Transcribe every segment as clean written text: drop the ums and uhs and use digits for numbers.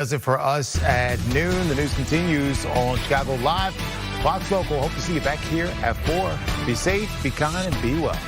Does it for us at noon. The news continues on Chicago Live. Fox Local, hope to see you back here at 4. Be safe, be kind, and be well.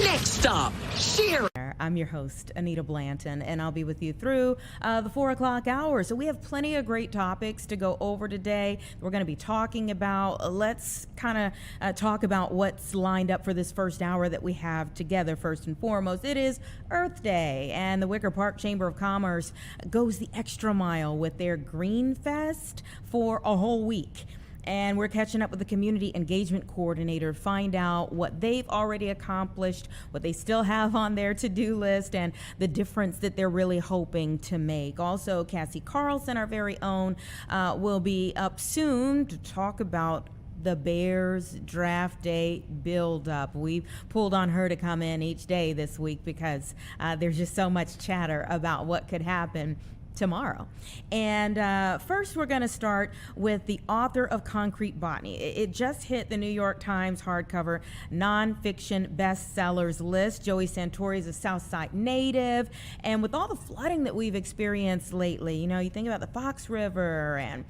Next stop, Share. I'm your host, Anita Blanton, and I'll be with you through the 4 o'clock hour. So we have plenty of great topics to go over today. We're going to be talking about, let's kind of talk about what's lined up for this first hour that we have together. First and foremost, it is Earth Day, and the Wicker Park Chamber of Commerce goes the extra mile with their Green Fest for a whole week. And we're catching up with the community engagement coordinator to find out what they've already accomplished, what they still have on their to-do list, and the difference that they're really hoping to make. Also, Cassie Carlson, our very own, will be up soon to talk about the Bears draft day build-up. We've pulled on her to come in each day this week because there's just so much chatter about what could happen tomorrow. And first, we're going to start with the author of Concrete Botany. It just hit the New York Times hardcover nonfiction bestsellers list. Joey Santore is a Southside native, and with all the flooding that we've experienced lately, you know, you think about the Fox River and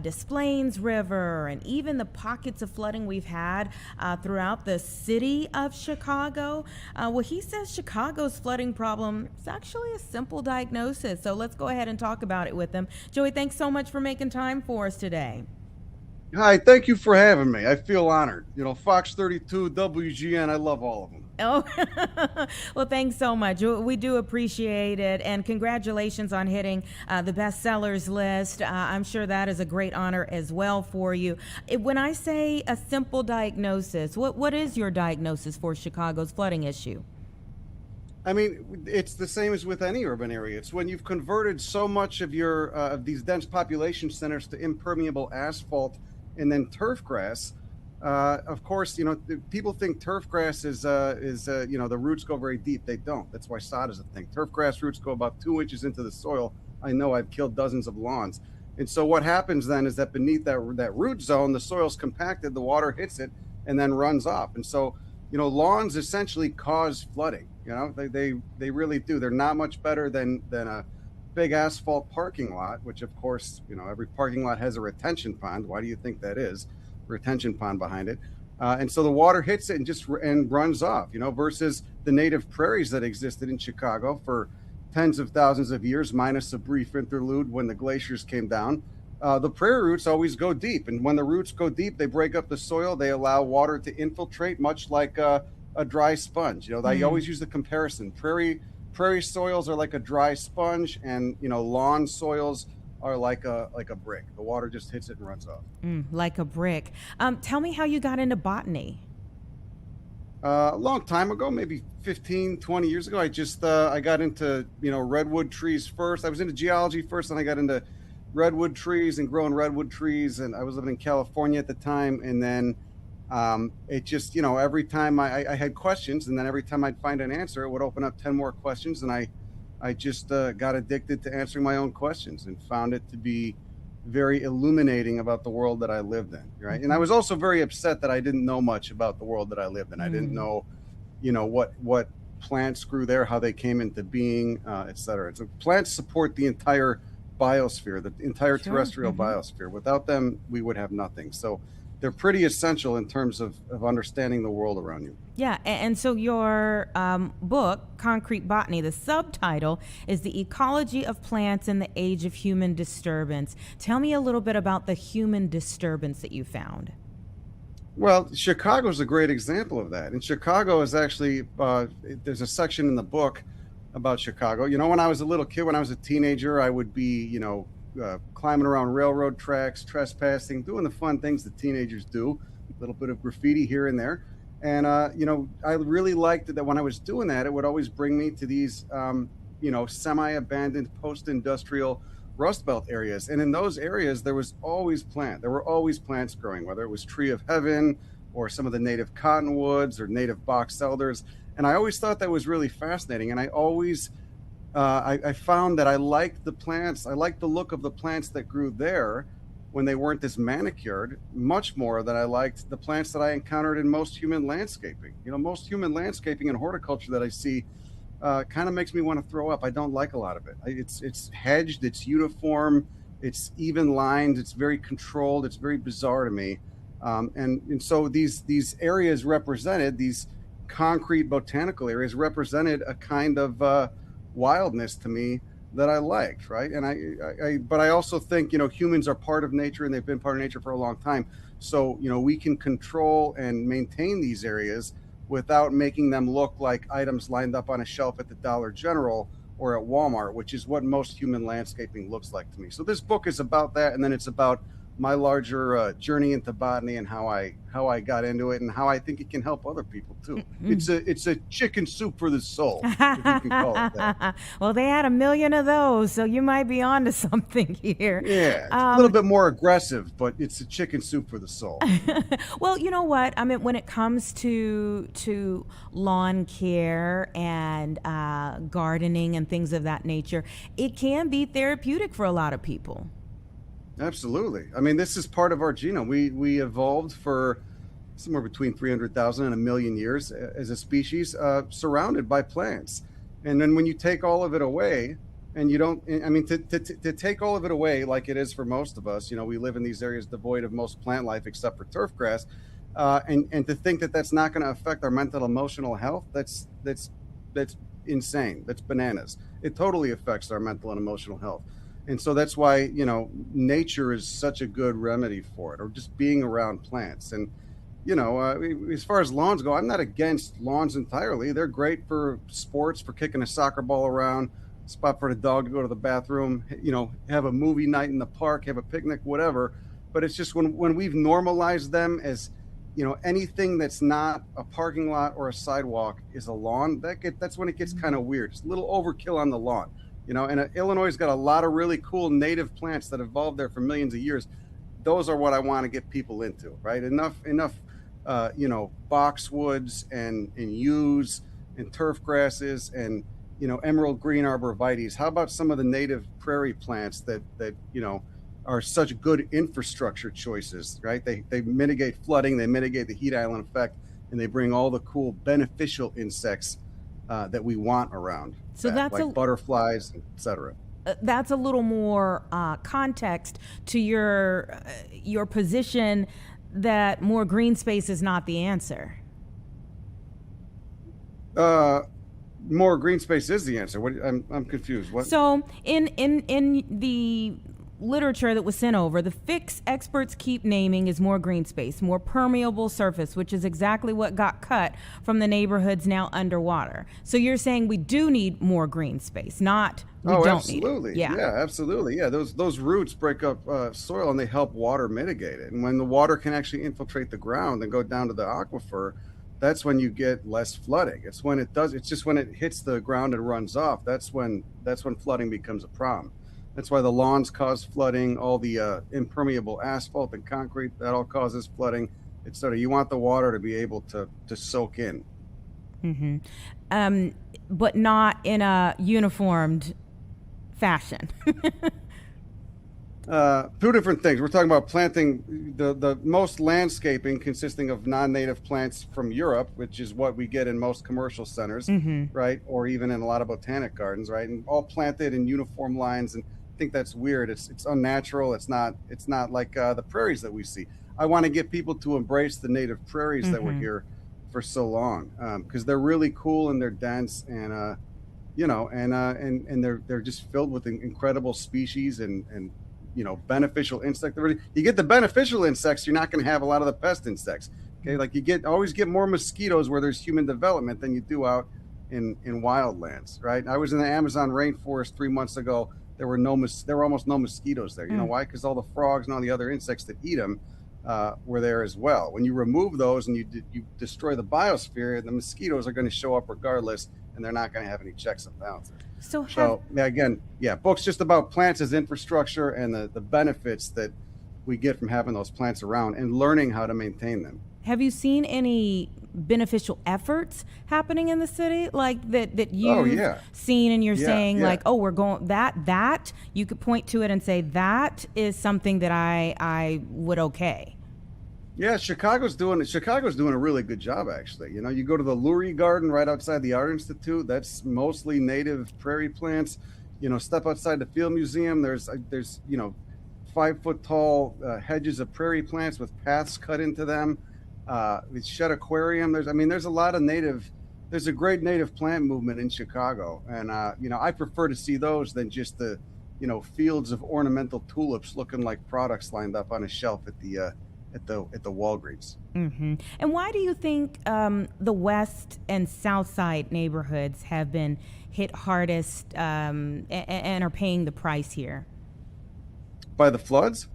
Des Plaines River, and even the pockets of flooding we've had throughout the city of Chicago. Well, he says Chicago's flooding problem is actually a simple diagnosis. So let's go ahead and talk about it with him. Joey, thanks so much for making time for us today. Hi, thank you for having me. I feel honored. You know, Fox 32, WGN, I love all of them. Oh, well, thanks so much. We do appreciate it. And congratulations on hitting the bestsellers list. I'm sure that is a great honor as well for you. When I say a simple diagnosis, what is your diagnosis for Chicago's flooding issue? I mean, it's the same as with any urban area. It's when you've converted so much of your of these dense population centers to impermeable asphalt and then turf grass. Of course, you know, people think turf grass is you know, the roots go very deep. They don't. That's why sod is a thing. Turf grass roots go about 2 inches into the soil. I know, I've killed dozens of lawns. And so what happens then is that beneath that root zone, the soil's compacted, the water hits it and then runs off. And so, you know, lawns essentially cause flooding. You know, they really do. They're not much better than a big asphalt parking lot, which of course, you know, every parking lot has a retention pond. Why do you think that is? Retention pond behind it. And so the water hits it and runs off, you know, versus the native prairies that existed in Chicago for tens of thousands of years, minus a brief interlude when the glaciers came down. The prairie roots always go deep. And when the roots go deep, they break up the soil. They allow water to infiltrate, much like a dry sponge. You know, I always use the comparison. Prairie soils are like a dry sponge, and, you know, lawn soils are like a brick. The water just hits it and runs off. Like a brick. Tell me how you got into botany. A long time ago, maybe 15, 20 years ago, I got into, you know, redwood trees first. I was into geology first, and I got into redwood trees and growing redwood trees. And I was living in California at the time. And then it just, you know, every time I had questions, and then every time I'd find an answer, it would open up 10 more questions. And I just got addicted to answering my own questions and found it to be very illuminating about the world that I lived in, right? And I was also very upset that I didn't know much about the world that I lived in. I didn't know, you know, what plants grew there, how they came into being, et cetera. So plants support the entire biosphere, the entire terrestrial biosphere. Without them, we would have nothing. So they're pretty essential in terms of understanding the world around you. Yeah, and so your book, Concrete Botany, the subtitle is The Ecology of Plants in the Age of Human Disturbance. Tell me a little bit about the human disturbance that you found. Well, Chicago is a great example of that. And Chicago is actually, there's a section in the book about Chicago. You know, when I was a little kid, when I was a teenager, I would be, you know, climbing around railroad tracks, trespassing, doing the fun things that teenagers do, a little bit of graffiti here and there. And, you know, I really liked it that when I was doing that, it would always bring me to these, you know, semi-abandoned post-industrial Rust Belt areas. And in those areas, there were always plants growing, whether it was tree of heaven or some of the native cottonwoods or native box elders. And I always thought that was really fascinating. And I always I found that I liked the plants. I liked the look of the plants that grew there when they weren't this manicured, much more than I liked the plants that I encountered in most human landscaping. You know, most human landscaping and horticulture that I see kind of makes me want to throw up. I don't like a lot of it. It's hedged, it's uniform, it's even lined, it's very controlled, it's very bizarre to me. And so these areas represented, these concrete botanical areas represented a kind of wildness to me that I liked, right? And but I also think, humans are part of nature, and they've been part of nature for a long time. So, we can control and maintain these areas without making them look like items lined up on a shelf at the Dollar General or at Walmart, which is what most human landscaping looks like to me. So this book is about that, and then it's about my larger journey into botany and how I got into it and how I think it can help other people too. Mm-hmm. It's a chicken soup for the soul, if you can call it that. Well, they had 1 million of those, so you might be onto something here. Yeah, it's a little bit more aggressive, but it's a chicken soup for the soul. Well, you know what? I mean, when it comes to lawn care and gardening and things of that nature, it can be therapeutic for a lot of people. Absolutely. I mean, this is part of our genome. We evolved for somewhere between 300,000 and 1 million years as a species, surrounded by plants. And then when you take all of it away, and you don't, I mean, to take all of it away, like it is for most of us, we live in these areas devoid of most plant life except for turf grass, and to think that that's not going to affect our mental, emotional health, that's insane. That's bananas. It totally affects our mental and emotional health. And so that's why, nature is such a good remedy for it, or just being around plants. And, as far as lawns go, I'm not against lawns entirely. They're great for sports, for kicking a soccer ball around, spot for the dog to go to the bathroom, have a movie night in the park, have a picnic, whatever. But it's just when we've normalized them as, anything that's not a parking lot or a sidewalk is a lawn, that's when it gets kind of weird. It's a little overkill on the lawn. And Illinois has got a lot of really cool native plants that evolved there for millions of years. Those are what I want to get people into, right? Enough, boxwoods and yews and turf grasses and, emerald green arborvitaes. How about some of the native prairie plants that are such good infrastructure choices, right? They mitigate flooding, they mitigate the heat island effect, and they bring all the cool beneficial insects that we want around. So that's like butterflies, etc. That's a little more context to your position that more green space is not the answer. More green space is the answer. I'm confused. What? So in the literature that was sent over, the fix experts keep naming is more green space, more permeable surface, which is exactly what got cut from the neighborhoods now underwater. So you're saying we do need more green space, not we don't absolutely. Need it. Yeah, absolutely. Yeah, those roots break up soil and they help water mitigate it. And when the water can actually infiltrate the ground and go down to the aquifer, that's when you get less flooding. It's when it does. It's just when it hits the ground and runs off. That's when flooding becomes a problem. That's why the lawns cause flooding, all the impermeable asphalt and concrete, that all causes flooding, etc. You want the water to be able to soak in. Mm-hmm. But not in a uniformed fashion. Two different things. We're talking about planting the most landscaping consisting of non-native plants from Europe, which is what we get in most commercial centers, right? Or even in a lot of botanic gardens, right? And all planted in uniform lines. And I think that's weird. It's unnatural. It's not like the prairies that we see. I want to get people to embrace the native prairies that were here for so long, because they're really cool and they're dense and and they're just filled with incredible species and beneficial insect. You get the beneficial insects, you're not going to have a lot of the pest insects. Okay, like you always get more mosquitoes where there's human development than you do out in wildlands, right? I was in the Amazon rainforest 3 months ago. There were almost no mosquitoes there. You know why? Because all the frogs and all the other insects that eat them were there as well. When you remove those and you destroy the biosphere, the mosquitoes are going to show up regardless, and they're not going to have any checks and balances. So books just about plants as infrastructure and the benefits that we get from having those plants around and learning how to maintain them. Have you seen any beneficial efforts happening in the city like that you've seen and you're saying like, oh, we're going that you could point to it and say that is something that I would okay? Yeah, Chicago's doing a really good job, actually. You know, you go to the Lurie Garden right outside the Art Institute. That's mostly native prairie plants. You know, step outside the Field Museum. There's 5 foot tall hedges of prairie plants with paths cut into them. The Shed Aquarium. There's a lot of native. There's a great native plant movement in Chicago, and I prefer to see those than just the fields of ornamental tulips looking like products lined up on a shelf at the Walgreens. And why do you think the West and South Side neighborhoods have been hit hardest and are paying the price here? By the floods?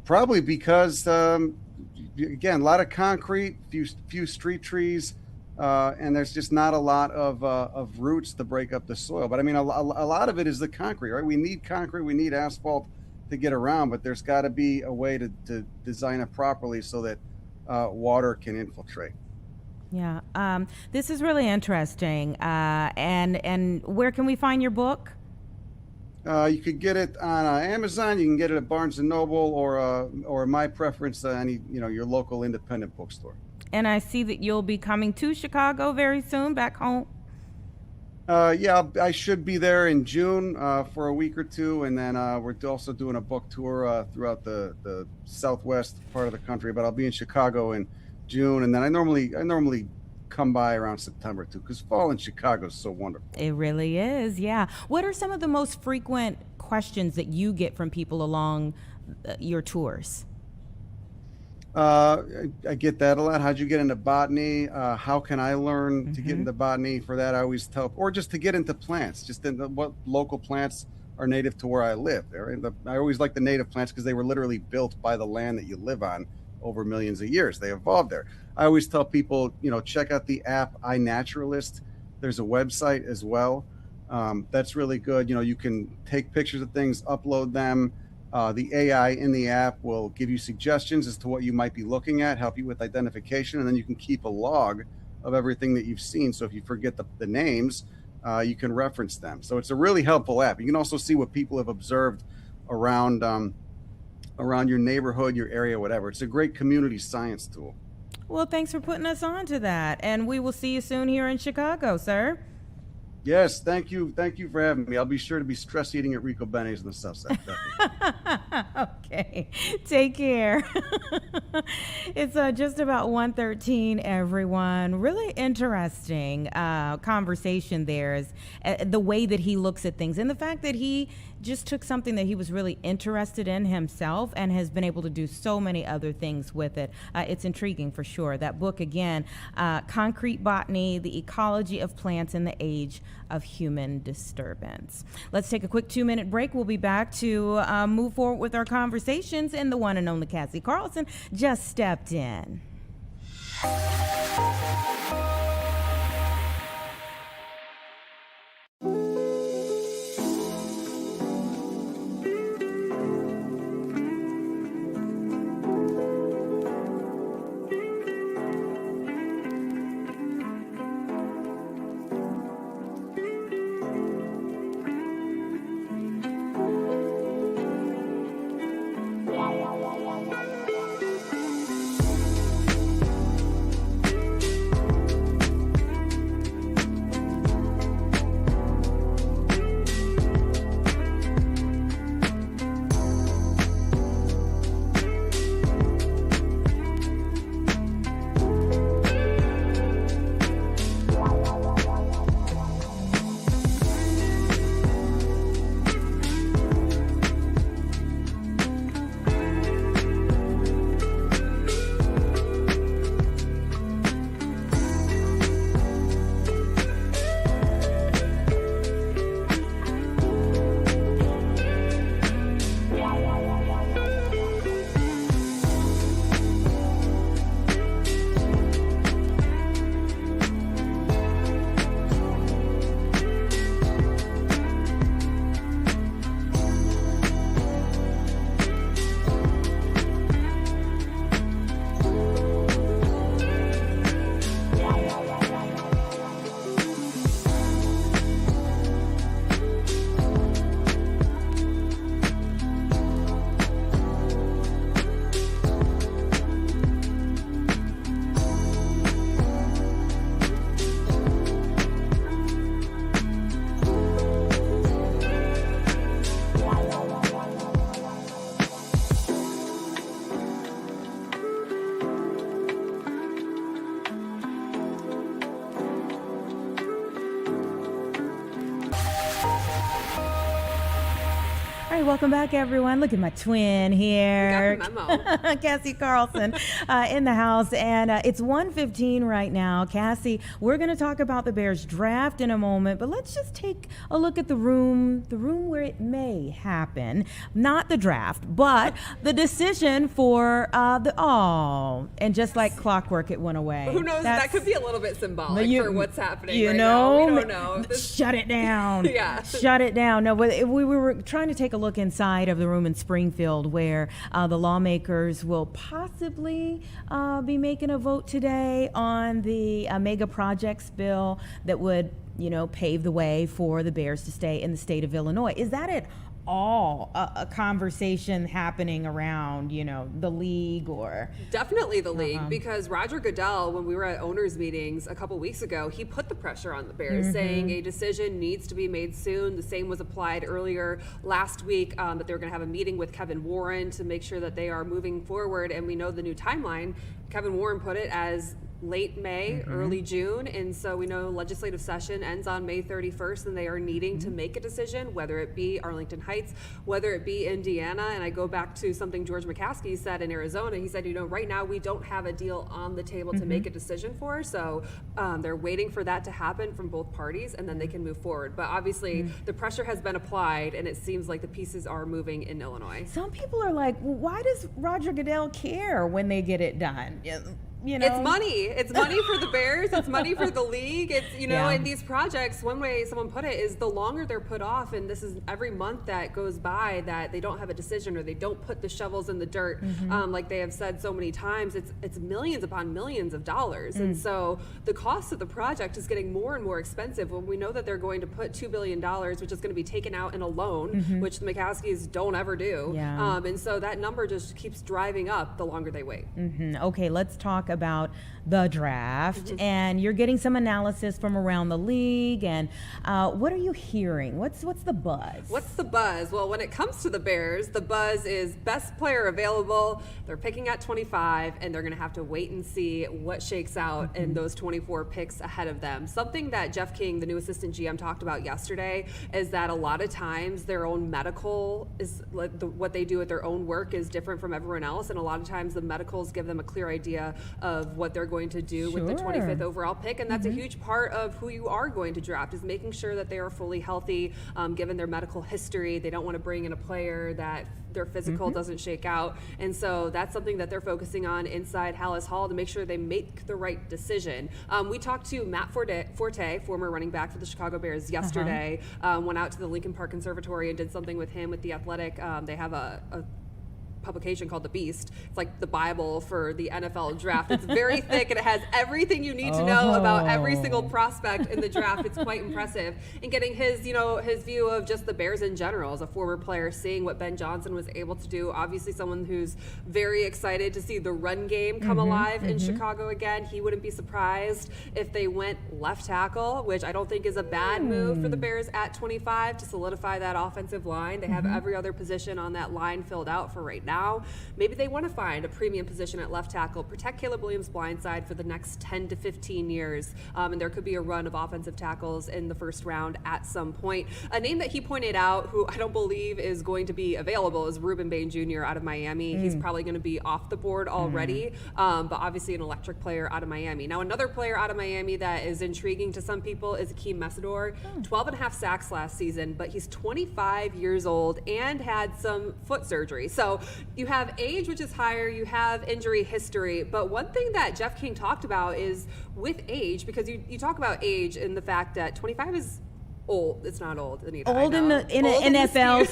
Probably because, again, a lot of concrete, few street trees, and there's just not a lot of roots to break up the soil. But I mean, a lot of it is the concrete, right? We need concrete, we need asphalt to get around, but there's got to be a way to design it properly so that water can infiltrate. Yeah, this is really interesting. And where can we find your book? You could get it on Amazon. You can get it at Barnes and Noble, or my preference, your local independent bookstore. And I see that you'll be coming to Chicago very soon, back home. Yeah, I should be there in June for a week or two, and then we're also doing a book tour throughout the southwest part of the country. But I'll be in Chicago in June, and then I normally come by around September too, because fall in Chicago is so wonderful. It really is, yeah. What are some of the most frequent questions that you get from people along your tours? I get that a lot. How'd you get into botany? How can I learn to get into botany? For that, I always tell, or just to get into plants, just what local plants are native to where I live. I always like the native plants because they were literally built by the land that you live on over millions of years. They evolved there. I always tell people, check out the app iNaturalist. There's a website as well. That's really good. You can take pictures of things, upload them. The AI in the app will give you suggestions as to what you might be looking at, help you with identification, and then you can keep a log of everything that you've seen. So if you forget the names, you can reference them. So it's a really helpful app. You can also see what people have observed around your neighborhood, your area, whatever. It's a great community science tool. Well, thanks for putting us on to that. And we will see you soon here in Chicago, sir. Yes, thank you. Thank you for having me. I'll be sure to be stress eating at Rico Benny's in the South Side. Okay, take care. It's just about 1:13, everyone. Really interesting conversation there is the way that he looks at things and the fact that he just took something that he was really interested in himself and has been able to do so many other things with it. It's intriguing for sure. That book, again, Concrete Botany, The Ecology of Plants in the Age of Human Disturbance. Let's take a quick 2-minute break. We'll be back to move forward with our conversations, and the one and only Cassie Carlson just stepped in. All right, welcome back, everyone. Look at my twin here. Got the memo. Cassie Carlson in the house. And it's 1:15 right now. Cassie, we're going to talk about the Bears draft in a moment, but let's just take a look at the room where it may happen. Not the draft, but the decision for and just like clockwork, it went away. Who knows? That could be a little bit symbolic for what's happening right know, now. We don't know. Shut it down. Yeah. Shut it down. No, but we were trying to take a look inside of the room in Springfield where the lawmakers will possibly be making a vote today on the mega projects bill that would, pave the way for the Bears to stay in the state of Illinois. Is that it? All a conversation happening around, the league or definitely the league, because Roger Goodell, when we were at owners meetings a couple weeks ago, he put the pressure on the Bears, saying a decision needs to be made soon. The same was applied earlier last week, that they were going to have a meeting with Kevin Warren to make sure that they are moving forward. And we know the new timeline. Kevin Warren put it as late May, early June, and so we know legislative session ends on May 31st, and they are needing to make a decision, whether it be Arlington Heights, whether it be Indiana. And I go back to something George McCaskey said in Arizona. He said, right now we don't have a deal on the table to make a decision for, so they're waiting for that to happen from both parties, and then they can move forward. But obviously the pressure has been applied, and it seems like the pieces are moving in Illinois. Some people are like, well, why does Roger Goodell care when they get it done? It's money. It's money for the Bears. It's money for the league. It's, and these projects, one way someone put it is the longer they're put off, and this is every month that goes by that they don't have a decision or they don't put the shovels in the dirt, like they have said so many times, it's millions upon millions of dollars. And so the cost of the project is getting more and more expensive when we know that they're going to put $2 billion, which is going to be taken out in a loan, which the McCaskies don't ever do. Yeah. And so that number just keeps driving up the longer they wait. Okay, let's talk about the draft, and you're getting some analysis from around the league, and what are you hearing? What's the buzz? What's the buzz? Well, when it comes to the Bears, the buzz is best player available. They're picking at 25, and they're going to have to wait and see what shakes out in those 24 picks ahead of them. Something that Jeff King, the new assistant GM, talked about yesterday is that a lot of times their own medical is what they do with their own work is different from everyone else, and a lot of times the medicals give them a clear idea of what they're going to do with the 25th overall pick, and that's a huge part of who you are going to draft, is making sure that they are fully healthy, given their medical history. They don't want to bring in a player that their physical doesn't shake out, and so that's something that they're focusing on inside Hallis Hall to make sure they make the right decision. We talked to Matt Forte, former running back for the Chicago Bears, yesterday. Went out to the Lincoln Park Conservatory and did something with him with The Athletic. They have a publication called The Beast. It's like the Bible for the NFL draft. It's very thick, and it has everything you need to know about every single prospect in the draft. It's quite impressive. And getting his view of just the Bears in general as a former player, seeing what Ben Johnson was able to do. Obviously someone who's very excited to see the run game come alive in Chicago again. He wouldn't be surprised if they went left tackle, which I don't think is a bad move for the Bears at 25 to solidify that offensive line. They have every other position on that line filled out for right now. Maybe they want to find a premium position at left tackle, protect Caleb Williams' blindside for the next 10 to 15 years, and there could be a run of offensive tackles in the first round at some point. A name that he pointed out, who I don't believe is going to be available, is Ruben Bain Jr. out of Miami. He's probably going to be off the board already, but obviously an electric player out of Miami. Now, another player out of Miami that is intriguing to some people is Akeem Messidor. 12 and a half sacks last season, but he's 25 years old and had some foot surgery. So you have age, which is higher, you have injury history, but one thing that Jeff King talked about is with age, because you talk about age and the fact that 25 is old. It's not old, Anita. Old in an NFL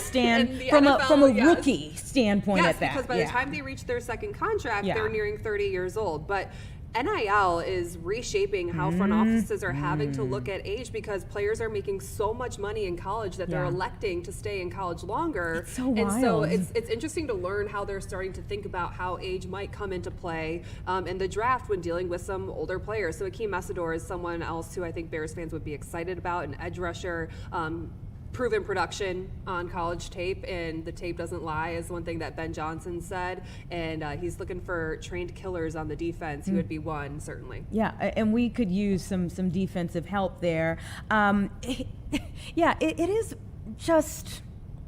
from a rookie standpoint at that. Because by the time they reach their second contract, they're nearing 30 years old. But NIL is reshaping how front offices are having to look at age, because players are making so much money in college that they're electing to stay in college longer. It's so wild. And so it's interesting to learn how they're starting to think about how age might come into play in the draft when dealing with some older players. So Akeem Messidor is someone else who I think Bears fans would be excited about, an edge rusher. Proven production on college tape, and the tape doesn't lie is one thing that Ben Johnson said, and he's looking for trained killers on the defense. He would be one, certainly. Yeah, and we could use some defensive help there. It is just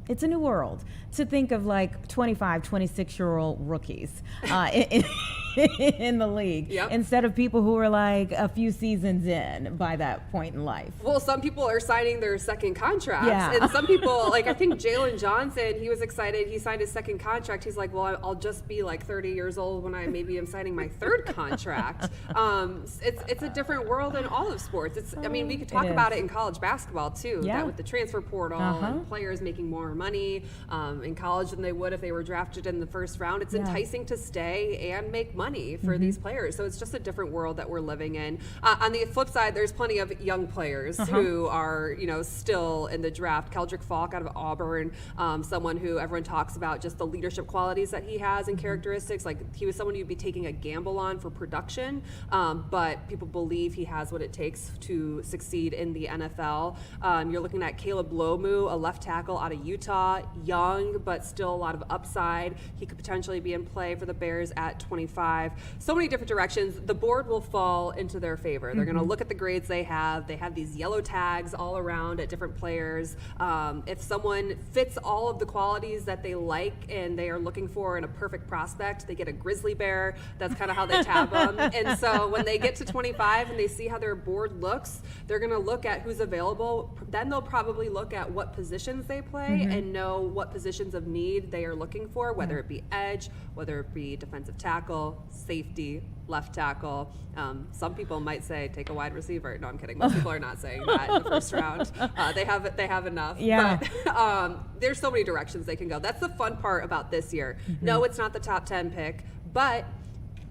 It's a new world to think of like 25, 26-year-old rookies in the league instead of people who are like a few seasons in by that point in life. Well, some people are signing their second contracts, and some people, like I think Jalen Johnson, he was excited. He signed his second contract. He's like, well, I'll just be like 30 years old when I maybe am signing my third contract. It's a different world in all of sports. I mean, we could talk about it in college basketball too. That with the transfer portal and players making more money in college than they would if they were drafted in the first round. It's enticing to stay and make money for these players. So it's just a different world that we're living in. On the flip side, there's plenty of young players who are, still in the draft. Keldrick Falk out of Auburn, someone who everyone talks about just the leadership qualities that he has and characteristics. Like he was someone you'd be taking a gamble on for production, but people believe he has what it takes to succeed in the NFL. You're looking at Caleb Lomu, a left tackle out of Utah, young, but still a lot of upside. He could potentially be in play for the Bears at 25. So many different directions. The board will fall into their favor. They're going to look at the grades they have. They have these yellow tags all around at different players. If someone fits all of the qualities that they like and they are looking for in a perfect prospect, they get a grizzly bear. That's kind of how they tab them. And so when they get to 25 and they see how their board looks, they're going to look at who's available. Then they'll probably look at what positions they play and know what positions of need they are looking for, whether it be edge, whether it be defensive tackle, safety, left tackle. Some people might say take a wide receiver. No, I'm kidding. Most people are not saying that in the first round. They have enough. Yeah. But there's so many directions they can go. That's the fun part about this year. No, it's not the top 10 pick, but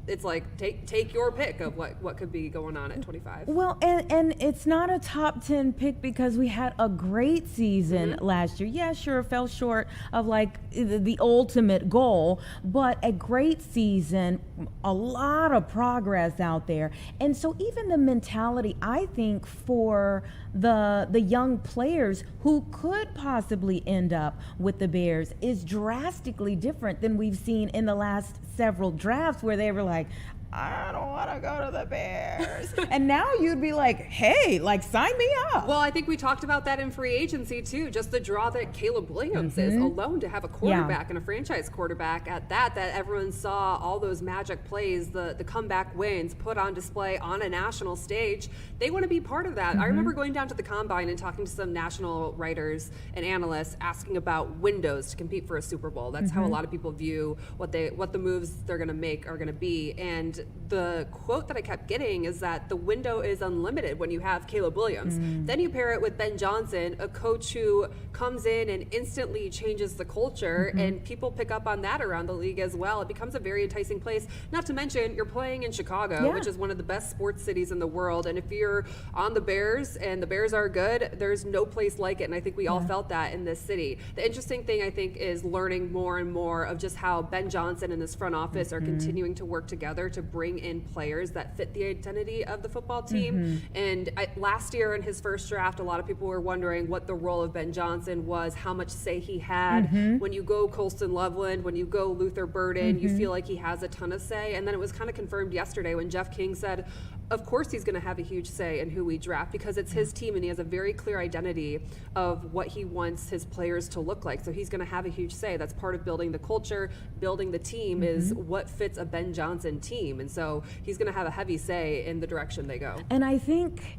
it's like take your pick of what could be going on at 25. Well, and it's not a top 10 pick because we had a great season last year. Yeah, sure, fell short of like the ultimate goal, but a great season, a lot of progress out there. And so even the mentality, I think, for the young players who could possibly end up with the Bears is drastically different than we've seen in the last several drafts where they were like, I don't want to go to the Bears. And now you'd be like, hey, like, sign me up. Well, I think we talked about that in free agency, too. Just the draw that Caleb Williams is alone to have a quarterback and a franchise quarterback at that everyone saw all those magic plays, the comeback wins put on display on a national stage. They want to be part of that. I remember going down to the Combine and talking to some national writers and analysts asking about windows to compete for a Super Bowl. That's how a lot of people view what the moves they're going to make are going to be. And the quote that I kept getting is that the window is unlimited when you have Caleb Williams. Then you pair it with Ben Johnson, a coach who comes in and instantly changes the culture, and people pick up on that around the league as well. It becomes a very enticing place. Not to mention, you're playing in Chicago, which is one of the best sports cities in the world. And if you're on the Bears and the Bears are good, there's no place like it. And I think we all felt that in this city. The interesting thing, I think, is learning more and more of just how Ben Johnson and his front office are continuing to work together to bring in players that fit the identity of the football team. And last year in his first draft, a lot of people were wondering what the role of Ben Johnson was, how much say he had. When you go Colston Loveland, when you go Luther Burden, you feel like he has a ton of say. And then it was kind of confirmed yesterday when Jeff King said, of course he's going to have a huge say in who we draft because it's his team and he has a very clear identity of what he wants his players to look like. So he's going to have a huge say. That's part of building the culture, building the team is what fits a Ben Johnson team. And so he's going to have a heavy say in the direction they go. And I think,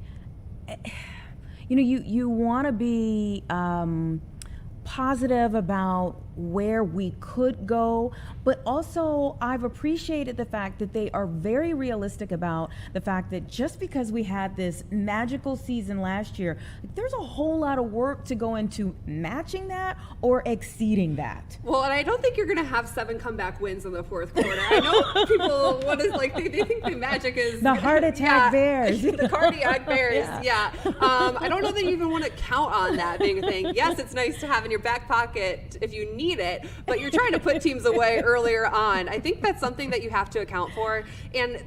you want to be positive about where we could go, but also I've appreciated the fact that they are very realistic about the fact that just because we had this magical season last year, there's a whole lot of work to go into matching that or exceeding that. Well, and I don't think you're going to have 7 comeback wins in the fourth quarter. I know people they think the magic is the heart attack Bears, the cardiac Bears. I don't know that you even want to count on that being a thing. Yes, it's nice to have in your back pocket if you need it, but you're trying to put teams away earlier on. I think that's something that you have to account for. And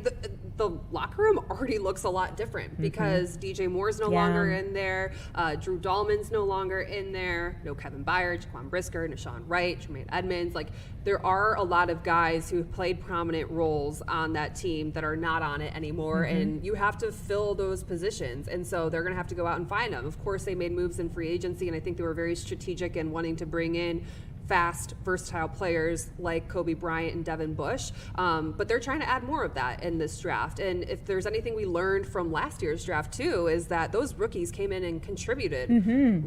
the locker room already looks a lot different because DJ Moore's no longer in there, Drew Dahlman's no longer in there, no Kevin Byard, Jaquan Brisker, Nashawn Wright, Jermaine Edmonds. Like, there are a lot of guys who have played prominent roles on that team that are not on it anymore, and you have to fill those positions, and so they're going to have to go out and find them. Of course, they made moves in free agency, and I think they were very strategic in wanting to bring in fast, versatile players like Kobe Bryant and Devin Bush, but they're trying to add more of that in this draft. And if there's anything we learned from last year's draft too, is that those rookies came in and contributed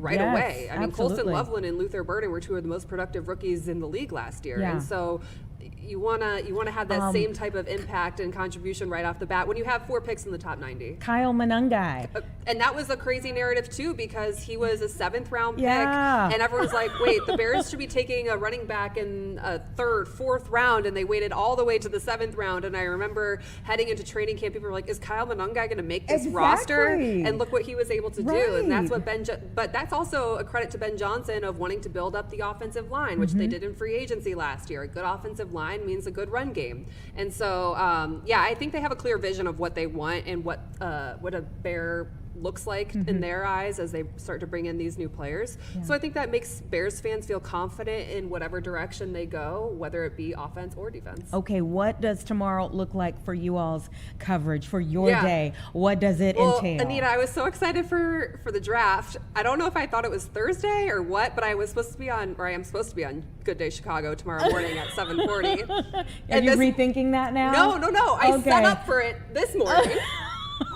right away. I mean, Colston Loveland and Luther Burden were two of the most productive rookies in the league last year, and so you wanna have that same type of impact and contribution right off the bat when you have 4 picks in the top 90. Kyle Monangai. And that was a crazy narrative too, because he was a 7th round pick, and everyone's like, wait, the Bears should be taking a running back in a 3rd, 4th round, and they waited all the way to the 7th round. And I remember heading into training camp, people were like, is Kyle Monangai going to make this roster? And look what he was able to do. And that's what but that's also a credit to Ben Johnson of wanting to build up the offensive line, which they did in free agency last year. A good offensive line means a good run game. And so, I think they have a clear vision of what they want and what a Bear looks like in their eyes as they start to bring in these new players. So I think that makes Bears fans feel confident in whatever direction they go, whether it be offense or defense. Okay, what does tomorrow look like for you all's coverage for your day? What does it entail? Anita, I was so excited for the draft. I don't know if I thought it was Thursday or what, but I am supposed to be on Good Day Chicago tomorrow morning at 7:40. Are you rethinking that now? No. I set up for it this morning.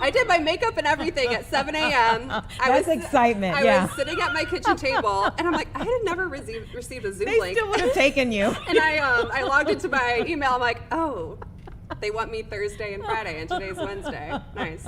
I did my makeup and everything at 7 a.m. That's excitement, I was sitting at my kitchen table, and I'm like, I had never received a Zoom link. They still would have taken you. And I logged into my email. I'm like, oh, they want me Thursday and Friday, and today's Wednesday. Nice.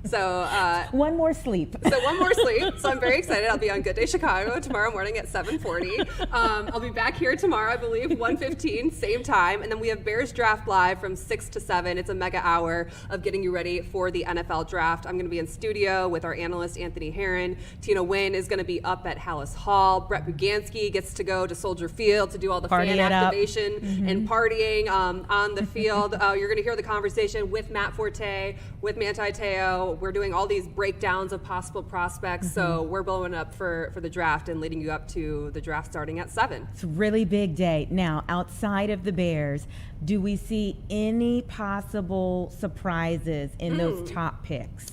So one more sleep. So I'm very excited. I'll be on Good Day Chicago tomorrow morning at 7:40. I'll be back here tomorrow, I believe, 1:15, same time. And then we have Bears Draft Live from 6 to 7. It's a mega hour of getting you ready for the NFL Draft. I'm going to be in studio with our analyst, Anthony Herron. Tina Wynn is going to be up at Hallis Hall. Brett Bugansky gets to go to Soldier Field to do all the fan activation and partying on the field. You're going to hear the conversation with Matt Forte, with Manti Te'o. We're doing all these breakdowns of possible prospects, so we're blowing up for the draft and leading you up to the draft starting at 7. It's a really big day. Now, outside of the Bears, do we see any possible surprises in those top picks?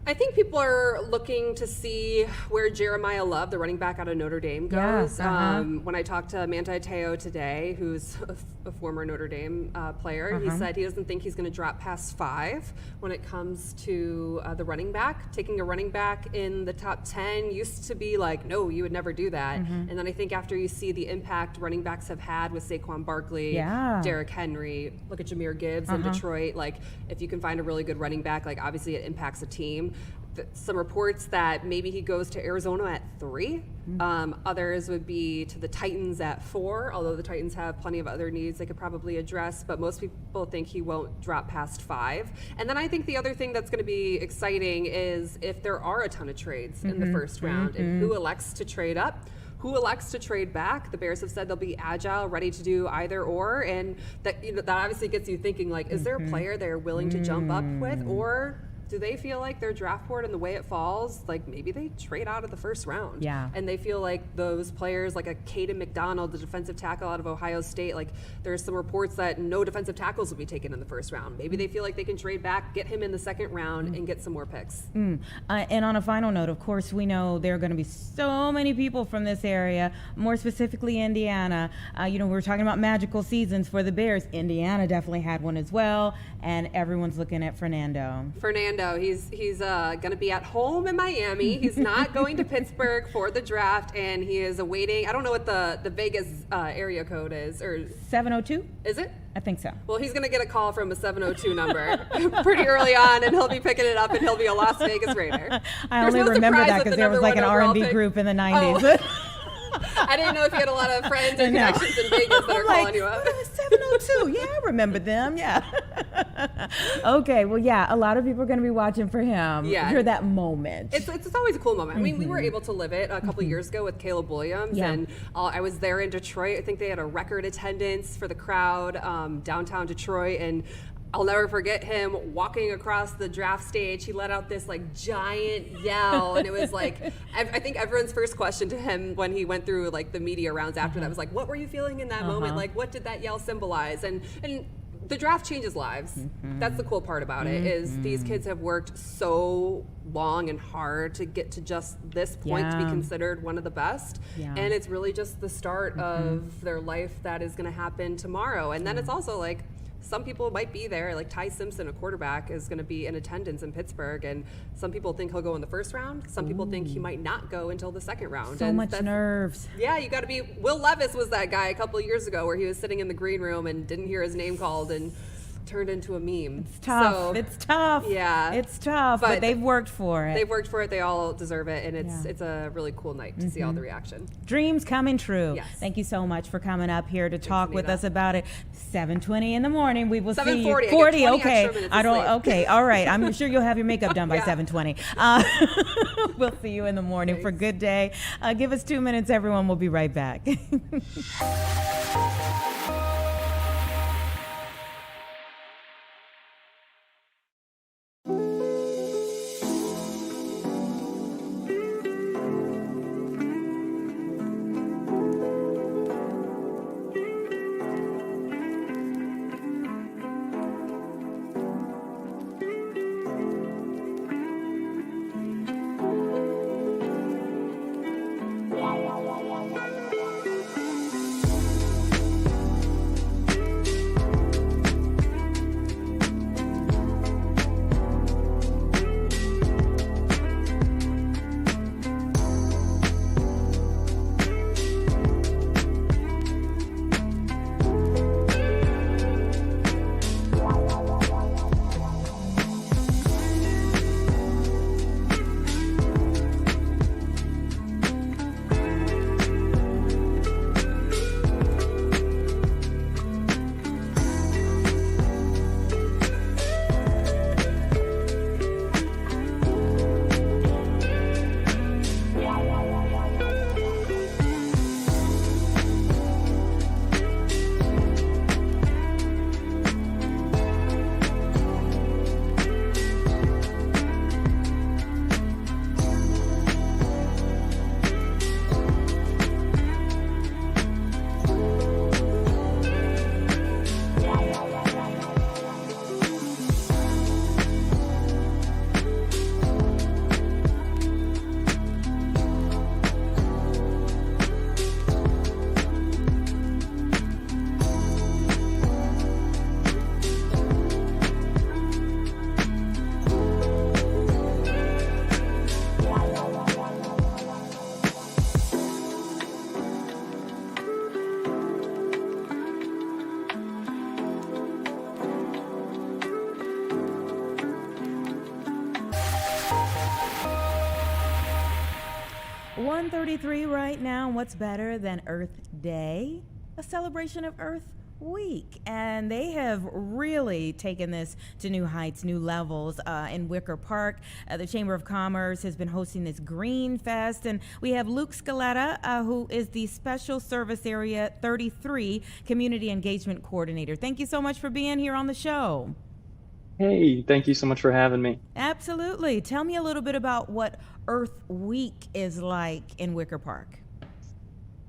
I think people are looking to see where Jeremiah Love, the running back out of Notre Dame, goes. When I talked to Manti Te'o today, who's a former Notre Dame player, he said he doesn't think he's going to drop past 5 when it comes to the running back. Taking a running back in the top 10 used to be like, no, you would never do that. And then I think after you see the impact running backs have had with Saquon Barkley, Derrick Henry, look at Jahmyr Gibbs in Detroit. Like, if you can find a really good running back, like, obviously it impacts a team. Some reports that maybe he goes to Arizona at 3. Others would be to the Titans at 4, although the Titans have plenty of other needs they could probably address, but most people think he won't drop past 5. And then I think the other thing that's going to be exciting is if there are a ton of trades in the first round and who elects to trade up, who elects to trade back. The Bears have said they'll be agile, ready to do either or, and that that obviously gets you thinking, like, is there a player they're willing to jump up with, or do they feel like their draft board and the way it falls, like maybe they trade out of the first round? And they feel like those players, like a Caden McDonald, the defensive tackle out of Ohio State, like there's some reports that no defensive tackles will be taken in the first round. Maybe they feel like they can trade back, get him in the second round, and get some more picks. And on a final note, of course, we know there are going to be so many people from this area, more specifically Indiana. We were talking about magical seasons for the Bears. Indiana definitely had one as well, and everyone's looking at Fernando. He's going to be at home in Miami. He's not going to Pittsburgh for the draft, and he is awaiting. I don't know what the Vegas area code is, or 702. Is it? I think so. Well, he's going to get a call from a 702 number pretty early on, and he'll be picking it up, and he'll be a Las Vegas Raider. I only remember that because there was like an R&B group in the 90s. I didn't know if you had a lot of friends and connections in Vegas that are calling you up. 702, yeah, I remember them, yeah. Okay, well, yeah, a lot of people are going to be watching for him. For that moment. It's always a cool moment. I mean, we were able to live it a couple years ago with Caleb Williams, and I was there in Detroit. I think they had a record attendance for the crowd downtown Detroit, and I'll never forget him walking across the draft stage. He let out this like giant yell, and it was like, I think everyone's first question to him when he went through like the media rounds after that was like, what were you feeling in that moment? Like, what did that yell symbolize? And the draft changes lives. That's the cool part about it, is these kids have worked so long and hard to get to just this point to be considered one of the best. And it's really just the start of their life that is going to happen tomorrow. And then it's also like, some people might be there, like Ty Simpson, a quarterback, is going to be in attendance in Pittsburgh, and some people think he'll go in the first round. Some people think he might not go until the second round. So much nerves. Yeah, you got to be. Will Levis was that guy a couple of years ago where he was sitting in the green room and didn't hear his name called and turned into a meme. It's tough. So, it's tough. Yeah, it's tough. But they've worked for it. They've worked for it. They all deserve it, and it's a really cool night to see all the reaction. Dreams coming true. Yes. Thank you so much for coming up here to talk with us about it. 7:20 in the morning. We will see you. 7:40. 40. I get 20 Okay. extra minutes I of don't. sleep. Okay. All right. I'm sure you'll have your makeup done by 7:20. We'll see you in the morning for Good Day. Give us 2 minutes, everyone. We'll be right back. $1:33 right now. What's better than Earth Day? A celebration of Earth Week. And they have really taken this to new heights, new levels in Wicker Park. The Chamber of Commerce has been hosting this Green Fest. And we have Luke Scaletta, who is the Special Service Area 33 Community Engagement Coordinator. Thank you so much for being here on the show. Hey, thank you so much for having me. Absolutely. Tell me a little bit about what Earth Week is like in Wicker Park.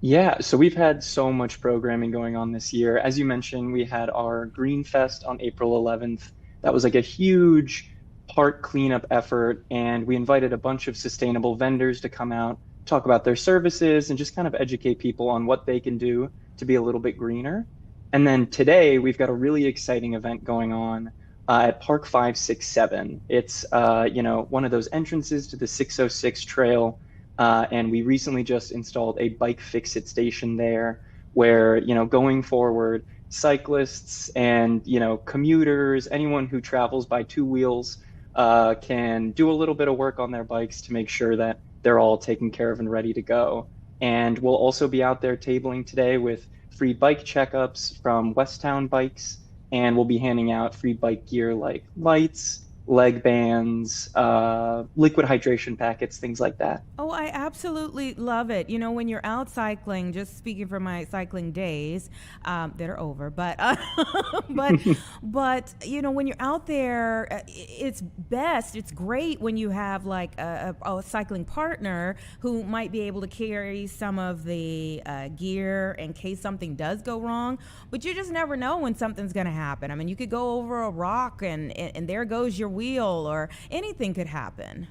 Yeah, so we've had so much programming going on this year. As you mentioned, we had our Green Fest on April 11th. That was like a huge park cleanup effort, and we invited a bunch of sustainable vendors to come out, talk about their services, and just kind of educate people on what they can do to be a little bit greener. And then today, we've got a really exciting event going on at Park 567. It's one of those entrances to the 606 trail, and we recently just installed a bike fix-it station there, where going forward, cyclists and commuters, anyone who travels by two wheels, can do a little bit of work on their bikes to make sure that they're all taken care of and ready to go. And we'll also be out there tabling today with free bike checkups from Westtown Bikes. And we'll be handing out free bike gear like lights, leg bands, liquid hydration packets, things like that. Oh, I absolutely love it. You know, when you're out cycling, just speaking from my cycling days that are over, but but you know, when you're out there, it's best. It's great when you have like a cycling partner who might be able to carry some of the gear in case something does go wrong. But you just never know when something's going to happen. I mean, you could go over a rock and there goes your wheel, or anything could happen.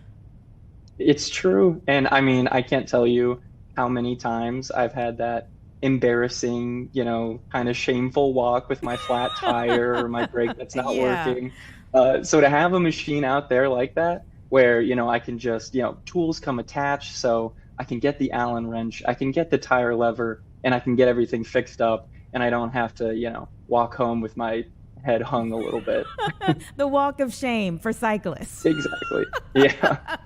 It's true. And I mean, I can't tell you how many times I've had that embarrassing, kind of shameful walk with my flat tire or my brake that's not Yeah. working. So to have a machine out there like that, where, I can just, tools come attached, so I can get the Allen wrench, I can get the tire lever, and I can get everything fixed up, and I don't have to, walk home with my head hung a little bit. The walk of shame for cyclists. Exactly. Yeah.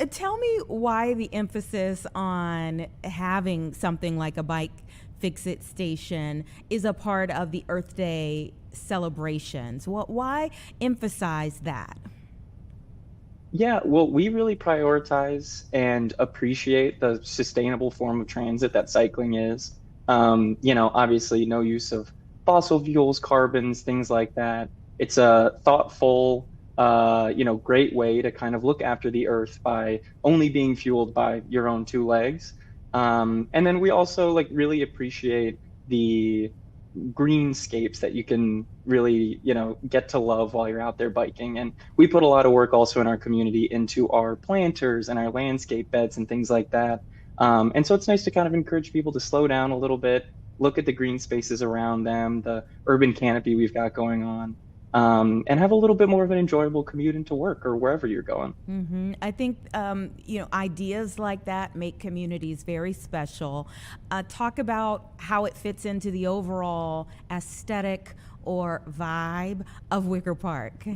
Tell me why the emphasis on having something like a bike fix-it station is a part of the Earth Day celebrations. Why emphasize that? Yeah, well, we really prioritize and appreciate the sustainable form of transit that cycling is. Obviously, no use of fossil fuels, carbons, things like that. It's a thoughtful, great way to kind of look after the earth by only being fueled by your own two legs. And then we also like really appreciate the greenscapes that you can really, get to love while you're out there biking. And we put a lot of work also in our community into our planters and our landscape beds and things like that. And so it's nice to kind of encourage people to slow down a little bit, look at the green spaces around them, the urban canopy we've got going on, and have a little bit more of an enjoyable commute into work or wherever you're going. I think, ideas like that make communities very special. Talk about how it fits into the overall aesthetic or vibe of Wicker Park.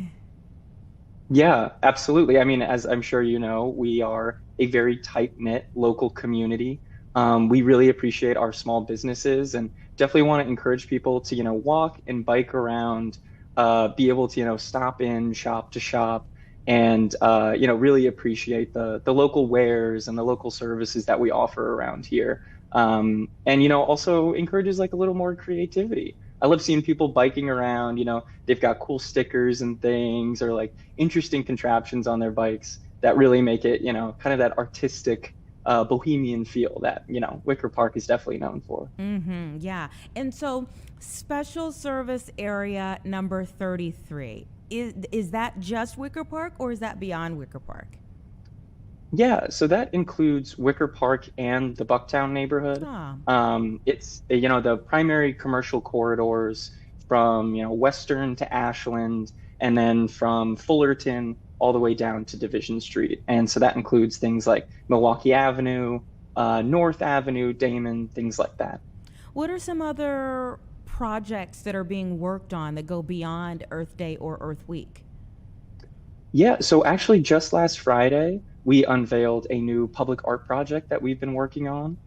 Yeah, absolutely. I mean, as I'm sure you know, we are a very tight-knit local community. We really appreciate our small businesses and definitely want to encourage people to, walk and bike around, be able to, stop in shop to shop and, really appreciate the local wares and the local services that we offer around here. And, also encourages like a little more creativity. I love seeing people biking around, they've got cool stickers and things or like interesting contraptions on their bikes that really make it, kind of that artistic bohemian feel that, Wicker Park is definitely known for. Yeah. And so special service area number 33, is that just Wicker Park or is that beyond Wicker Park? Yeah, so that includes Wicker Park and the Bucktown neighborhood. It's, the primary commercial corridors from, Western to Ashland, and then from Fullerton all the way down to Division Street. And so that includes things like Milwaukee Avenue, North Avenue, Damon, things like that. What are some other projects that are being worked on that go beyond Earth Day or Earth Week? Yeah, so actually just last Friday, we unveiled a new public art project that we've been working on.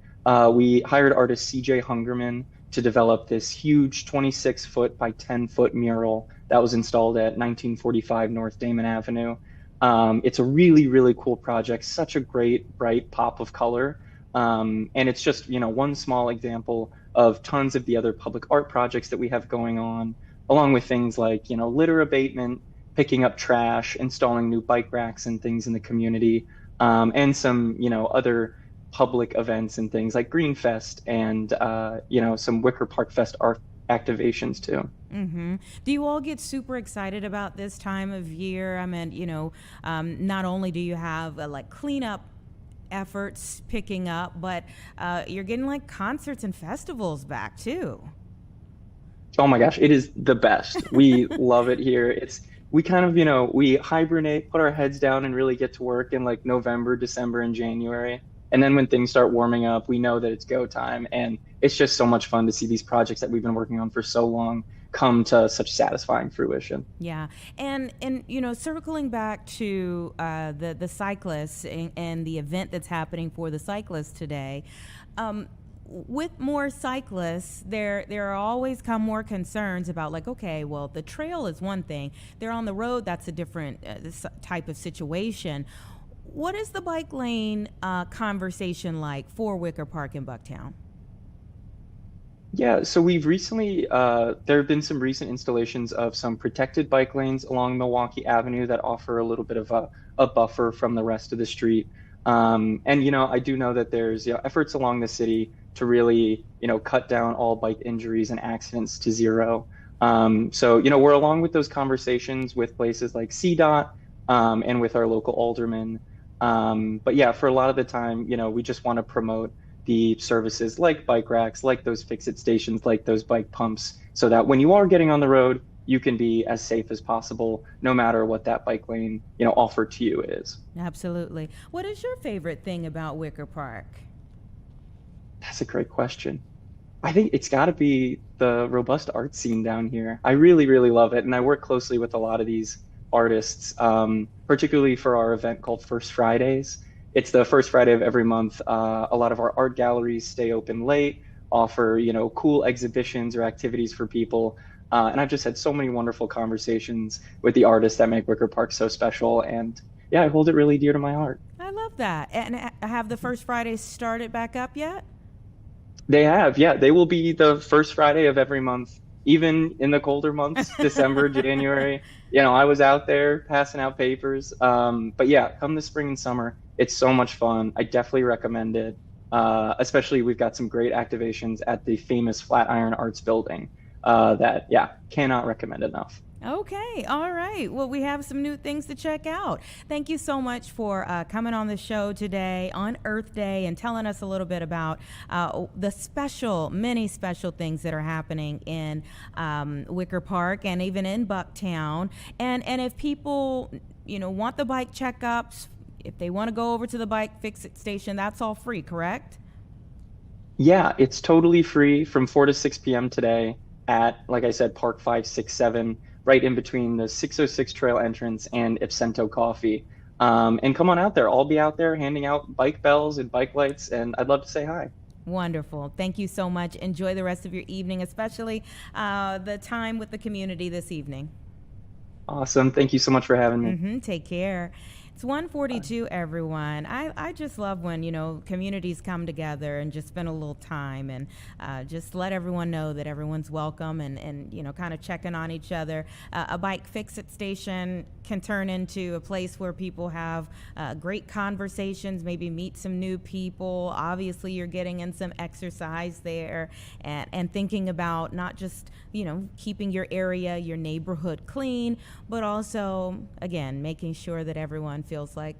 We hired artist CJ Hungerman to develop this huge 26-foot by 10-foot mural that was installed at 1945 North Damon Avenue. It's a really, really cool project, such a great, bright pop of color. And it's just, one small example of tons of the other public art projects that we have going on, along with things like, litter abatement, picking up trash, installing new bike racks and things in the community, and some, other public events and things like Green Fest and, some Wicker Park Fest art activations too. Do you all get super excited about this time of year? I mean, not only do you have like cleanup efforts picking up, but you're getting like concerts and festivals back too. Oh my gosh, it is the best. We love it here. We kind of, we hibernate, put our heads down and really get to work in like November, December, and January. And then when things start warming up, we know that it's go time. And it's just so much fun to see these projects that we've been working on for so long come to such satisfying fruition. Yeah. And circling back to the cyclists and the event that's happening for the cyclists today, with more cyclists, there are always come more concerns about, like, okay, well, the trail is one thing. They're on the road, that's a different type of situation. What is the bike lane conversation like for Wicker Park in Bucktown? Yeah, so we've recently, there have been some recent installations of some protected bike lanes along Milwaukee Avenue that offer a little bit of a buffer from the rest of the street. And, I do know that there's, efforts along the city to really, cut down all bike injuries and accidents to zero. So, we're along with those conversations with places like CDOT, and with our local aldermen. But yeah, for a lot of the time, we just want to promote the services like bike racks, like those fix-it stations, like those bike pumps, so that when you are getting on the road, you can be as safe as possible, no matter what that bike lane, offered to you is. Absolutely. What is your favorite thing about Wicker Park? That's a great question. I think it's got to be the robust art scene down here. I really, really love it. And I work closely with a lot of these artists, particularly for our event called First Fridays. It's the first Friday of every month. A lot of our art galleries stay open late, offer, cool exhibitions or activities for people. And I've just had so many wonderful conversations with the artists that make Wicker Park so special. And yeah, I hold it really dear to my heart. I love that. And have the First Fridays started back up yet? They have, yeah. They will be the first Friday of every month, even in the colder months, December, January. I was out there passing out papers. But yeah, come the spring and summer, it's so much fun. I definitely recommend it. Especially, we've got some great activations at the famous Flatiron Arts Building that, yeah, cannot recommend enough. Okay. All right. Well, we have some new things to check out. Thank you so much for coming on the show today on Earth Day and telling us a little bit about the many special things that are happening in Wicker Park and even in Bucktown. And if people, want the bike checkups, if they want to go over to the bike fix-it station, that's all free, correct? Yeah, it's totally free from 4 to 6 p.m. today at, like I said, Park 567, right in between the 606 Trail entrance and Ipsento Coffee. And come on out there. I'll be out there handing out bike bells and bike lights, and I'd love to say hi. Wonderful. Thank you so much. Enjoy the rest of your evening, especially the time with the community this evening. Awesome. Thank you so much for having me. Take care. It's 1:42, everyone. I just love when, communities come together and just spend a little time and just let everyone know that everyone's welcome and kind of checking on each other. A bike fix-it station can turn into a place where people have great conversations, maybe meet some new people. Obviously, you're getting in some exercise there and thinking about not just, keeping your area, your neighborhood clean, but also, again, making sure that everyone feels like,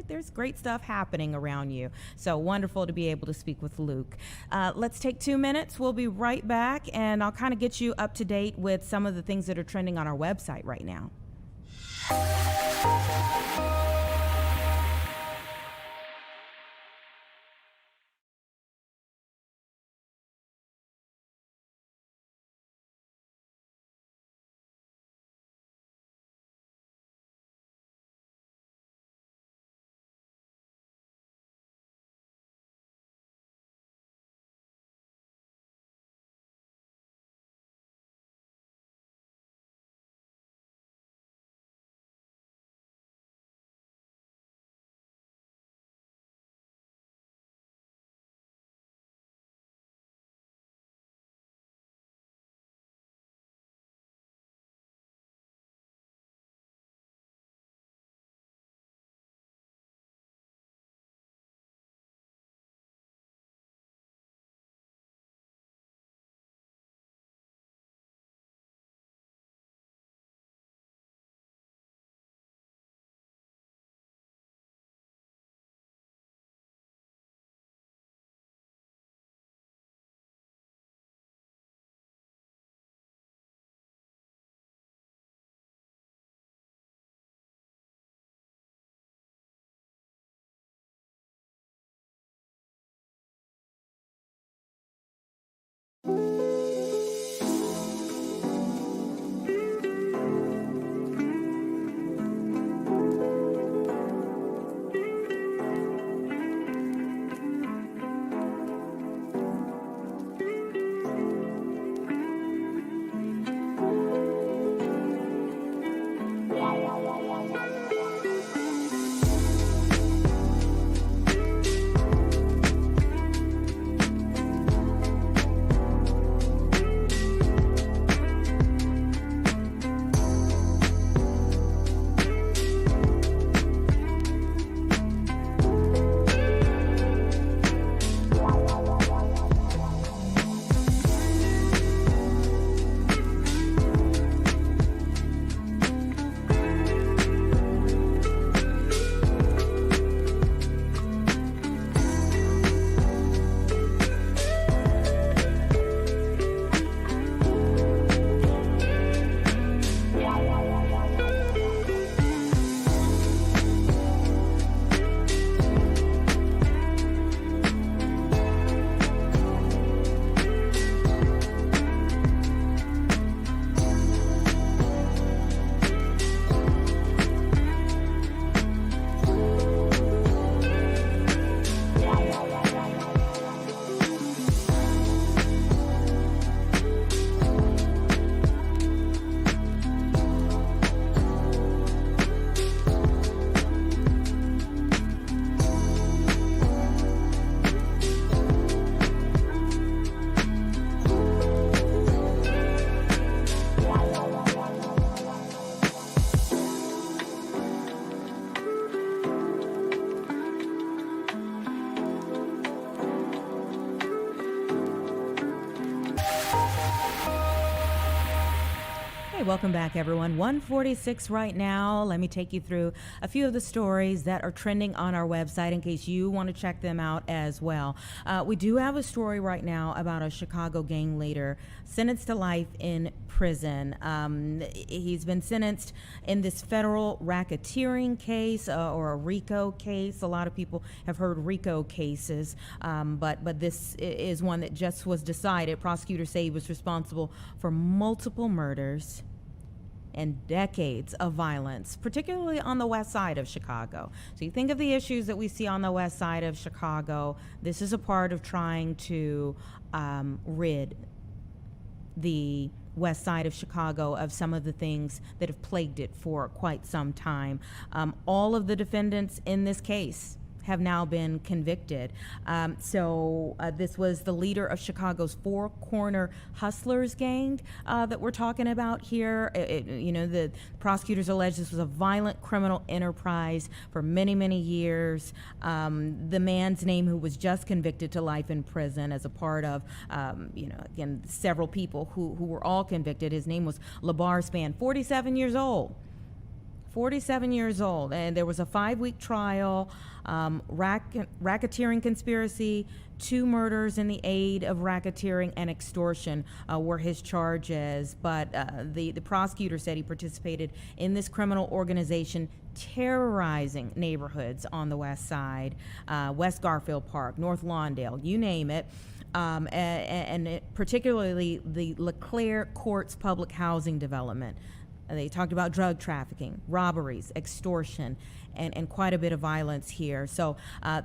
there's great stuff happening around you. So wonderful to be able to speak with Luke. Let's take 2 minutes. We'll be right back, and I'll kind of get you up to date with some of the things that are trending on our website right now. welcome back, everyone. 1:46 right now. Let me take you through a few of the stories that are trending on our website in case you want to check them out as well. We do have a story right now about a Chicago gang leader sentenced to life in prison. He's been sentenced in this federal racketeering case or a RICO case. A lot of people have heard RICO cases, but this is one that just was decided. Prosecutors say he was responsible for multiple murders and decades of violence, particularly on the west side of Chicago. So you think of the issues that we see on the west side of Chicago. This is a part of trying to rid the west side of Chicago of some of the things that have plagued it for quite some time. All of the defendants in this case have now been convicted. This was the leader of Chicago's Four Corner Hustlers gang that we're talking about here. The prosecutors allege this was a violent criminal enterprise for many, many years. The man's name, who was just convicted to life in prison as a part of, again, several people who were all convicted. His name was Labar Span, 47 years old. 47 years old, and there was a 5-week trial. Racketeering conspiracy, 2 murders in the aid of racketeering and extortion were his charges. But the prosecutor said he participated in this criminal organization, terrorizing neighborhoods on the west side, West Garfield Park, North Lawndale, you name it. Particularly the LeClaire Courts public housing development. They talked about drug trafficking, robberies, extortion, and quite a bit of violence here. So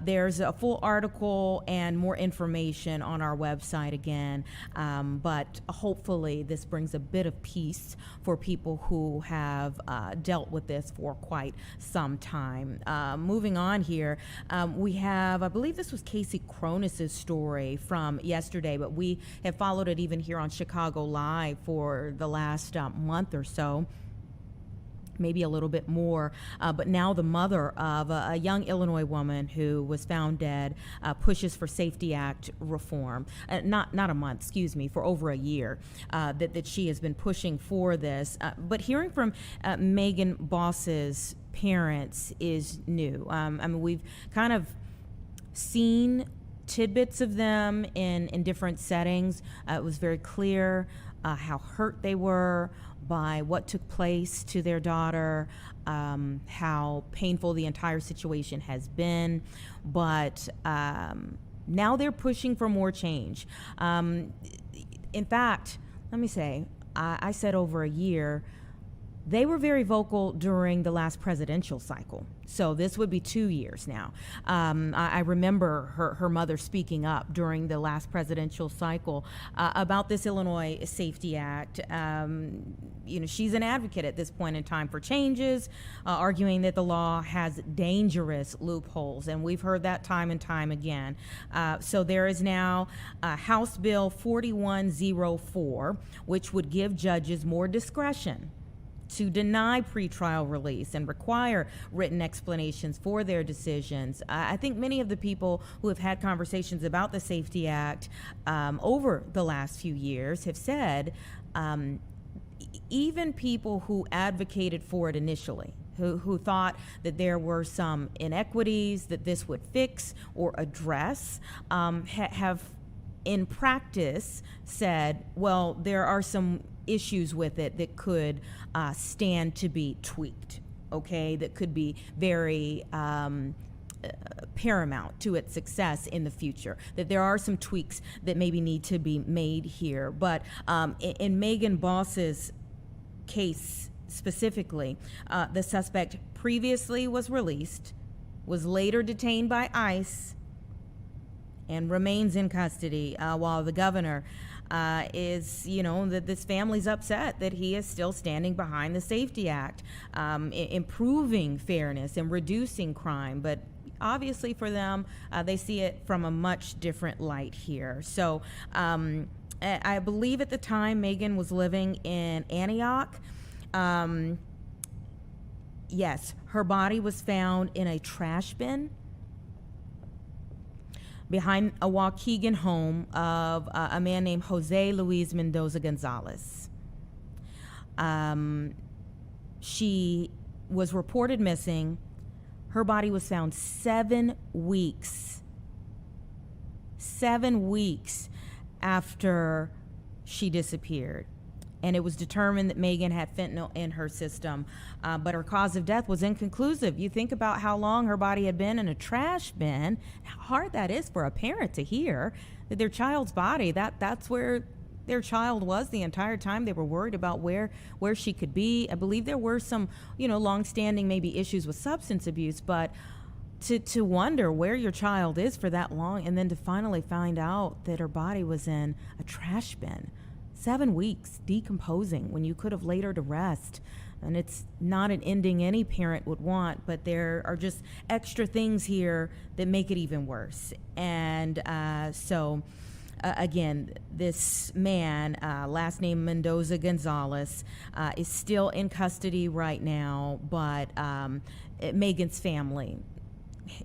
there's a full article and more information on our website again. But hopefully this brings a bit of peace for people who have dealt with this for quite some time. Moving on here, we have, I believe this was Casey Cronus's story from yesterday, but we have followed it even here on Chicago Live for the last month or so. Maybe a little bit more, but now the mother of a young Illinois woman who was found dead pushes for Safety Act reform. Not a month, excuse me, for over a year that she has been pushing for this. But hearing from Megan Boss's parents is new. We've kind of seen tidbits of them in different settings. It was very clear how hurt they were by what took place to their daughter, how painful the entire situation has been, but now they're pushing for more change. In fact, let me say, I said over a year. They were very vocal during the last presidential cycle. So this would be 2 years now. I remember her mother speaking up during the last presidential cycle about this Illinois Safety Act. She's an advocate at this point in time for changes, arguing that the law has dangerous loopholes, and we've heard that time and time again. So there is now House Bill 4104, which would give judges more discretion to deny pretrial release and require written explanations for their decisions. I think many of the people who have had conversations about the Safety Act over the last few years have said, even people who advocated for it initially, who thought that there were some inequities that this would fix or address, have in practice said, well, there are some issues with it that could stand to be tweaked, okay, that could be very paramount to its success in the future, that there are some tweaks that maybe need to be made here. But in Megan Boss's case specifically, the suspect previously was released, was later detained by ICE, and remains in custody while the governor is, that this family's upset that he is still standing behind the Safety Act, improving fairness and reducing crime. But obviously for them, they see it from a much different light here. So I believe at the time Megan was living in Antioch. Yes, her body was found in a trash bin behind a Waukegan home of a man named Jose Luis Mendoza Gonzalez. She was reported missing. Her body was found 7 weeks. 7 weeks after she disappeared. And it was determined that Megan had fentanyl in her system, but her cause of death was inconclusive. You think about how long her body had been in a trash bin, how hard that is for a parent to hear that their child's body, that's where their child was the entire time. They were worried about where she could be. I believe there were some, longstanding maybe issues with substance abuse, but to wonder where your child is for that long, and then to finally find out that her body was in a trash bin. 7 weeks decomposing when you could have laid her to rest. And it's not an ending any parent would want, but there are just extra things here that make it even worse. And again, this man, last name Mendoza Gonzalez, is still in custody right now, but Megan's family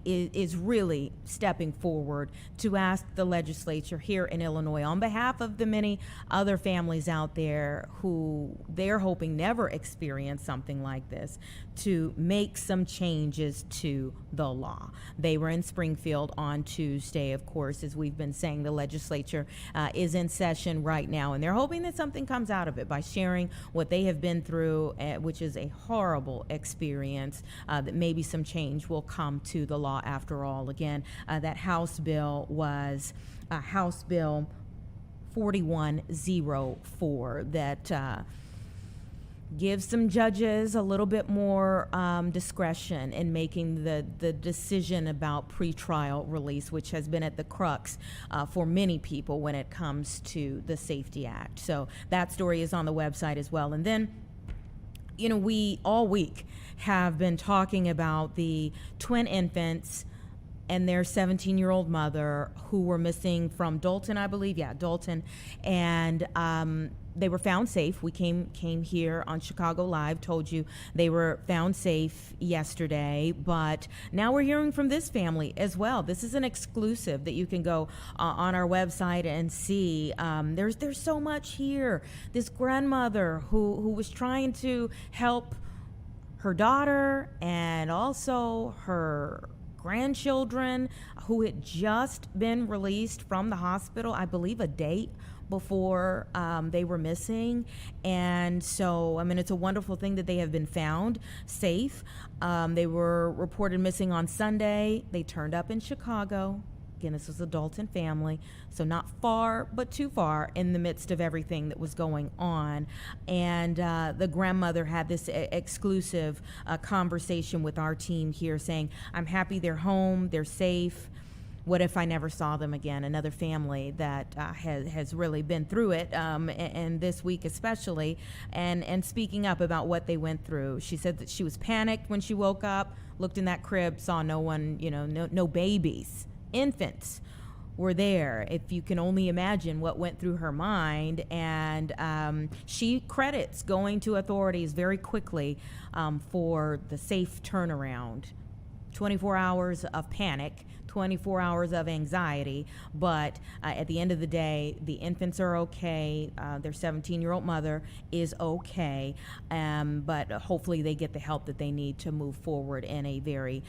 is really stepping forward to ask the legislature here in Illinois, on behalf of the many other families out there who they're hoping never experience something like this, to make some changes to the law. They were in Springfield on Tuesday. Of course, as we've been saying, the legislature is in session right now, and they're hoping that something comes out of it by sharing what they have been through, which is a horrible experience, that maybe some change will come to the law after all. Again, that House bill was House Bill 4104 that gives some judges a little bit more discretion in making the decision about pretrial release, which has been at the crux for many people when it comes to the Safety Act. So that story is on the website as well. And then, we all week have been talking about the twin infants and their 17-year-old mother who were missing from Dalton, I believe. Yeah, Dalton. And they were found safe. We came here on Chicago Live, told you they were found safe yesterday, but now we're hearing from this family as well. This is an exclusive that you can go on our website and see. There's so much here. This grandmother who was trying to help her daughter and also her grandchildren, who had just been released from the hospital, I believe a date before they were missing. And so, it's a wonderful thing that they have been found safe. They were reported missing on Sunday. They turned up in Chicago. Again, this was a Dalton family, so not far, but too far in the midst of everything that was going on. And the grandmother had this exclusive conversation with our team here saying, I'm happy they're home, they're safe. What if I never saw them again? Another family that has really been through it, and this week especially, and speaking up about what they went through. She said that she was panicked when she woke up, looked in that crib, saw no one, no babies. Infants were there. If you can only imagine what went through her mind. And she credits going to authorities very quickly for the safe turnaround. 24 hours of panic, 24 hours of anxiety, but at the end of the day, the infants are okay. Their 17-year-old mother is okay, but hopefully they get the help that they need to move forward in a very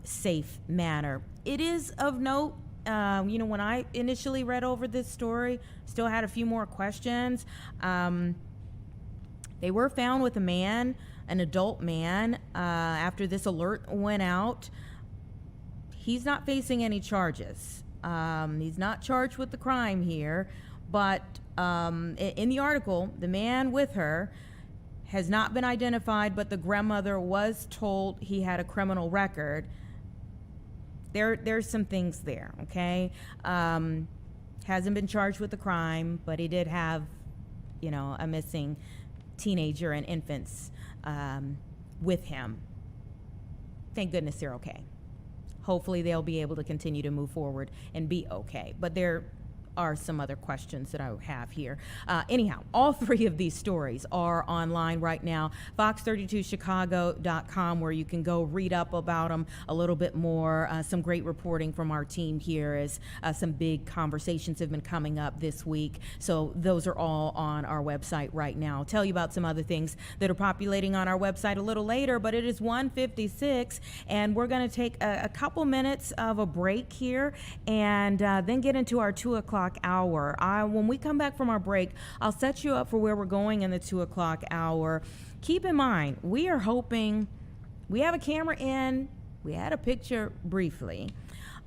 safe manner. It is of note, when I initially read over this story, still had a few more questions. They were found with a man, an adult man, after this alert went out. He's not facing any charges. He's not charged with the crime here, but in the article, the man with her has not been identified, but the grandmother was told he had a criminal record. There's some things there, okay? Hasn't been charged with the crime, but he did have, a missing teenager and infants with him. Thank goodness they're okay. Hopefully they'll be able to continue to move forward and be okay. But there are some other questions that I have here. Anyhow, all three of these stories are online right now. Fox32Chicago.com, where you can go read up about them a little bit more. Some great reporting from our team here as some big conversations have been coming up this week. So those are all on our website right now. I'll tell you about some other things that are populating on our website a little later, but it is 1:56, and we're going to take a couple minutes of a break here and then get into our 2 o'clock hour. When we come back from our break, I'll set you up for where we're going in the 2 o'clock hour. Keep in mind, we are hoping, we have a camera in, we had a picture briefly,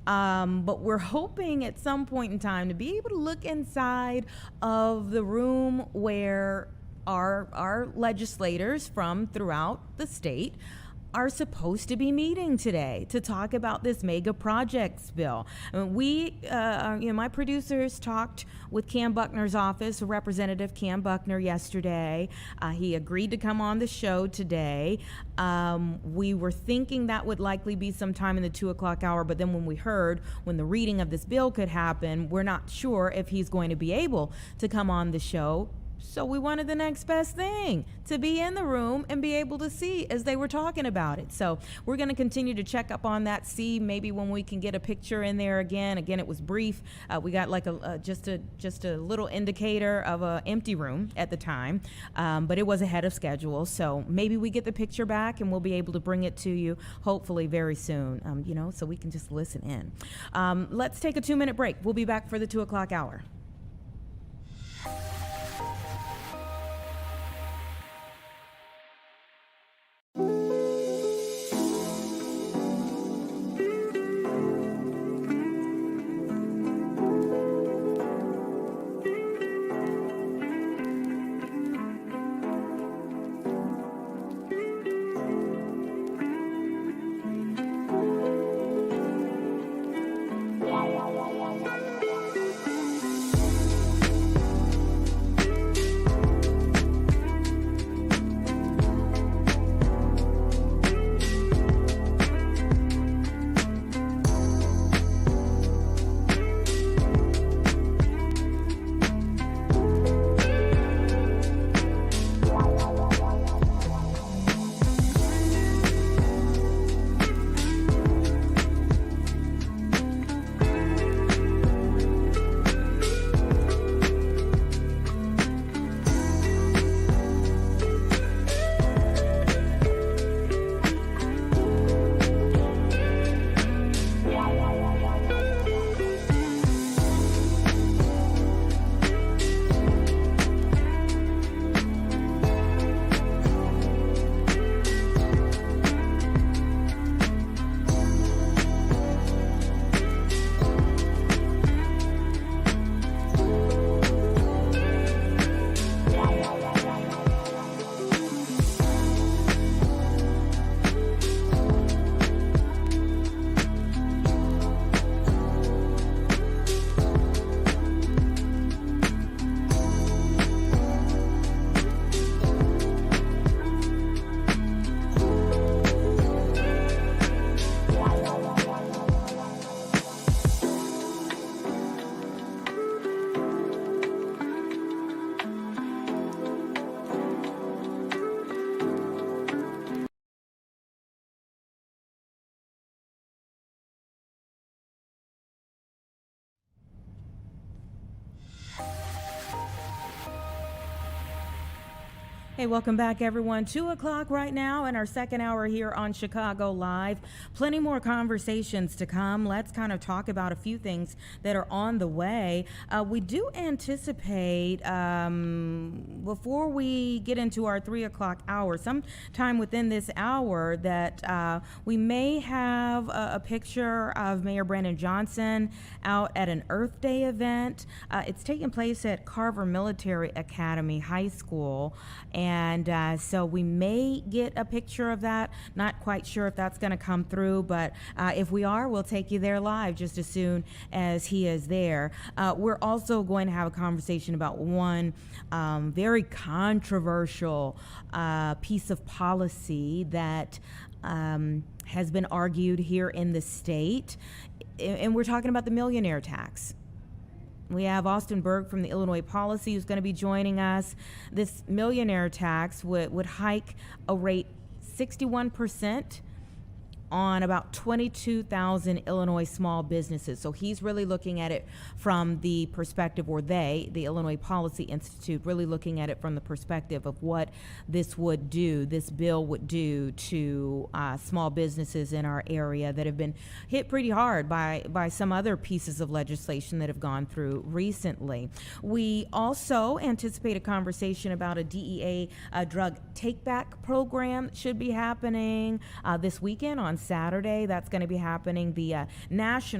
but we're hoping at some point in time to be able to look inside of the room where our legislators from throughout the state are supposed to be meeting today to talk about this mega projects bill. My producers talked with Cam Buckner's office, Representative Cam Buckner, yesterday. He agreed to come on the show today. We were thinking that would likely be sometime in the 2 o'clock hour, but then when the reading of this bill could happen, we're not sure if he's going to be able to come on the show. So we wanted the next best thing, to be in the room and be able to see as they were talking about it. So we're going to continue to check up on that, see maybe when we can get a picture in there again. Again, it was brief. We got like just a little indicator of an empty room at the time, but it was ahead of schedule. So maybe we get the picture back and we'll be able to bring it to you hopefully very soon, so we can just listen in. Let's take a 2-minute break. We'll be back for the 2 o'clock hour. Hey, welcome back, everyone. 2 o'clock right now in our second hour here on Chicago Live. Plenty more conversations to come. Let's kind of talk about a few things that are on the way. We do anticipate, before we get into our 3 o'clock hour, sometime within this hour, that we may have a picture of Mayor Brandon Johnson out at an Earth Day event. It's taking place at Carver Military Academy High School. And so we may get a picture of that. Not quite sure if that's going to come through, but if we are, we'll take you there live just as soon as he is there. We're also going to have a conversation about one very controversial piece of policy that has been argued here in the state. And we're talking about the millionaire tax. We have Austin Berg from the Illinois Policy who's going to be joining us. This millionaire tax would hike a rate 61% on about 22,000 Illinois small businesses. So he's really looking at it from the perspective, or they, the Illinois Policy Institute, really looking at it from the perspective of what this would do, this bill would do to small businesses in our area that have been hit pretty hard by some other pieces of legislation that have gone through recently. We also anticipate a conversation about a DEA drug Takeback program that should be happening this weekend on Saturday. That's going to be happening.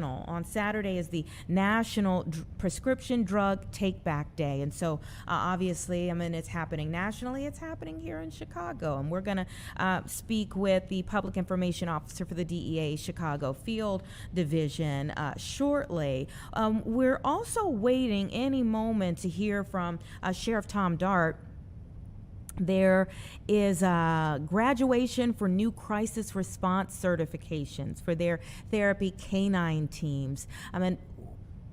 On Saturday is the National Prescription Drug Takeback Day. And so obviously, I mean, it's happening nationally. It's happening here in Chicago. And we're going to speak with the Public Information Officer for the DEA Chicago Field Division shortly. We're also waiting any moment to hear from Sheriff Tom Dart. There is a graduation for new crisis response certifications for their therapy canine teams. I mean,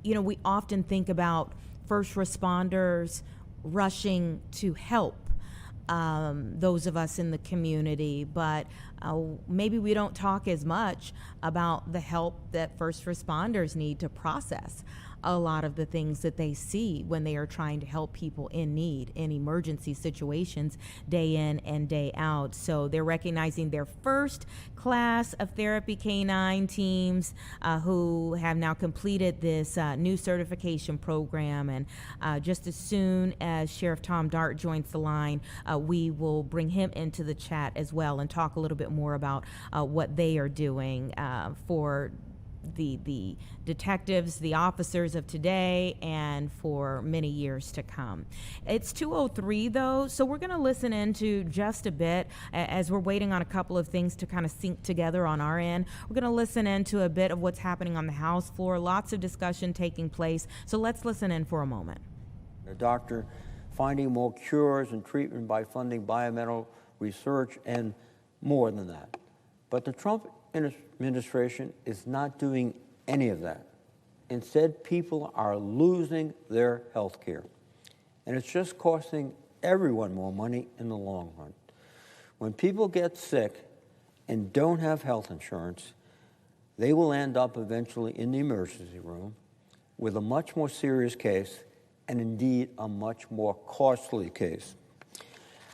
you know, we often think about first responders rushing to help those of us in the community, but maybe we don't talk as much about the help that first responders need to process a lot of the things that they see when they are trying to help people in need in emergency situations day in and day out. So they're recognizing their first class of therapy canine teams who have now completed this new certification program. And just as soon as Sheriff Tom Dart joins the line, we will bring him into the chat as well and talk a little bit more about what they are doing for the detectives, the officers of today, and for many years to come. It's 2:03 though, so we're going to listen into just a bit as we're waiting on a couple of things to kind of sync together on our end. We're going to listen into a bit of what's happening on the House floor, lots of discussion taking place. So let's listen in for a moment. A doctor finding more cures and treatment by funding biomedical research and more than that. But the Trump administration is not doing any of that. Instead, people are losing their health care. And it's just costing everyone more money in the long run. When people get sick and don't have health insurance, they will end up eventually in the emergency room with a much more serious case, and indeed a much more costly case,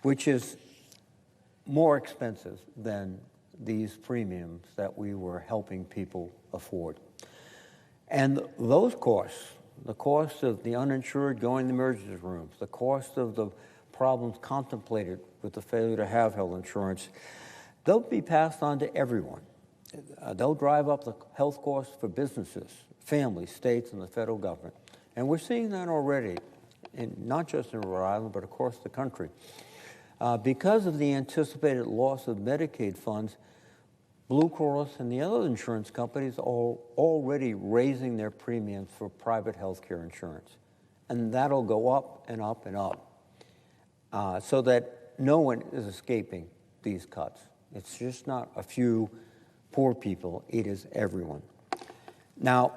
which is more expensive than these premiums that we were helping people afford. And those costs, the cost of the uninsured going to the emergency rooms, the cost of the problems contemplated with the failure to have health insurance, they'll be passed on to everyone. They'll drive up the health costs for businesses, families, states, and the federal government. And we're seeing that already, not just in Rhode Island, but across the country. Because of the anticipated loss of Medicaid funds, Blue Cross and the other insurance companies are already raising their premiums for private health care insurance. And that'll go up and up and up so that no one is escaping these cuts. It's just not a few poor people, it is everyone. Now,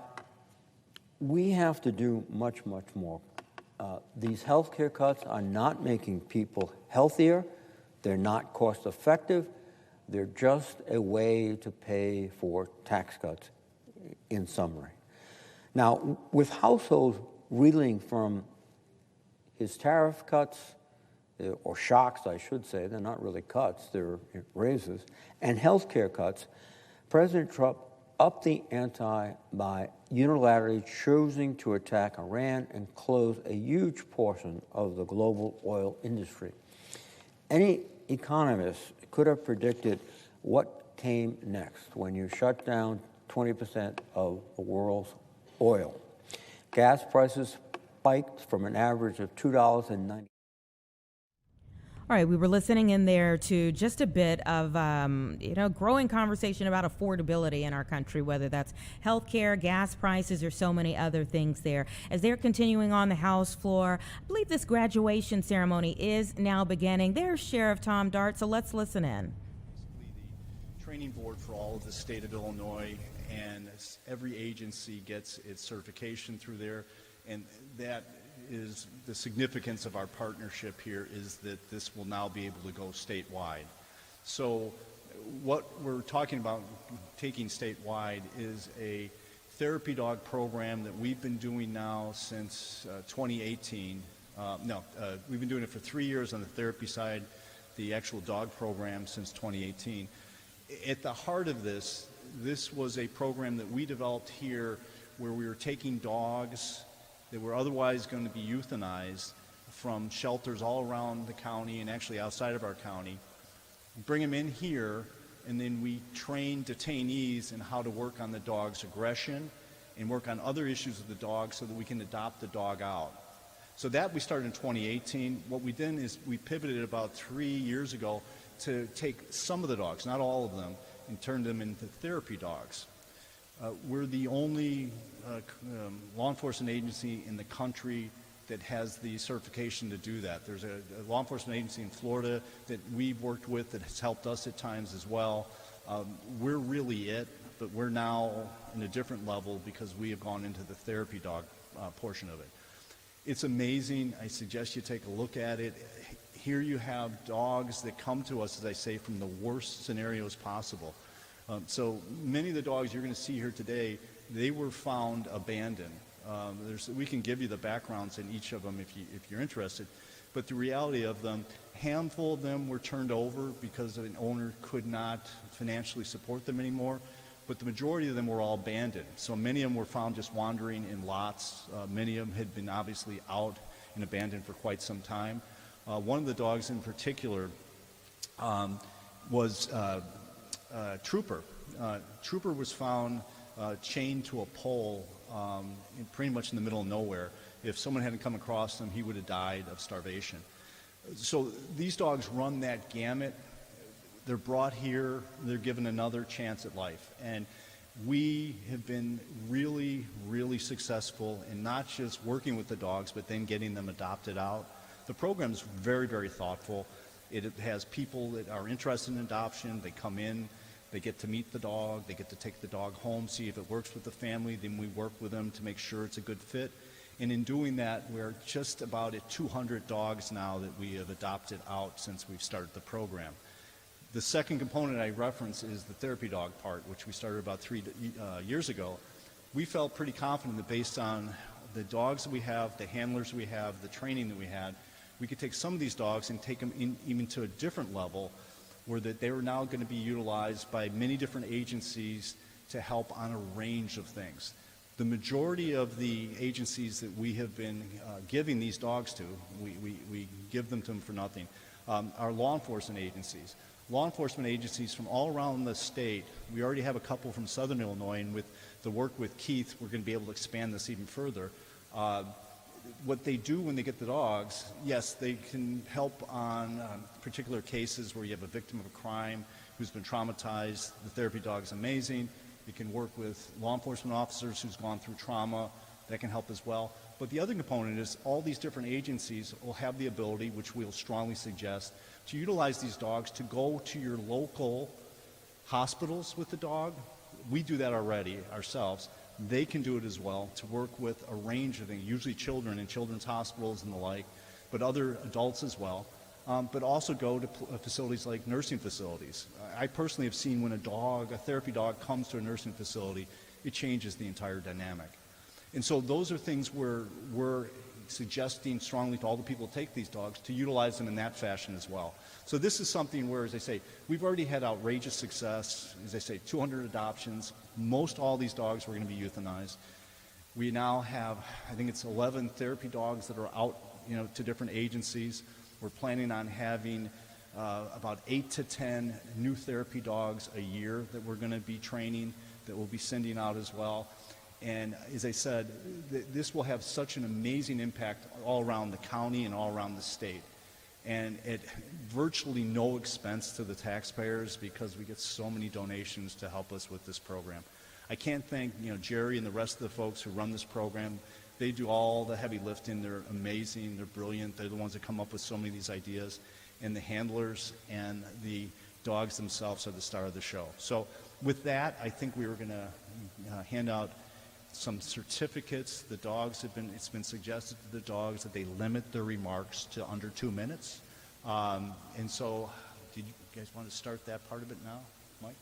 we have to do much, much more. These health care cuts are not making people healthier. They're not cost effective. They're just a way to pay for tax cuts, in summary. Now, with households reeling from his tariff cuts, or shocks, I should say, they're not really cuts, they're raises, and health care cuts, President Trump upped the ante by unilaterally choosing to attack Iran and close a huge portion of the global oil industry. Any economist could have predicted what came next when you shut down 20% of the world's oil. Gas prices spiked from an average of $2.90. All right, we were listening in there to just a bit of, growing conversation about affordability in our country, whether that's healthcare, gas prices, or so many other things there. As they're continuing on the House floor, I believe this graduation ceremony is now beginning. There's Sheriff Tom Dart, so let's listen in. The training board for all of the state of Illinois, and every agency gets its certification through there. And that is the significance of our partnership here, is that this will now be able to go statewide. So what we're talking about taking statewide is a therapy dog program that we've been doing now since 2018. We've been doing it for 3 years on the therapy side, the actual dog program since 2018. At the heart of this was a program that we developed here where we were taking dogs that were otherwise going to be euthanized from shelters all around the county and actually outside of our county, bring them in here, and then we train detainees in how to work on the dog's aggression and work on other issues with the dog so that we can adopt the dog out. So that we started in 2018. What we did is we pivoted about 3 years ago to take some of the dogs, not all of them, and turn them into therapy dogs. We're the only law enforcement agency in the country that has the certification to do that. There's a law enforcement agency in Florida that we've worked with that has helped us at times as well. We're really it, but we're now in a different level because we have gone into the therapy dog portion of it. It's amazing. I suggest you take a look at it. Here you have dogs that come to us, as I say, from the worst scenarios possible. So many of the dogs you're going to see here today, they were found abandoned. We can give you the backgrounds in each of them if you're interested. But the reality of them, a handful of them were turned over because an owner could not financially support them anymore. But the majority of them were all abandoned. So many of them were found just wandering in lots. Many of them had been obviously out and abandoned for quite some time. One of the dogs in particular was Trooper. Trooper was found chained to a pole pretty much in the middle of nowhere. If someone hadn't come across him, he would have died of starvation. So these dogs run that gamut. They're brought here, they're given another chance at life. And we have been really, really successful in not just working with the dogs, but then getting them adopted out. The program is very, very thoughtful. It has people that are interested in adoption. They come in, they get to meet the dog, they get to take the dog home, see if it works with the family. Then we work with them to make sure it's a good fit. And in doing that, we're just about at 200 dogs now that we have adopted out since we've started the program. The second component I reference is the therapy dog part, which we started about 3 years ago. We felt pretty confident that based on the dogs that we have, the handlers we have, the training that we had, we could take some of these dogs and take them in even to a different level where that they were now going to be utilized by many different agencies to help on a range of things. The majority of the agencies that we have been giving these dogs to, we give them to them for nothing, are law enforcement agencies. Law enforcement agencies from all around the state. We already have a couple from Southern Illinois, and with the work with Keith, we're going to be able to expand this even further. What they do when they get the dogs, yes, they can help on particular cases where you have a victim of a crime who's been traumatized. The therapy dog is amazing. It can work with law enforcement officers who's gone through trauma. That can help as well. But the other component is all these different agencies will have the ability, which we'll strongly suggest, to utilize these dogs to go to your local hospitals with the dog. We do that already ourselves. They can do it as well to work with a range of things, usually children in children's hospitals and the like, but other adults as well. But also go to facilities like nursing facilities. I personally have seen when a therapy dog comes to a nursing facility, it changes the entire dynamic. And so those are things where we're suggesting strongly to all the people who take these dogs to utilize them in that fashion as well. So this is something where, as I say, we've already had outrageous success. As I say, 200 adoptions. Most all these dogs were going to be euthanized. We now have, I think it's 11 therapy dogs that are out, to different agencies. We're planning on having about 8 to 10 new therapy dogs a year that we're going to be training, that we'll be sending out as well. And as I said, this will have such an amazing impact all around the county and all around the state. And at virtually no expense to the taxpayers because we get so many donations to help us with this program. I can't thank Jerry and the rest of the folks who run this program. They do all the heavy lifting. They're amazing. They're brilliant. They're the ones that come up with so many of these ideas. And the handlers and the dogs themselves are the star of the show. So with that, I think we were going to hand out some certificates. It's been suggested to the dogs that they limit their remarks to under 2 minutes. And so, did you guys want to start that part of it now, Mike?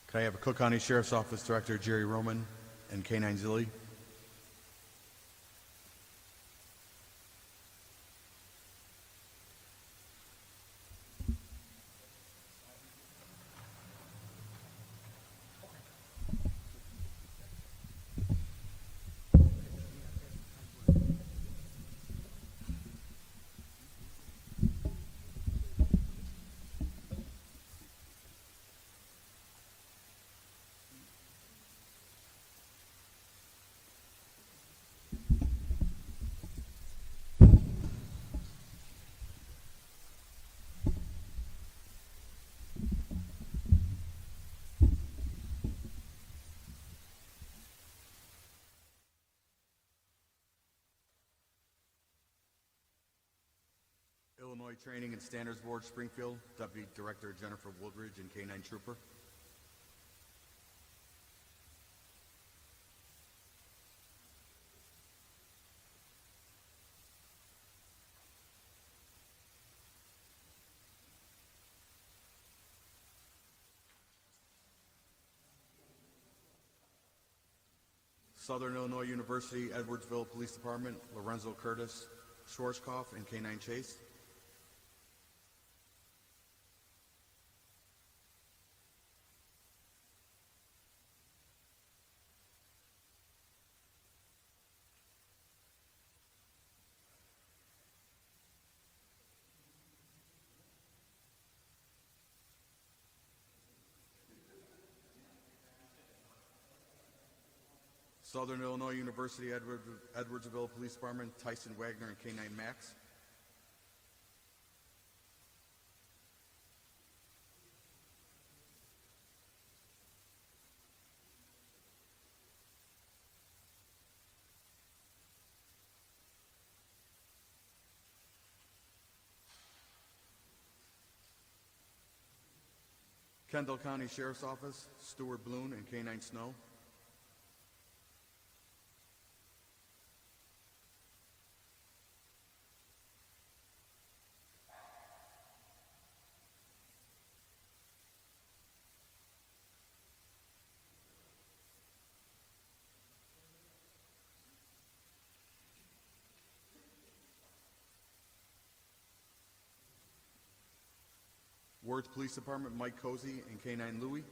Can I have a Cook County Sheriff's Office Director Jerry Roman and K-9 Zilli? Illinois Training and Standards Board, Springfield, Deputy Director Jennifer Woodridge and K-9 Trooper. Southern Illinois University, Edwardsville Police Department, Lorenzo Curtis, Schwarzkopf and K-9 Chase. Southern Illinois University, Edwardsville Police Department, Tyson Wagner and K-9 Max. Kendall County Sheriff's Office, Stuart Bloom and K-9 Snow. Worth Police Department, Mike Cozy and K-9 Louie.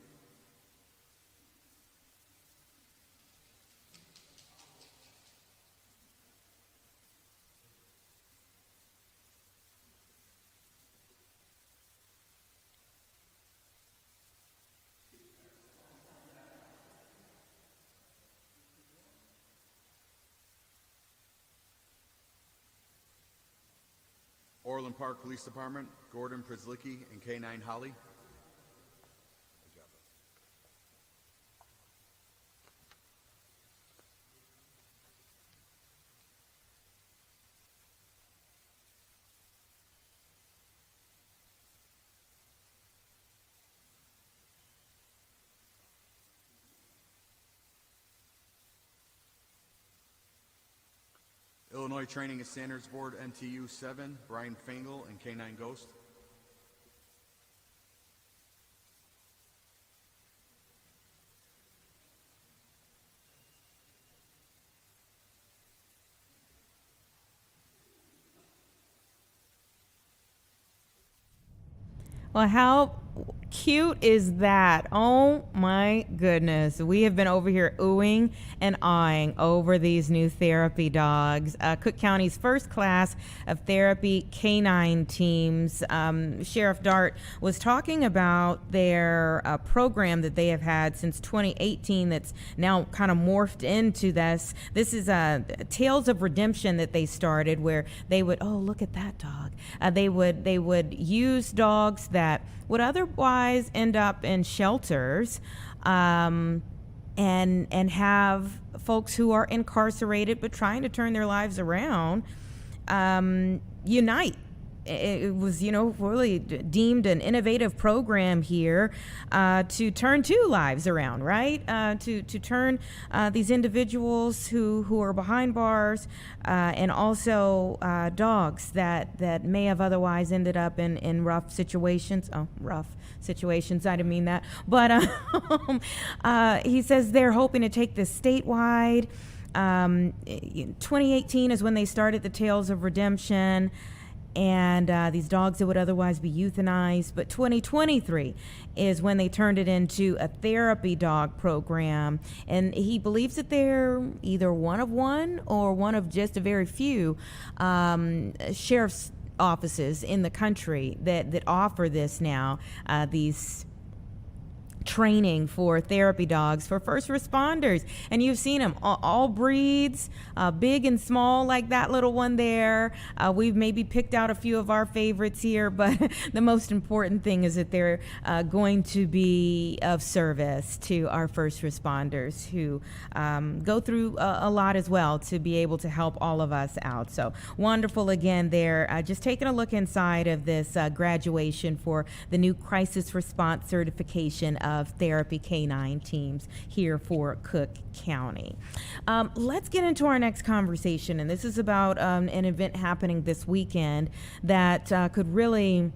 Orland Park Police Department, Gordon Przlicki and K-9 Holly. Illinois Training and Standards Board, MTU 7, Brian Fangle and K-9 Ghost. Well, how cute is that? Oh my goodness. We have been over here oohing and awing over these new therapy dogs. Cook County's first class of therapy canine teams. Sheriff Dart was talking about their program that they have had since 2018 that's now kind of morphed into this. This is Tales of Redemption that they started, where they would, oh, look at that dog. They would use dogs that would otherwise end up in shelters, and have folks who are incarcerated but trying to turn their lives around unite it was, really deemed an innovative program here to turn two lives around, right? To turn these individuals who are behind bars and also dogs that may have otherwise ended up in rough situations. Oh, rough situations. I didn't mean that. But he says they're hoping to take this statewide. 2018 is when they started the Tales of Redemption, and these dogs that would otherwise be euthanized. But 2023 is when they turned it into a therapy dog program. And he believes that they're either one of one or one of just a very few sheriff's offices in the country that offer this now, these training for therapy dogs for first responders. And you've seen them, all breeds, big and small, like that little one there. We've maybe picked out a few of our favorites here, but the most important thing is that they're going to be of service to our first responders who go through a lot as well to be able to help all of us out. So wonderful again there. Just taking a look inside of this graduation for the new crisis response certification of therapy canine teams here for Cook County. Let's get into our next conversation, and this is about an event happening this weekend that could really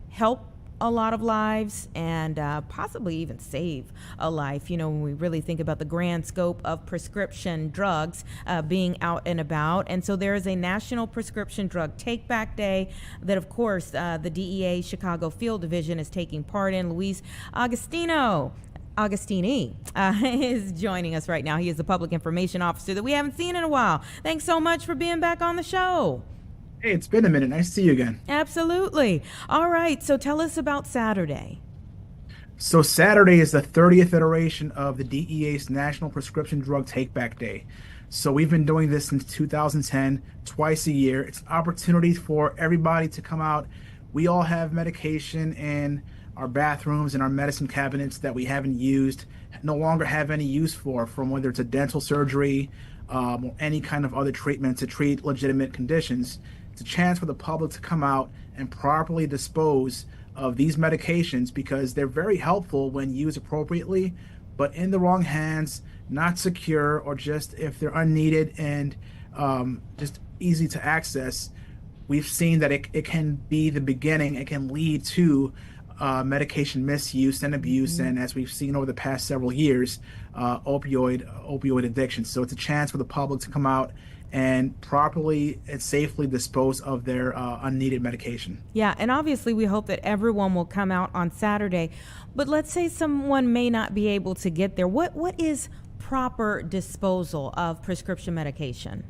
help a lot of lives and possibly even save a life, when we really think about the grand scope of prescription drugs being out and about. And so there is a National Prescription Drug Takeback Day that, of course, the DEA Chicago Field Division is taking part in. Luis Augustini is joining us right now. He is the public information officer that we haven't seen in a while. Thanks so much for being back on the show. Hey, it's been a minute. Nice to see you again. Absolutely. All right. So tell us about Saturday. So Saturday is the 30th iteration of the DEA's National Prescription Drug Takeback Day. So we've been doing this since 2010, twice a year. It's an opportunity for everybody to come out. We all have medication in our bathrooms and our medicine cabinets that we haven't used, no longer have any use for, from whether it's a dental surgery or any kind of other treatment to treat legitimate conditions. It's a chance for the public to come out and properly dispose of these medications because they're very helpful when used appropriately, but in the wrong hands, not secure, or just if they're unneeded and just easy to access, we've seen that it can be the beginning. It can lead to medication misuse and abuse, and as we've seen over the past several years, opioid addiction. So it's a chance for the public to come out and properly and safely dispose of their unneeded medication. Yeah, and obviously we hope that everyone will come out on Saturday. But let's say someone may not be able to get there. What is proper disposal of prescription medication?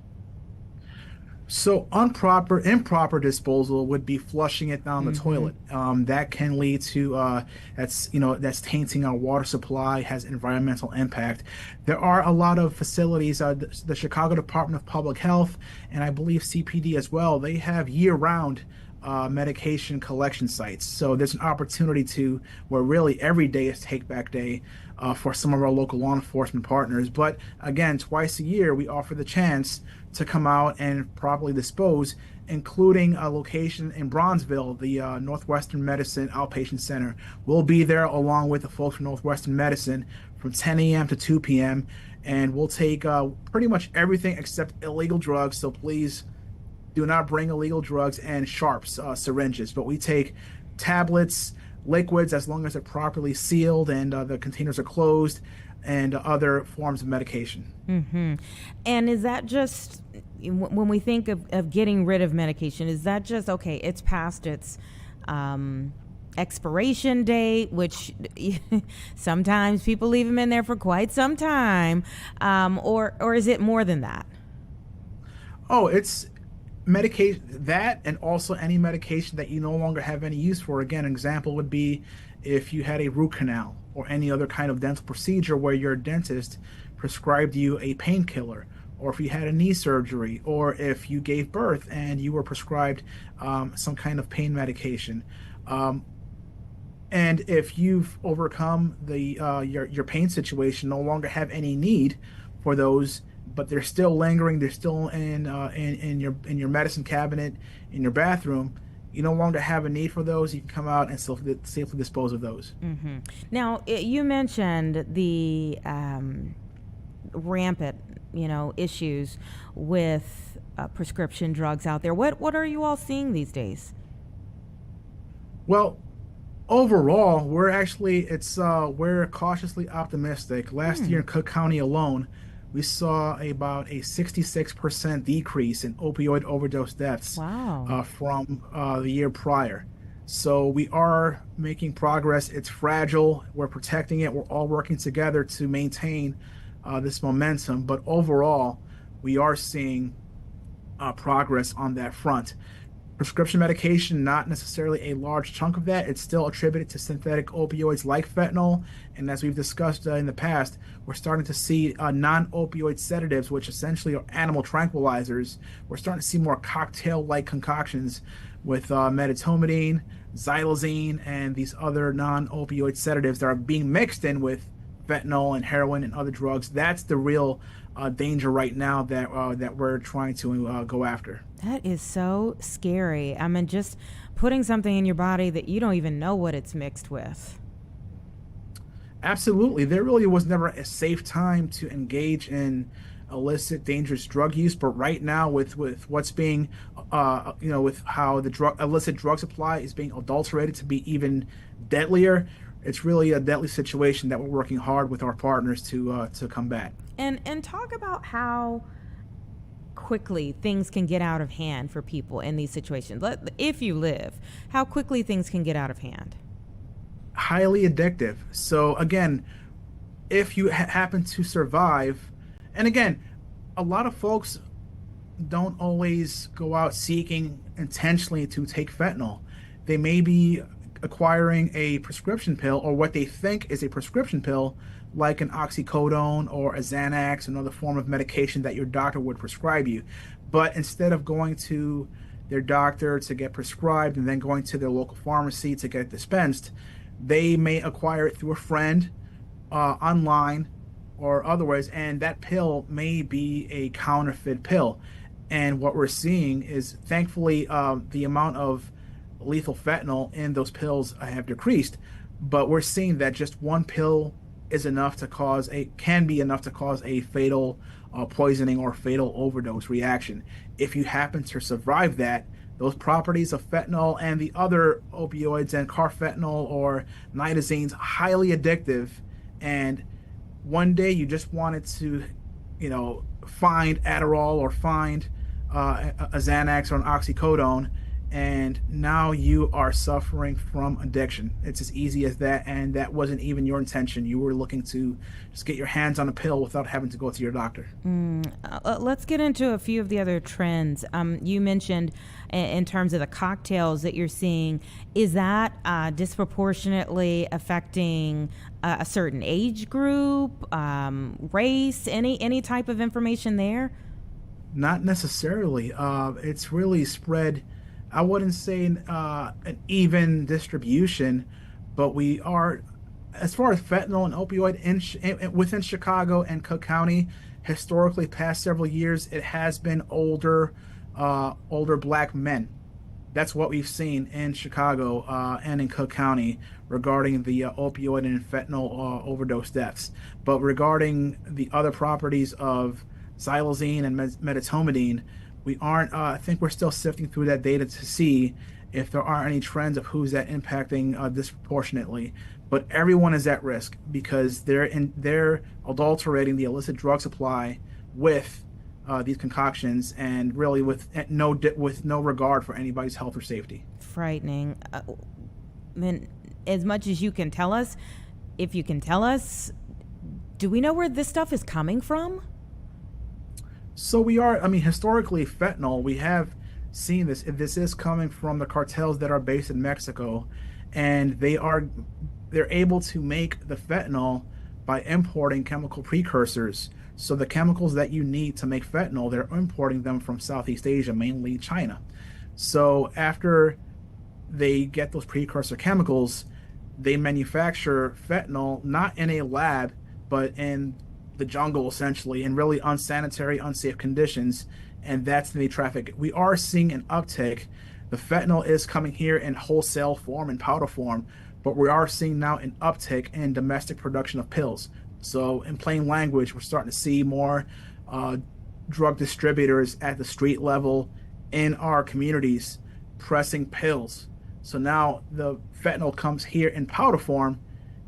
So improper disposal would be flushing it down the toilet. That can lead to that's tainting our water supply, has environmental impact. There are a lot of facilities, the Chicago Department of Public Health, and I believe CPD as well. They have year-round medication collection sites. So there's an opportunity where really every day is Takeback Day for some of our local law enforcement partners. But again, twice a year, we offer the chance to come out and properly dispose, including a location in Bronzeville, the Northwestern Medicine Outpatient Center. We'll be there along with the folks from Northwestern Medicine from 10 a.m. to 2 p.m. And we'll take pretty much everything except illegal drugs. So please do not bring illegal drugs and sharps, syringes. But we take tablets, liquids, as long as they're properly sealed and the containers are closed, and other forms of medication. And is that just, when we think of getting rid of medication, is that just, okay, it's past its expiration date, which sometimes people leave them in there for quite some time, or is it more than that? Oh, it's medication, that, and also any medication that you no longer have any use for. Again, an example would be if you had a root canal or any other kind of dental procedure where your dentist prescribed you a painkiller, or if you had a knee surgery, or if you gave birth and you were prescribed some kind of pain medication. And if you've overcome your pain situation, no longer have any need for those but they're still lingering. They're still in your medicine cabinet in your bathroom. You no longer have a need for those. You can come out and safely dispose of those. Mm-hmm. Now, you mentioned the rampant, issues with prescription drugs out there. What are you all seeing these days? Well, overall, we're cautiously optimistic. Last year in Cook County alone, we saw about a 66% decrease in opioid overdose deaths. Wow. From the year prior. So we are making progress. It's fragile. We're protecting it. We're all working together to maintain this momentum. But overall, we are seeing progress on that front. Prescription medication, not necessarily a large chunk of that. It's still attributed to synthetic opioids like fentanyl. And as we've discussed in the past, we're starting to see non-opioid sedatives, which essentially are animal tranquilizers. We're starting to see more cocktail-like concoctions with medetomidine, xylazine, and these other non-opioid sedatives that are being mixed in with fentanyl and heroin and other drugs. That's the real danger right now that we're trying to go after. That is so scary. I mean, just putting something in your body that you don't even know what it's mixed with. Absolutely. There really was never a safe time to engage in illicit, dangerous drug use. But right now, with what's being, with how the illicit drug supply is being adulterated to be even deadlier, it's really a deadly situation that we're working hard with our partners to combat. And talk about how quickly things can get out of hand for people in these situations. If you live, how quickly things can get out of hand. Highly addictive. So again, if you happen to survive, and again, a lot of folks don't always go out seeking intentionally to take fentanyl. They may be acquiring a prescription pill, or what they think is a prescription pill, like an oxycodone or a Xanax, another form of medication that your doctor would prescribe you. But instead of going to their doctor to get prescribed and then going to their local pharmacy to get it dispensed, they may acquire it through a friend, online or otherwise, and that pill may be a counterfeit pill. And what we're seeing is, thankfully, the amount of lethal fentanyl in those pills have decreased, but we're seeing that just one pill is enough to can be enough to cause a fatal poisoning or fatal overdose reaction. If you happen to survive that, those properties of fentanyl and the other opioids and carfentanil or nitazenes, highly addictive, and one day you just wanted to, find Adderall or find a Xanax or an oxycodone, and now you are suffering from addiction. It's as easy as that, and that wasn't even your intention. You were looking to just get your hands on a pill without having to go to your doctor. Let's get into a few of the other trends. You mentioned in terms of the cocktails that you're seeing, is that disproportionately affecting a certain age group, race, any type of information there? Not necessarily. It's really spread, I wouldn't say an even distribution, but we are, as far as fentanyl and opioid within Chicago and Cook County, historically past several years, it has been older black men. That's what we've seen in Chicago and in Cook County regarding the opioid and fentanyl overdose deaths. But regarding the other properties of xylazine and medetomidine, we aren't. I think we're still sifting through that data to see if there are any trends of who's that impacting disproportionately. But everyone is at risk because they're adulterating the illicit drug supply with these concoctions, and really with no regard for anybody's health or safety. Frightening. I mean, as much as you can tell us, if you can tell us, do we know where this stuff is coming from? So historically, fentanyl, we have seen this. If this is coming from the cartels that are based in Mexico, and they're able to make the fentanyl by importing chemical precursors. So the chemicals that you need to make fentanyl, they're importing them from Southeast Asia, mainly China. So after they get those precursor chemicals, they manufacture fentanyl not in a lab, but in the jungle essentially in really unsanitary, unsafe conditions, and that's the traffic. We are seeing an uptick. The fentanyl is coming here in wholesale form and powder form, but we are seeing now an uptick in domestic production of pills. So in plain language, we're starting to see more drug distributors at the street level in our communities pressing pills. So now the fentanyl comes here in powder form,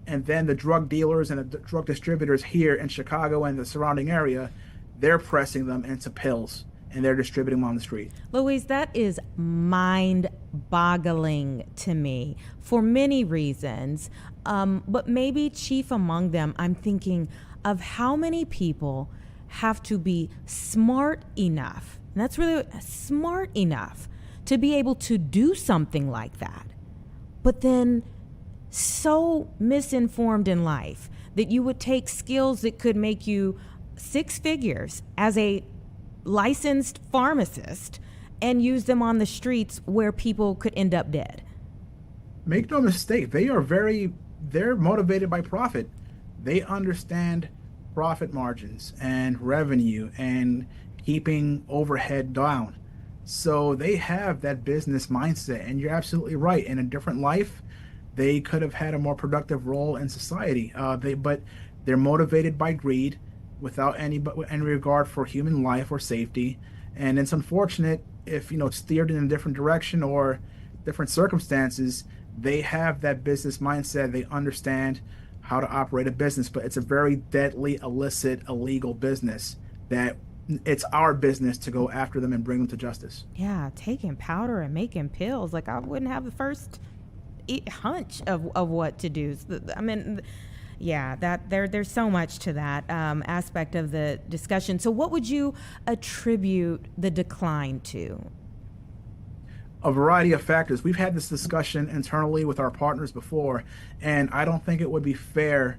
and then the drug dealers and the drug distributors here in Chicago and the surrounding area, they're pressing them into pills and they're distributing them on the street. Louise, that is mind-boggling to me for many reasons, but maybe chief among them, I'm thinking of how many people have to be smart enough, and that's really smart enough, to be able to do something like that, but then so misinformed in life that you would take skills that could make you six figures as a licensed pharmacist and use them on the streets where people could end up dead. Make no mistake, they're motivated by profit. They understand profit margins and revenue and keeping overhead down. So they have that business mindset, and you're absolutely right. In a different life, they could have had a more productive role in society. But they're motivated by greed, without any regard for human life or safety. And it's unfortunate if steered in a different direction or different circumstances, they have that business mindset. They understand how to operate a business, but it's a very deadly, illicit, illegal business that it's our business to go after them and bring them to justice. Yeah, taking powder and making pills. Like, I wouldn't have the first hunch of what to do. I mean, yeah, there's so much to that aspect of the discussion. So what would you attribute the decline to? A variety of factors. We've had this discussion internally with our partners before, and I don't think it would be fair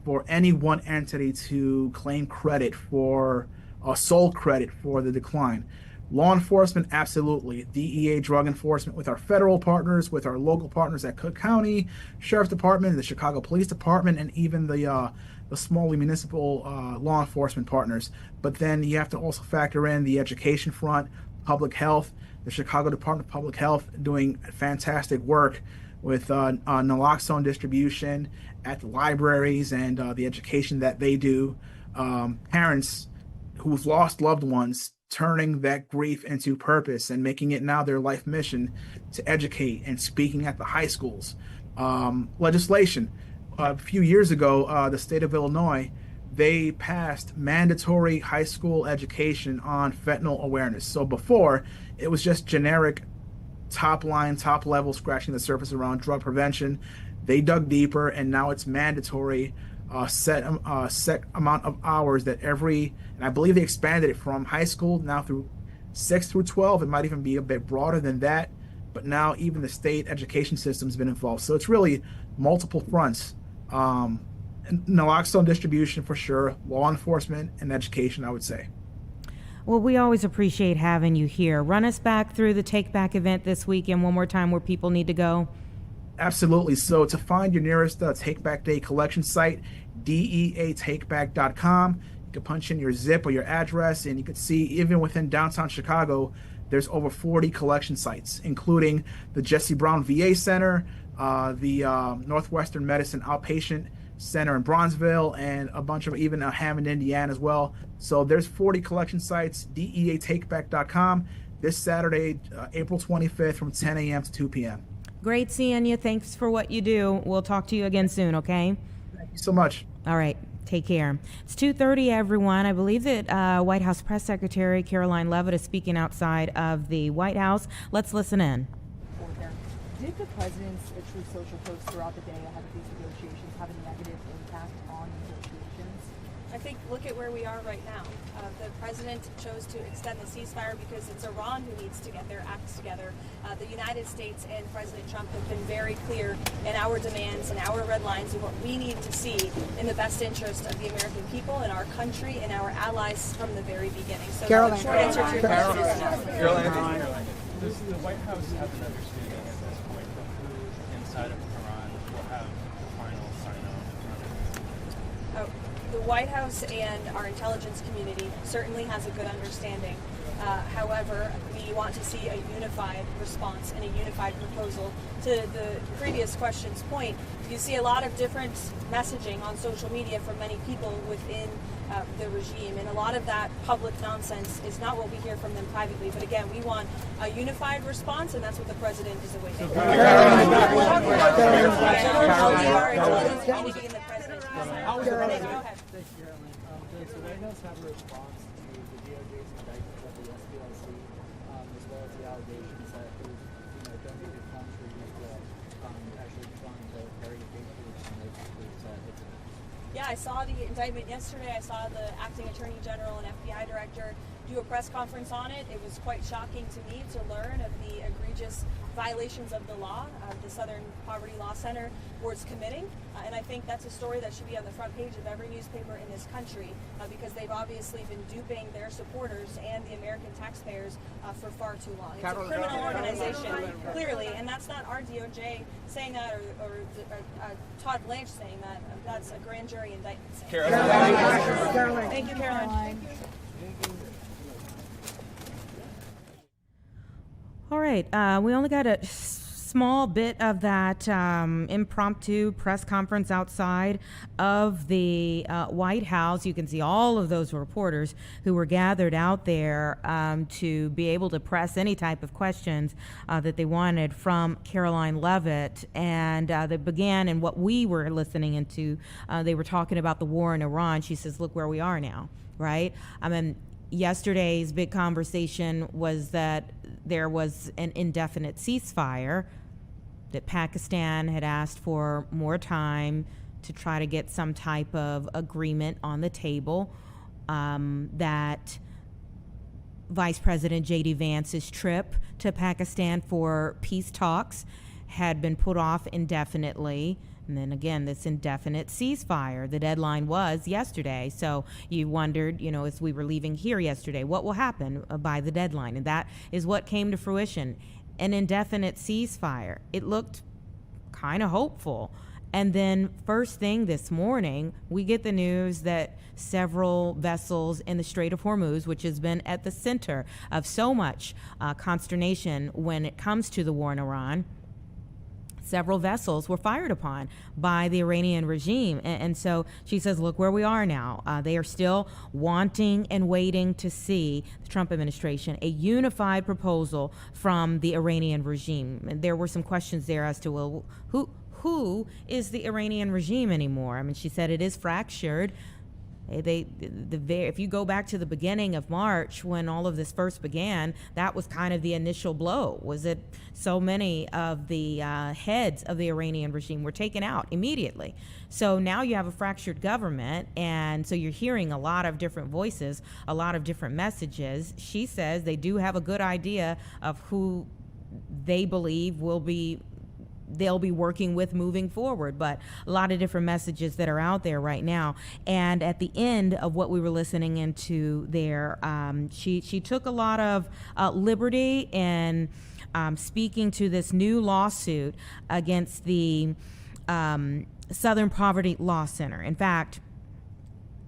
for any one entity to claim credit for sole credit for the decline. Law enforcement, absolutely. DEA, drug enforcement, with our federal partners, with our local partners at Cook County Sheriff's Department, the Chicago Police Department, and even the small municipal law enforcement partners. But then you have to also factor in the education front, public health, the Chicago Department of Public Health doing fantastic work with naloxone distribution at the libraries and the education that they do. Parents who've lost loved ones turning that grief into purpose and making it now their life mission to educate and speaking at the high schools. Legislation. A few years ago, the state of Illinois, they passed mandatory high school education on fentanyl awareness. So before, it was just generic top line, top level, scratching the surface around drug prevention. They dug deeper, and now it's mandatory set amount of hours that and I believe they expanded it from high school now through 6 through 12. It might even be a bit broader than that, but now even the state education system's been involved. So it's really multiple fronts. Naloxone distribution for sure, law enforcement, and education, I would say. Well, we always appreciate having you here. Run us back through the Takeback event this weekend one more time where people need to go. Absolutely. So to find your nearest Takeback Day collection site, deatakeback.com. You can punch in your zip or your address, and you can see even within downtown Chicago, there's over 40 collection sites, including the Jesse Brown VA Center, the Northwestern Medicine Outpatient Center in Bronzeville, and a bunch of even Hammond, Indiana as well. So there's 40 collection sites, deatakeback.com, this Saturday, April 25th from 10 a.m. to 2 p.m. Great seeing you. Thanks for what you do. We'll talk to you again soon, okay? Thank you so much. All right. Take care. It's 2:30, everyone. I believe that White House Press Secretary Caroline Leavitt is speaking outside of the White House. Let's listen in. Did the president's Truth Social posts throughout the day ahead of these negotiations have a negative impact on negotiations? I think look at where we are right now. The president chose to extend the ceasefire because it's Iran who needs to get their acts together. The United States and President Trump have been very clear in our demands and our red lines of what we need to see in the best interest of the American people and our country and our allies from the very beginning. So the short answer to your question is no. Does the White House have an understanding at this point of who inside of Iran will have the final sign-off? The White House and our intelligence community certainly has a good understanding. However, we want to see a unified response and a unified proposal. To the previous question's point, you see a lot of different messaging on social media from many people within the regime, and a lot of that public nonsense is not what we hear from them privately. But again, we want a unified response, and that's what the president is awaiting. Our intelligence community and the president. Does the White House have a response to the DOJ's indictment of the SPLC, as well as the allegations that it was, donated funds were used to actually fund the Perry Patriots and those victims? Yeah, I saw the indictment yesterday. I saw the acting attorney general and FBI director do a press conference on it. It was quite shocking to me to learn of the egregious violations of the law the Southern Poverty Law Center was committing. And I think that's a story that should be on the front page of every newspaper in this country because they've obviously been duping their supporters and the American taxpayers for far too long. It's a criminal organization, clearly, and that's not our DOJ saying that or Todd Blanche saying that. That's a grand jury indictment saying that. Thank you, Caroline. All right, we only got a small bit of that impromptu press conference outside of the White House. You can see all of those reporters who were gathered out there to be able to press any type of questions that they wanted from Caroline Leavitt. And they began, and what we were listening into, they were talking about the war in Iran. She says, look where we are now, right? I mean, yesterday's big conversation was that there was an indefinite ceasefire, that Pakistan had asked for more time to try to get some type of agreement on the table, that Vice President J.D. Vance's trip to Pakistan for peace talks had been put off indefinitely. And then again, this indefinite ceasefire. The deadline was yesterday. So you wondered, as we were leaving here yesterday, what will happen by the deadline? And that is what came to fruition. An indefinite ceasefire. It looked kind of hopeful. And then first thing this morning, we get the news that several vessels in the Strait of Hormuz, which has been at the center of so much consternation when it comes to the war in Iran, several vessels were fired upon by the Iranian regime. And so she says, look where we are now. They are still wanting and waiting to see, the Trump administration, a unified proposal from the Iranian regime. And there were some questions there as to, well, who is the Iranian regime anymore? I mean, she said it is fractured. If you go back to the beginning of March when all of this first began, that was kind of the initial blow. Was it so many of the heads of the Iranian regime were taken out immediately? So now you have a fractured government, and so you're hearing a lot of different voices, a lot of different messages. She says they do have a good idea of who they believe they'll be working with moving forward, but a lot of different messages that are out there right now. And at the end of what we were listening into there, she took a lot of liberty in speaking to this new lawsuit against the Southern Poverty Law Center. In fact,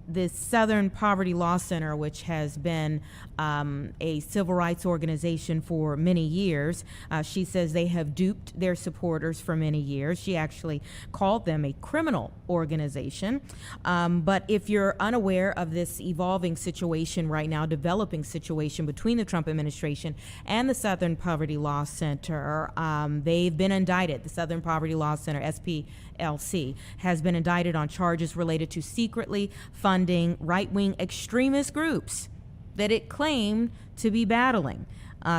the Southern Poverty Law Center, which has been a civil rights organization for many years, she says they have duped their supporters for many years. She actually called them a criminal organization. But if you're unaware of this evolving situation right now, developing situation between the Trump administration and the Southern Poverty Law Center, they've been indicted. The Southern Poverty Law Center, SPLC, has been indicted on charges related to secretly funding right-wing extremist groups that it claimed to be battling.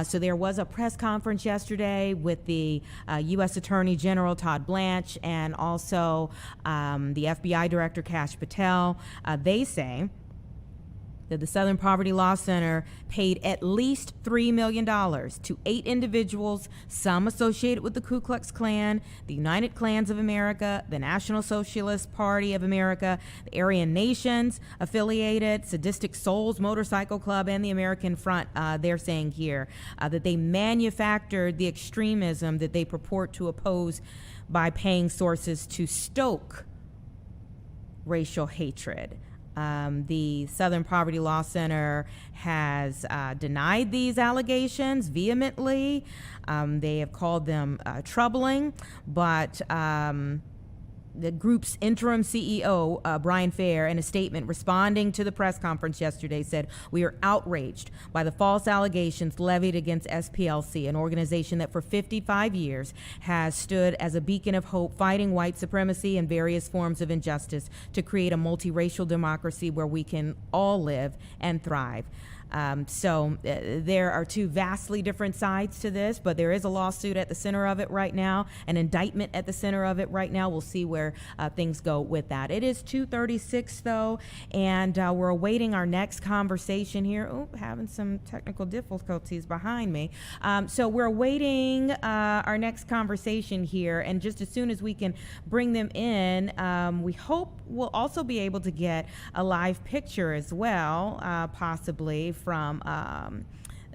So there was a press conference yesterday with the U.S. Attorney General Todd Blanche and also the FBI Director Kash Patel. They say that the Southern Poverty Law Center paid at least $3 million to 8 individuals, some associated with the Ku Klux Klan, the United Klans of America, the National Socialist Party of America, the Aryan Nations affiliated, Sadistic Souls Motorcycle Club, and the American Front. They're saying here that they manufactured the extremism that they purport to oppose by paying sources to stoke racial hatred. The Southern Poverty Law Center has denied these allegations vehemently. They have called them troubling, but the group's interim CEO, Brian Fair, in a statement responding to the press conference yesterday, said, "We are outraged by the false allegations levied against SPLC, an organization that for 55 years has stood as a beacon of hope, fighting white supremacy and various forms of injustice to create a multiracial democracy where we can all live and thrive." There are two vastly different sides to this, but there is a lawsuit at the center of it right now, an indictment at the center of it right now. We'll see where things go with that. It is 2:36 though, and we're awaiting our next conversation here. Oh, having some technical difficulties behind me. So we're awaiting our next conversation here, and just as soon as we can bring them in, we hope we'll also be able to get a live picture as well, possibly from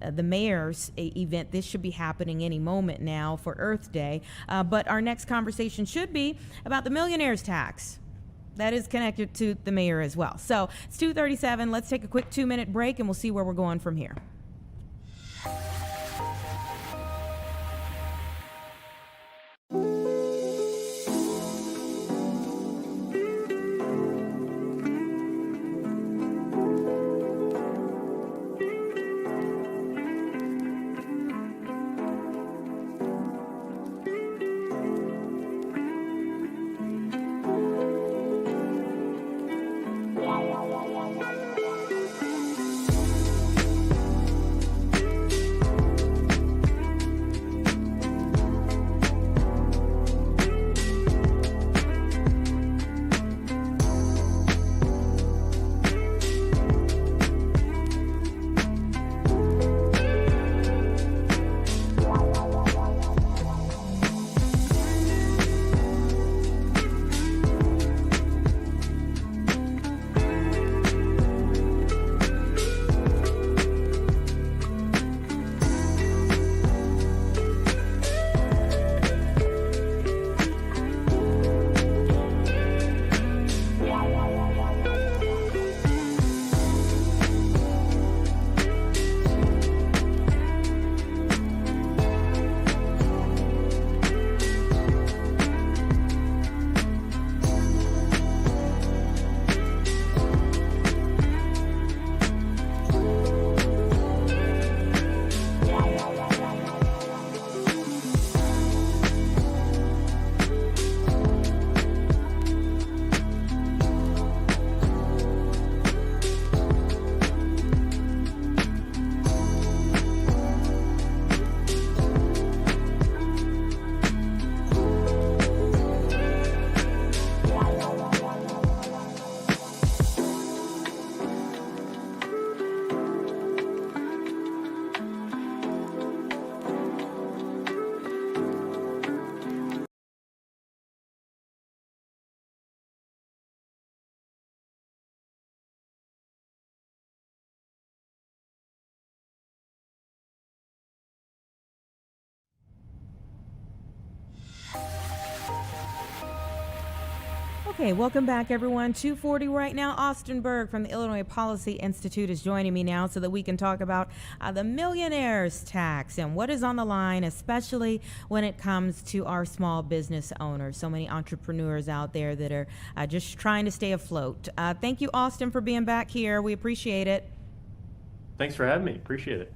the mayor's event. This should be happening any moment now for Earth Day. But our next conversation should be about the millionaire's tax. That is connected to the mayor as well. So it's 2:37. Let's take a quick 2-minute break and we'll see where we're going from here. Okay, welcome back, everyone. 2:40 right now. Austin Berg from the Illinois Policy Institute is joining me now so that we can talk about the millionaires tax and what is on the line, especially when it comes to our small business owners. So many entrepreneurs out there that are just trying to stay afloat. Thank you, Austin, for being back here. We appreciate it. Thanks for having me. Appreciate it.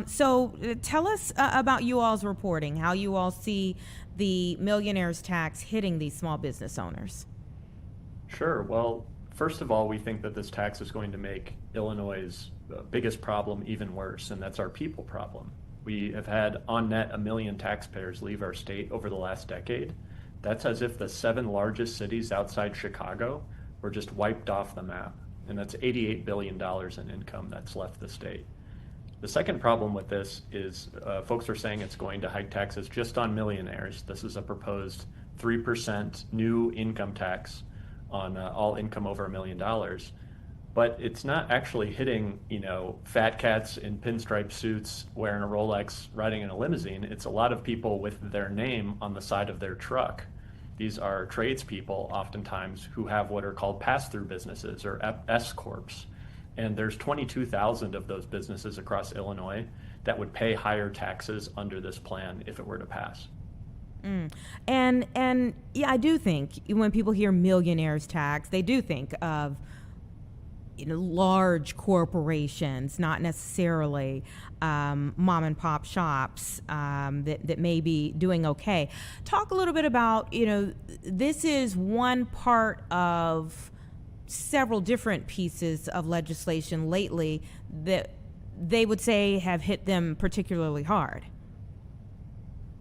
So tell us about you all's reporting, how you all see the millionaires tax hitting these small business owners. Sure. Well, first of all, we think that this tax is going to make Illinois' biggest problem even worse, and that's our people problem. We have had on net 1 million taxpayers leave our state over the last decade. That's as if the 7 largest cities outside Chicago were just wiped off the map, and that's $88 billion in income that's left the state. The second problem with this is folks are saying it's going to hike taxes just on millionaires. This is a proposed 3% new income tax on all income over $1 million. But it's not actually hitting, fat cats in pinstripe suits, wearing a Rolex, riding in a limousine. It's a lot of people with their name on the side of their truck. These are tradespeople, oftentimes, who have what are called pass-through businesses or S corps. And there's 22,000 of those businesses across Illinois that would pay higher taxes under this plan if it were to pass. And yeah, I do think when people hear millionaires tax, they do think of large corporations, not necessarily mom and pop shops that may be doing okay. Talk a little bit about, this is one part of several different pieces of legislation lately that they would say have hit them particularly hard.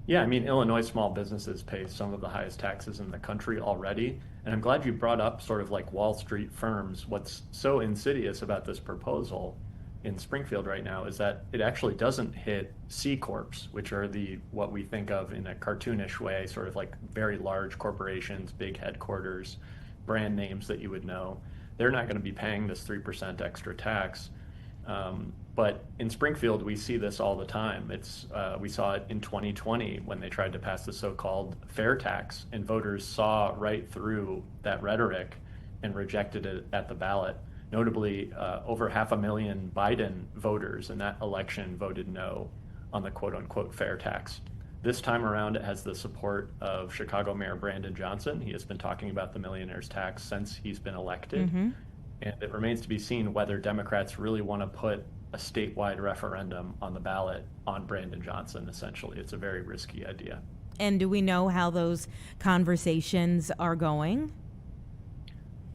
Yeah, I mean, Illinois small businesses pay some of the highest taxes in the country already. And I'm glad you brought up sort of like Wall Street firms. What's so insidious about this proposal in Springfield right now is that it actually doesn't hit C corps, which are what we think of in a cartoonish way, sort of like very large corporations, big headquarters, brand names that you would know. They're not going to be paying this 3% extra tax. But in Springfield, we see this all the time. We saw it in 2020 when they tried to pass the so-called fair tax, and voters saw right through that rhetoric and rejected it at the ballot. Notably, over 500,000 Biden voters in that election voted no on the quote-unquote fair tax. This time around, it has the support of Chicago Mayor Brandon Johnson. He has been talking about the millionaires tax since he's been elected. Mm-hmm. And it remains to be seen whether Democrats really want to put a statewide referendum on the ballot on Brandon Johnson, essentially. It's a very risky idea. And do we know how those conversations are going?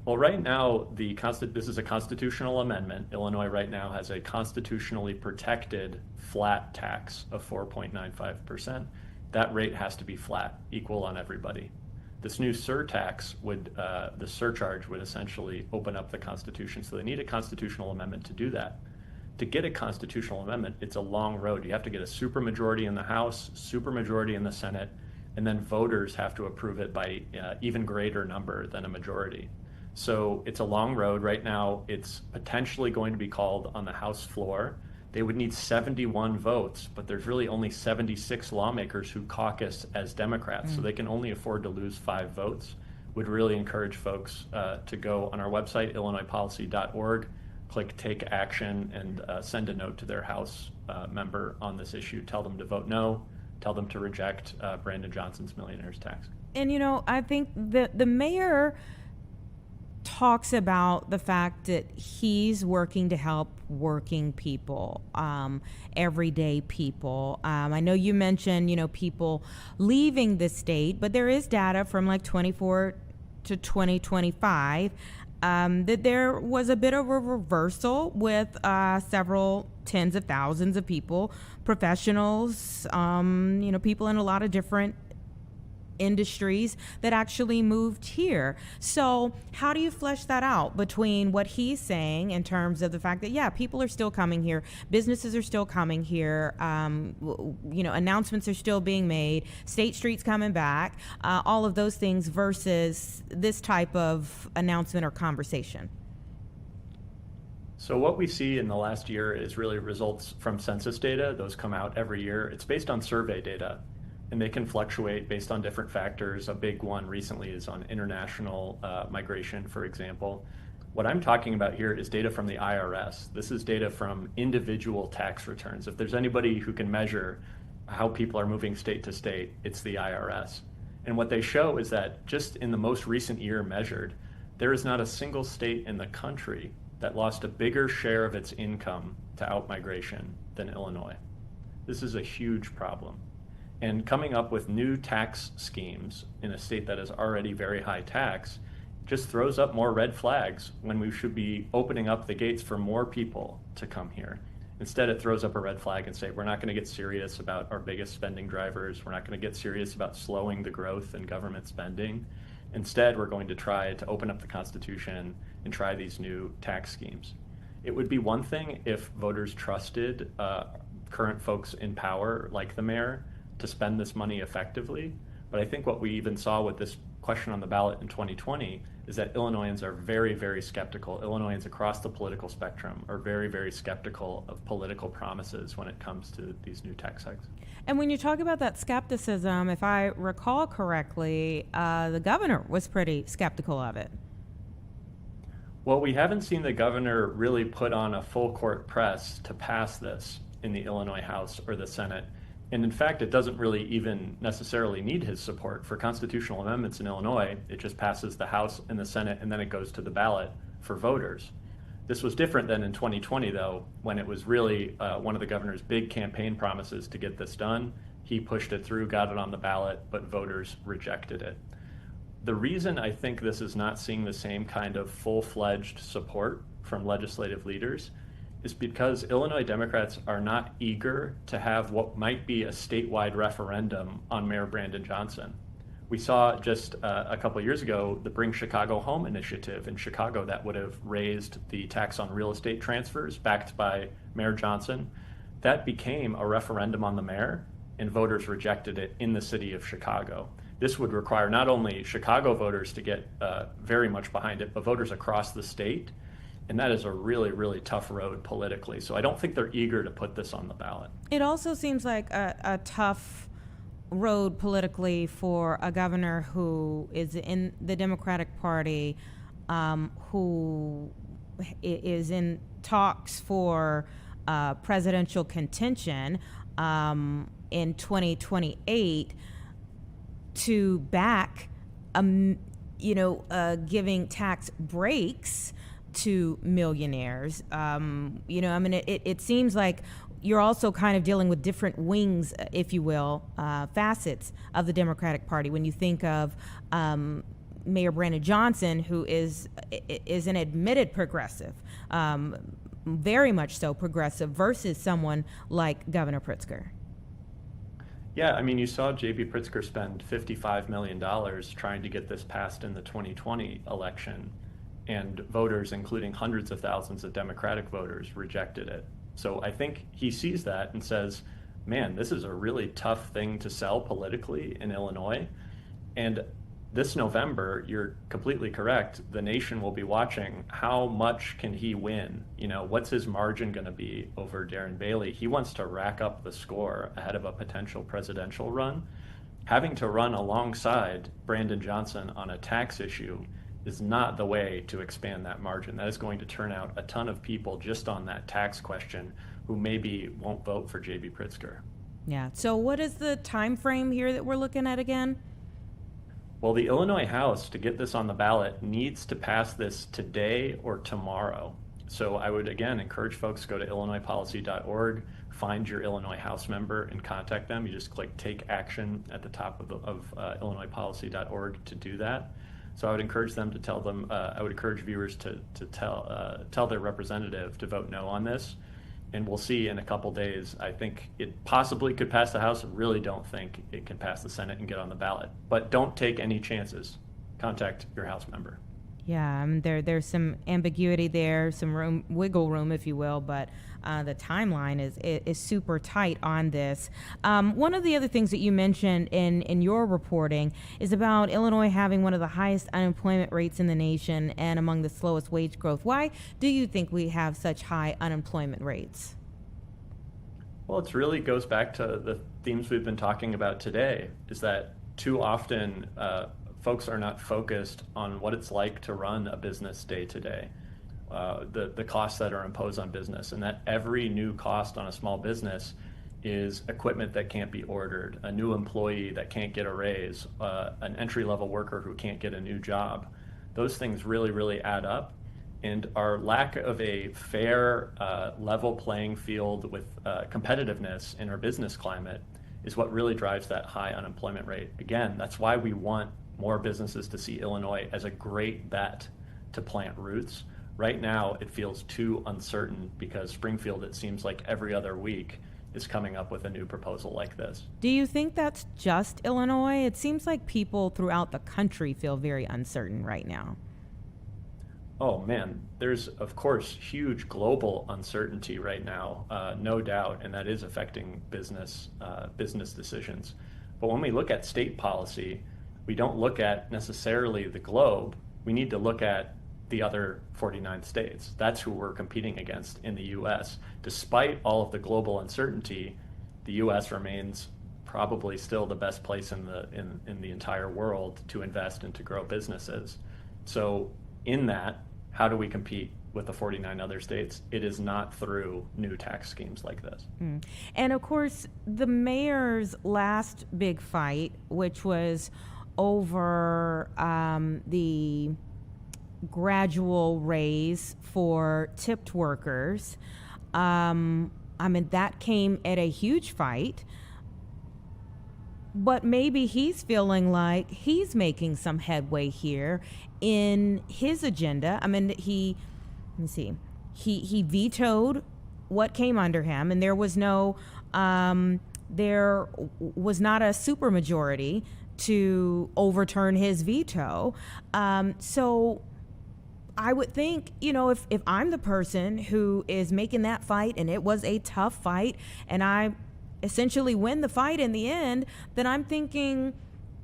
Well, right now, this is a constitutional amendment. Illinois right now has a constitutionally protected flat tax of 4.95%. That rate has to be flat, equal on everybody. This new surtax the surcharge would essentially open up the Constitution. So they need a constitutional amendment to do that. To get a constitutional amendment, it's a long road. You have to get a supermajority in the House, supermajority in the Senate, and then voters have to approve it by even greater number than a majority. So it's a long road. Right now, it's potentially going to be called on the House floor. They would need 71 votes, but there's really only 76 lawmakers who caucus as Democrats, so they can only afford to lose 5 votes. Would really encourage folks to go on our website, illinoispolicy.org, click Take Action, and send a note to their House member on this issue. Tell them to vote no. Tell them to reject Brandon Johnson's millionaires tax. And, I think the mayor talks about the fact that he's working to help working people, everyday people. I know you mentioned, people leaving the state, but there is data from like 24 to 2025 that there was a bit of a reversal with several tens of thousands of people, professionals, people in a lot of different industries that actually moved here. So how do you flesh that out between what he's saying in terms of the fact that, yeah, people are still coming here, businesses are still coming here, announcements are still being made, State Street's coming back, all of those things versus this type of announcement or conversation? So what we see in the last year is really results from census data. Those come out every year. It's based on survey data, and they can fluctuate based on different factors. A big one recently is on international migration, for example. What I'm talking about here is data from the IRS. This is data from individual tax returns. If there's anybody who can measure how people are moving state to state, it's the IRS. And what they show is that just in the most recent year measured, there is not a single state in the country that lost a bigger share of its income to outmigration than Illinois. This is a huge problem. And coming up with new tax schemes in a state that is already very high tax just throws up more red flags when we should be opening up the gates for more people to come here. Instead, it throws up a red flag and say, we're not going to get serious about our biggest spending drivers. We're not going to get serious about slowing the growth in government spending. Instead, we're going to try to open up the Constitution and try these new tax schemes. It would be one thing if voters trusted current folks in power, like the mayor, to spend this money effectively. But I think what we even saw with this question on the ballot in 2020 is that Illinoisans are very, very skeptical. Illinoisans across the political spectrum are very, very skeptical of political promises when it comes to these new tax hikes. And when you talk about that skepticism, if I recall correctly, the governor was pretty skeptical of it. Well, we haven't seen the governor really put on a full court press to pass this in the Illinois House or the Senate. And in fact, it doesn't really even necessarily need his support. For constitutional amendments in Illinois, it just passes the House and the Senate, and then it goes to the ballot for voters. This was different than in 2020, though, when it was really one of the governor's big campaign promises to get this done. He pushed it through, got it on the ballot, but voters rejected it. The reason I think this is not seeing the same kind of full-fledged support from legislative leaders is because Illinois Democrats are not eager to have what might be a statewide referendum on Mayor Brandon Johnson. We saw just a couple of years ago the Bring Chicago Home initiative in Chicago that would have raised the tax on real estate transfers backed by Mayor Johnson. That became a referendum on the mayor, and voters rejected it in the city of Chicago. This would require not only Chicago voters to get very much behind it, but voters across the state. And that is a really, really tough road politically. So I don't think they're eager to put this on the ballot. It also seems like a tough road politically for a governor who is in the Democratic Party, who is in talks for presidential contention in 2028 to back, giving tax breaks to millionaires. It seems like you're also kind of dealing with different wings, if you will, facets of the Democratic Party. When you think of Mayor Brandon Johnson, who is an admitted progressive, very much so progressive, versus someone like Governor Pritzker. Yeah, I mean, you saw J.B. Pritzker spend $55 million trying to get this passed in the 2020 election. And voters, including hundreds of thousands of Democratic voters, rejected it. So I think he sees that and says, man, this is a really tough thing to sell politically in Illinois. And this November, you're completely correct, the nation will be watching how much can he win? What's his margin going to be over Darren Bailey? He wants to rack up the score ahead of a potential presidential run. Having to run alongside Brandon Johnson on a tax issue is not the way to expand that margin. That is going to turn out a ton of people just on that tax question who maybe won't vote for J.B. Pritzker. Yeah. So what is the time frame here that we're looking at again? Well, the Illinois House, to get this on the ballot, needs to pass this today or tomorrow. So I would, again, encourage folks to go to illinoispolicy.org, find your Illinois House member and contact them. You just click Take Action at the top of illinoispolicy.org to do that. So I would encourage them to tell them, I would encourage viewers to tell their representative to vote no on this. And we'll see in a couple days. I think it possibly could pass the House. I really don't think it can pass the Senate and get on the ballot. But don't take any chances. Contact your House member. Yeah, there's some ambiguity there, some wiggle room, if you will, but the timeline is super tight on this. One of the other things that you mentioned in your reporting is about Illinois having one of the highest unemployment rates in the nation and among the slowest wage growth. Why do you think we have such high unemployment rates? Well, it really goes back to the themes we've been talking about today, is that too often folks are not focused on what it's like to run a business day to day, the costs that are imposed on business, and that every new cost on a small business is equipment that can't be ordered, a new employee that can't get a raise, an entry-level worker who can't get a new job. Those things really, really add up. And our lack of a fair, level playing field with competitiveness in our business climate is what really drives that high unemployment rate. Again, that's why we want more businesses to see Illinois as a great bet to plant roots. Right now, it feels too uncertain because Springfield, it seems like every other week, is coming up with a new proposal like this. Do you think that's just Illinois? It seems like people throughout the country feel very uncertain right now. Oh man, there's of course huge global uncertainty right now, no doubt, and that is affecting business decisions. But when we look at state policy, we don't look at necessarily the globe. We need to look at the other 49 states. That's who we're competing against in the U.S. Despite all of the global uncertainty, the U.S. remains probably still the best place in the entire world to invest and to grow businesses. So in that, how do we compete with the 49 other states? It is not through new tax schemes like this. And of course, the mayor's last big fight, which was over the gradual raise for tipped workers, I mean, that came at a huge fight. But maybe he's feeling like he's making some headway here in his agenda. I mean, he vetoed what came under him, and there was not a supermajority to overturn his veto. So I would think, if I'm the person who is making that fight, and it was a tough fight, and I essentially win the fight in the end, then I'm thinking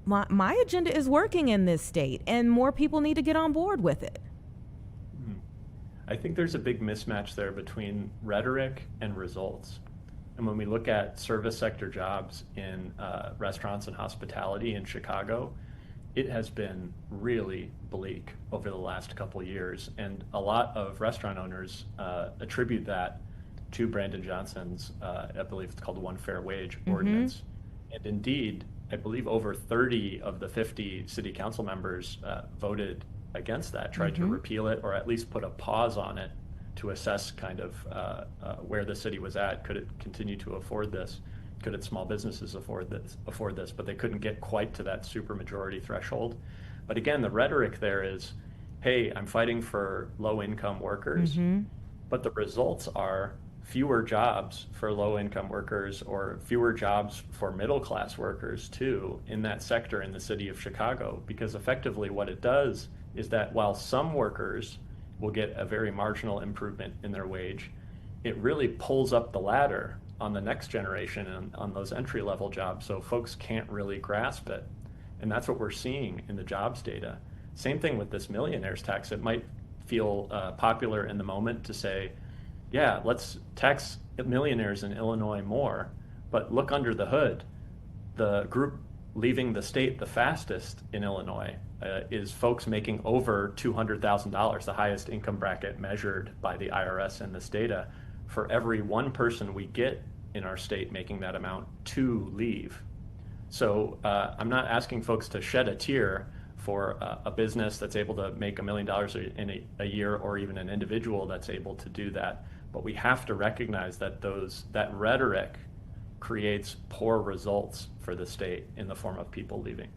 my agenda is working in this state, and more people need to get on board with it. I think there's a big mismatch there between rhetoric and results. And when we look at service sector jobs in restaurants and hospitality in Chicago, it has been really bleak over the last couple of years. And a lot of restaurant owners attribute that to Brandon Johnson's, I believe it's called One Fair Wage ordinance. And indeed, I believe over 30 of the 50 city council members voted against that, tried to repeal it, or at least put a pause on it to assess kind of where the city was at. Could it continue to afford this? Could its small businesses afford this? But they couldn't get quite to that supermajority threshold. But again, the rhetoric there is, hey, I'm fighting for low-income workers, but the results are fewer jobs for low-income workers, or fewer jobs for middle-class workers too in that sector in the city of Chicago. Because effectively what it does is that while some workers will get a very marginal improvement in their wage, it really pulls up the ladder on the next generation and on those entry-level jobs, so folks can't really grasp it. And that's what we're seeing in the jobs data. Same thing with this millionaires tax. It might feel popular in the moment to say, yeah, let's tax millionaires in Illinois more, but look under the hood. The group leaving the state the fastest in Illinois is folks making over $200,000, the highest income bracket measured by the IRS in this data. For every one person we get in our state making that amount, 2 leave. So I'm not asking folks to shed a tear for a business that's able to make $1 million in a year, or even an individual that's able to do that. But we have to recognize that that rhetoric creates poor results for the state in the form of people leaving.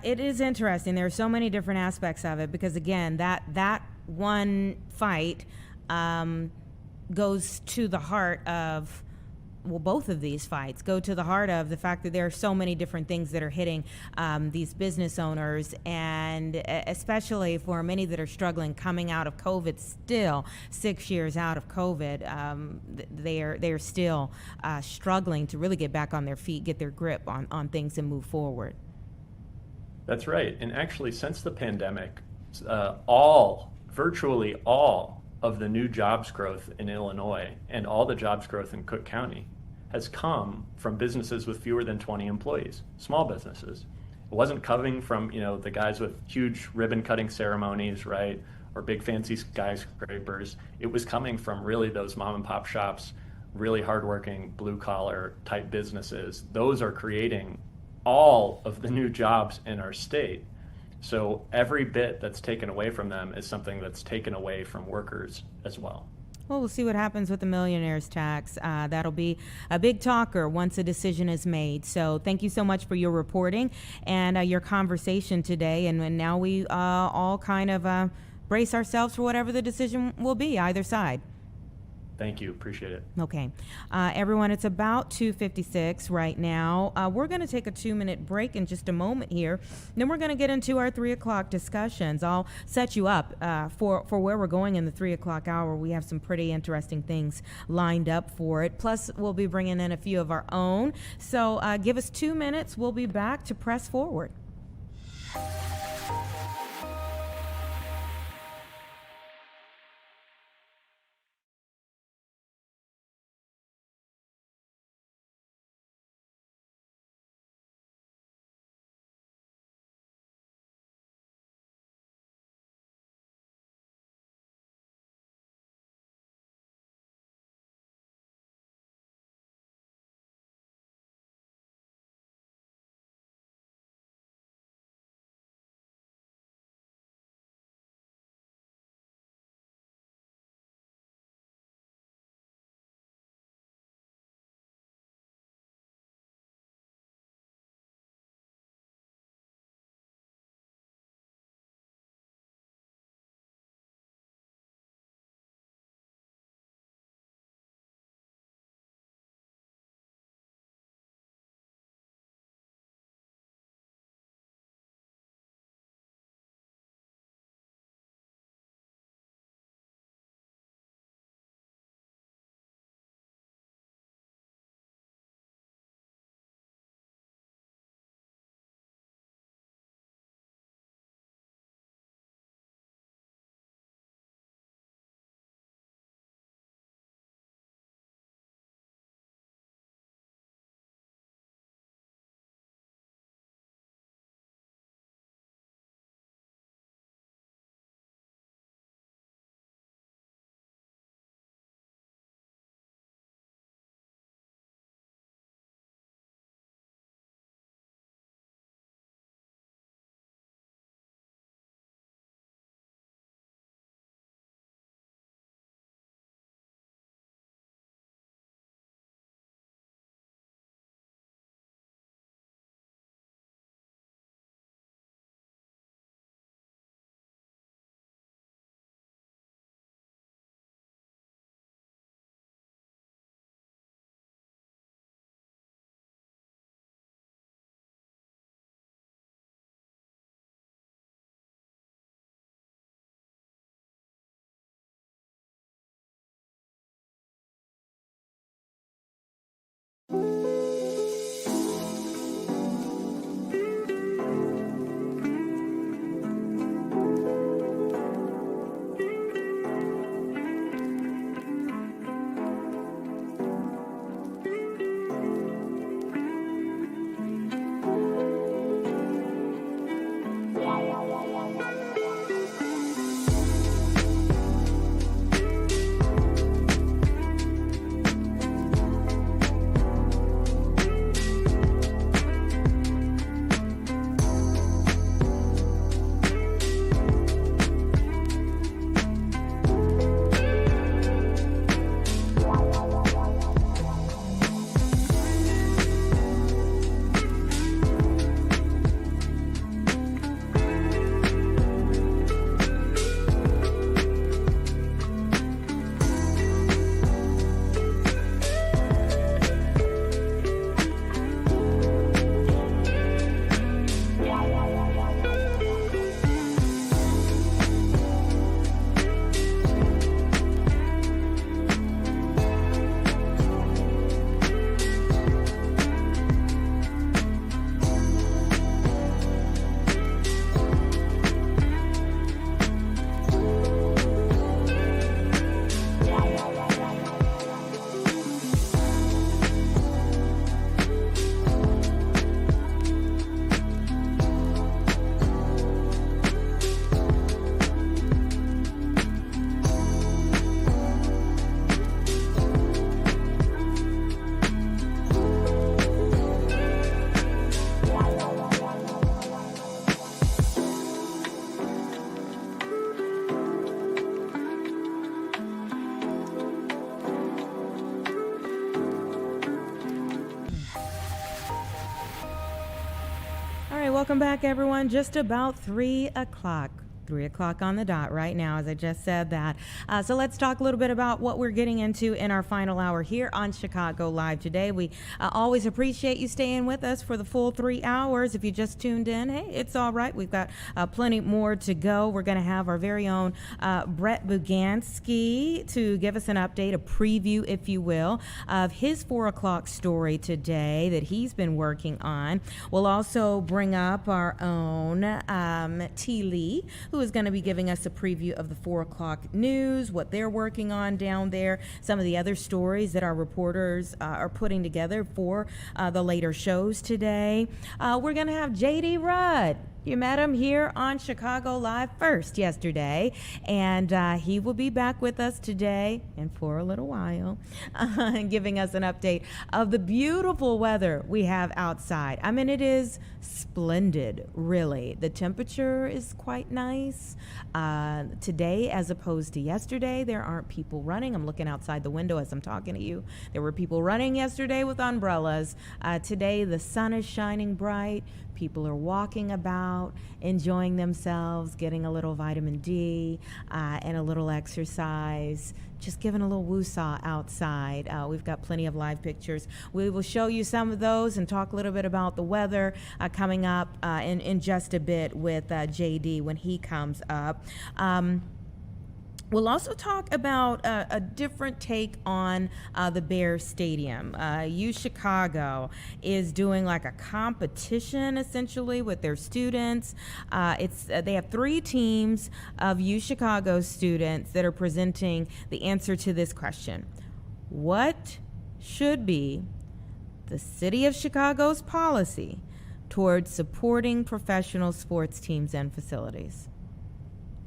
It is interesting. There are so many different aspects of it, because again, that one fight goes to the heart of, well, both of these fights go to the heart of the fact that there are so many different things that are hitting these business owners, and especially for many that are struggling coming out of COVID, still 6 years out of COVID, they're still struggling to really get back on their feet, get their grip on things and move forward. That's right. And actually, since the pandemic, virtually all of the new jobs growth in Illinois and all the jobs growth in Cook County has come from businesses with fewer than 20 employees, small businesses. It wasn't coming from, the guys with huge ribbon cutting ceremonies, right? Or big fancy skyscrapers. It was coming from really those mom and pop shops, really hardworking blue collar type businesses. Those are creating all of the new jobs in our state. So every bit that's taken away from them is something that's taken away from workers as well. Well, we'll see what happens with the millionaires tax. That'll be a big talker once a decision is made. So thank you so much for your reporting and your conversation today. And now we all kind of brace ourselves for whatever the decision will be, either side. Thank you. Appreciate it. Okay. Everyone, it's about 2:56 right now. We're going to take a 2-minute break in just a moment here. Then we're going to get into our 3 o'clock discussions. I'll set you up for where we're going in the 3 o'clock hour. We have some pretty interesting things lined up for it. Plus, we'll be bringing in a few of our own. So give us 2 minutes. We'll be back to press forward. Welcome back, everyone. Just about 3 o'clock. 3 o'clock on the dot right now, as I just said that. So let's talk a little bit about what we're getting into in our final hour here on Chicago Live today. We always appreciate you staying with us for the full 3 hours. If you just tuned in, hey, it's all right. We've got plenty more to go. We're going to have our very own Brett Bugansky to give us an update, a preview, if you will, of his 4 o'clock story today that he's been working on. We'll also bring up our own T. Lee, who is going to be giving us a preview of the 4 o'clock news, what they're working on down there, some of the other stories that our reporters are putting together for the later shows today. We're going to have J.D. Rudd. You met him here on Chicago Live first yesterday, and he will be back with us today and for a little while, giving us an update of the beautiful weather we have outside. I mean, it is splendid, really. The temperature is quite nice. Today, as opposed to yesterday, there aren't people running. I'm looking outside the window as I'm talking to you. There were people running yesterday with umbrellas. Today, the sun is shining bright. People are walking about, enjoying themselves, getting a little vitamin D and a little exercise, just giving a little woo-saw outside. We've got plenty of live pictures. We will show you some of those and talk a little bit about the weather coming up in just a bit with JD when he comes up. We'll also talk about a different take on the Bears Stadium. UChicago is doing like a competition essentially with their students. They have 3 teams of UChicago students that are presenting the answer to this question. What should be the city of Chicago's policy towards supporting professional sports teams and facilities?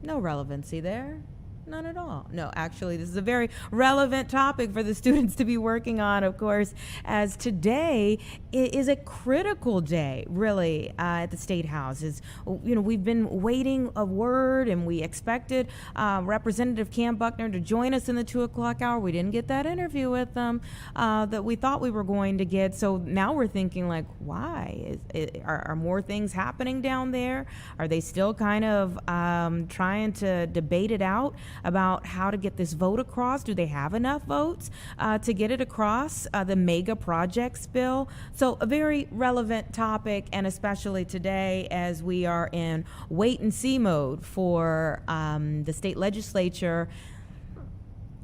No relevancy there. None at all. No, actually, this is a very relevant topic for the students to be working on, of course, as today is a critical day, really, at the State House. We've been waiting a word, and we expected Representative Cam Buckner to join us in the 2 o'clock hour. We didn't get that interview with them that we thought we were going to get. So now we're thinking, like, why? Are more things happening down there? Are they still kind of trying to debate it out about how to get this vote across? Do they have enough votes to get it across, the mega projects bill? So a very relevant topic, and especially today as we are in wait and see mode for the state legislature,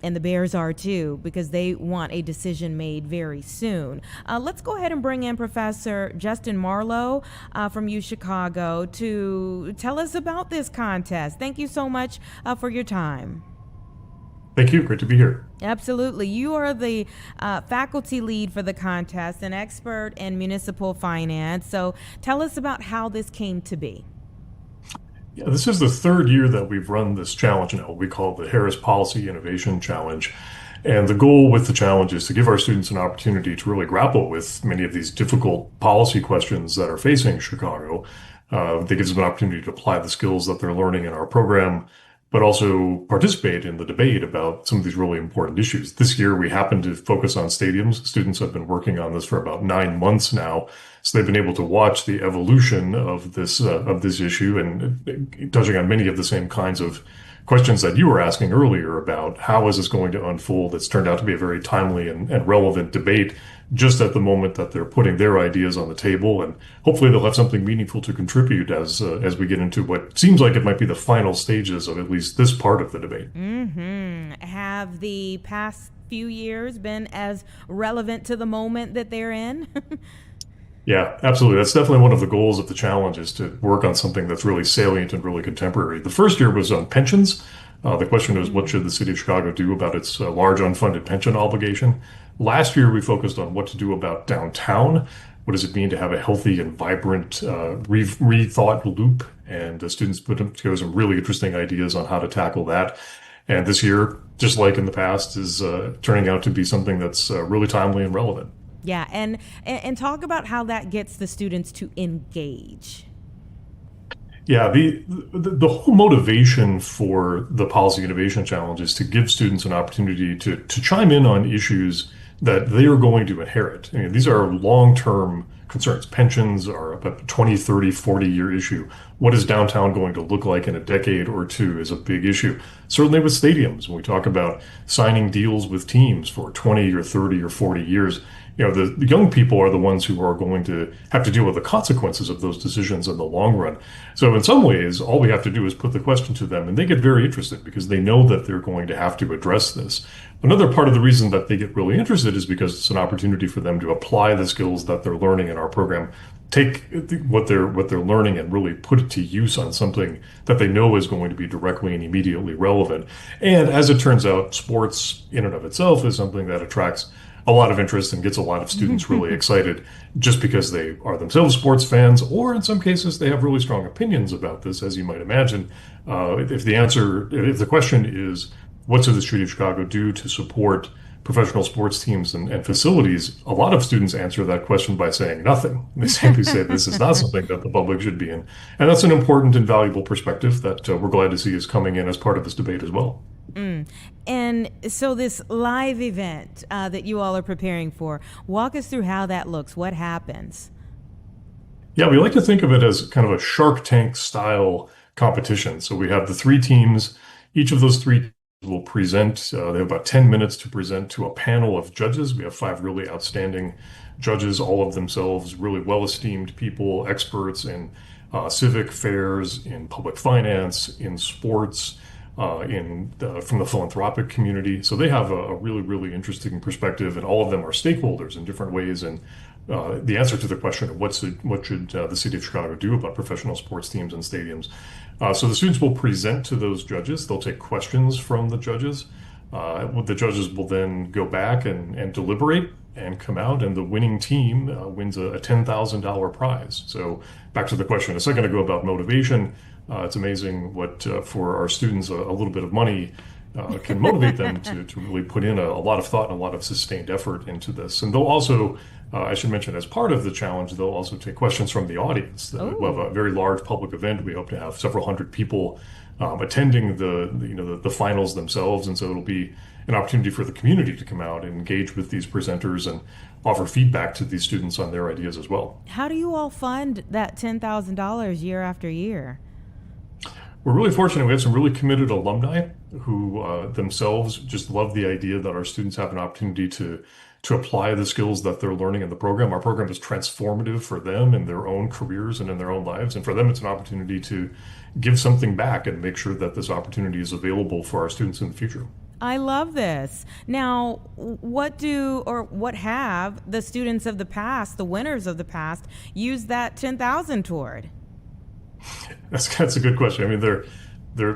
and the Bears are too, because they want a decision made very soon. Let's go ahead and bring in Professor Justin Marlowe from UChicago to tell us about this contest. Thank you so much for your time. Thank you. Great to be here. Absolutely. You are the faculty lead for the contest, an expert in municipal finance. So tell us about how this came to be. Yeah, this is the 3rd year that we've run this challenge now. We call it the Harris Policy Innovation Challenge. And the goal with the challenge is to give our students an opportunity to really grapple with many of these difficult policy questions that are facing Chicago. That gives them an opportunity to apply the skills that they're learning in our program, but also participate in the debate about some of these really important issues. This year, we happen to focus on stadiums. Students have been working on this for about 9 months now. So they've been able to watch the evolution of this issue and touching on many of the same kinds of questions that you were asking earlier about how is this going to unfold. It's turned out to be a very timely and relevant debate just at the moment that they're putting their ideas on the table. And hopefully they'll have something meaningful to contribute as we get into what seems like it might be the final stages of at least this part of the debate. Have the past few years been as relevant to the moment that they're in? Yeah, absolutely. That's definitely one of the goals of the challenge, is to work on something that's really salient and really contemporary. The first year was on pensions. The question was, what should the city of Chicago do about its large unfunded pension obligation? Last year, we focused on what to do about downtown. What does it mean to have a healthy and vibrant rethought loop? And the students put together some really interesting ideas on how to tackle that. And this year, just like in the past, is turning out to be something that's really timely and relevant. Yeah, and talk about how that gets the students to engage. Yeah, the whole motivation for the Policy Innovation Challenge is to give students an opportunity to chime in on issues that they are going to inherit. I mean, these are long-term concerns. Pensions are a 20, 30, 40-year issue. What is downtown going to look like in a decade or two is a big issue. Certainly with stadiums, when we talk about signing deals with teams for 20 or 30 or 40 years, the young people are the ones who are going to have to deal with the consequences of those decisions in the long run. So in some ways, all we have to do is put the question to them, and they get very interested because they know that they're going to have to address this. Another part of the reason that they get really interested is because it's an opportunity for them to apply the skills that they're learning in our program, take what they're learning and really put it to use on something that they know is going to be directly and immediately relevant. And as it turns out, sports in and of itself is something that attracts a lot of interest and gets a lot of students really excited just because they are themselves sports fans, or in some cases they have really strong opinions about this, as you might imagine. If the question is, what should the city of Chicago do to support professional sports teams and facilities, a lot of students answer that question by saying nothing. They simply say this is not something that the public should be in. And that's an important and valuable perspective that we're glad to see is coming in as part of this debate as well. And so this live event that you all are preparing for, walk us through how that looks. What happens? Yeah, we like to think of it as kind of a Shark Tank style competition. So we have the three teams. Each of those three teams will present. They have about 10 minutes to present to a panel of judges. We have 5 really outstanding judges, all of themselves really well-esteemed people, experts in civic affairs, in public finance, in sports, from the philanthropic community. So they have a really, really interesting perspective, and all of them are stakeholders in different ways. And the answer to the question of what should the city of Chicago do about professional sports teams and stadiums. So the students will present to those judges. They'll take questions from the judges. The judges will then go back and deliberate and come out, and the winning team wins a $10,000 prize. So back to the question a second ago about motivation. It's amazing what, for our students, a little bit of money can motivate them to really put in a lot of thought and a lot of sustained effort into this. And they'll also, I should mention, as part of the challenge, they'll also take questions from the audience. We'll have a very large public event. We hope to have several hundred people attending the finals themselves, and so it'll be an opportunity for the community to come out and engage with these presenters and offer feedback to these students on their ideas as well. How do you all fund that $10,000 year after year? We're really fortunate. We have some really committed alumni who themselves just love the idea that our students have an opportunity to apply the skills that they're learning in the program. Our program is transformative for them in their own careers and in their own lives. And for them, it's an opportunity to give something back and make sure that this opportunity is available for our students in the future. I love this. Now, what have the students of the past, the winners of the past, used that $10,000 toward? That's a good question. I mean, they're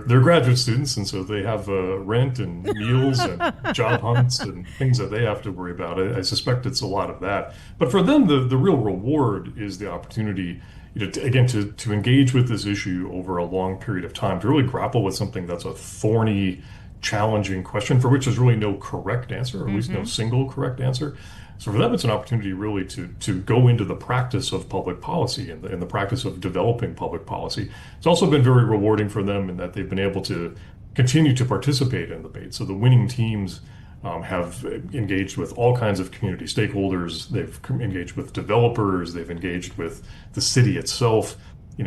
graduate students, and so they have rent and meals and job hunts and things that they have to worry about. I suspect it's a lot of that. But for them, the real reward is the opportunity, to engage with this issue over a long period of time, to really grapple with something that's a thorny, challenging question for which there's really no correct answer, or at least no single correct answer. So for them, it's an opportunity really to go into the practice of public policy and the practice of developing public policy. It's also been very rewarding for them in that they've been able to continue to participate in the debate. So the winning teams have engaged with all kinds of community stakeholders. They've engaged with developers. They've engaged with the city itself.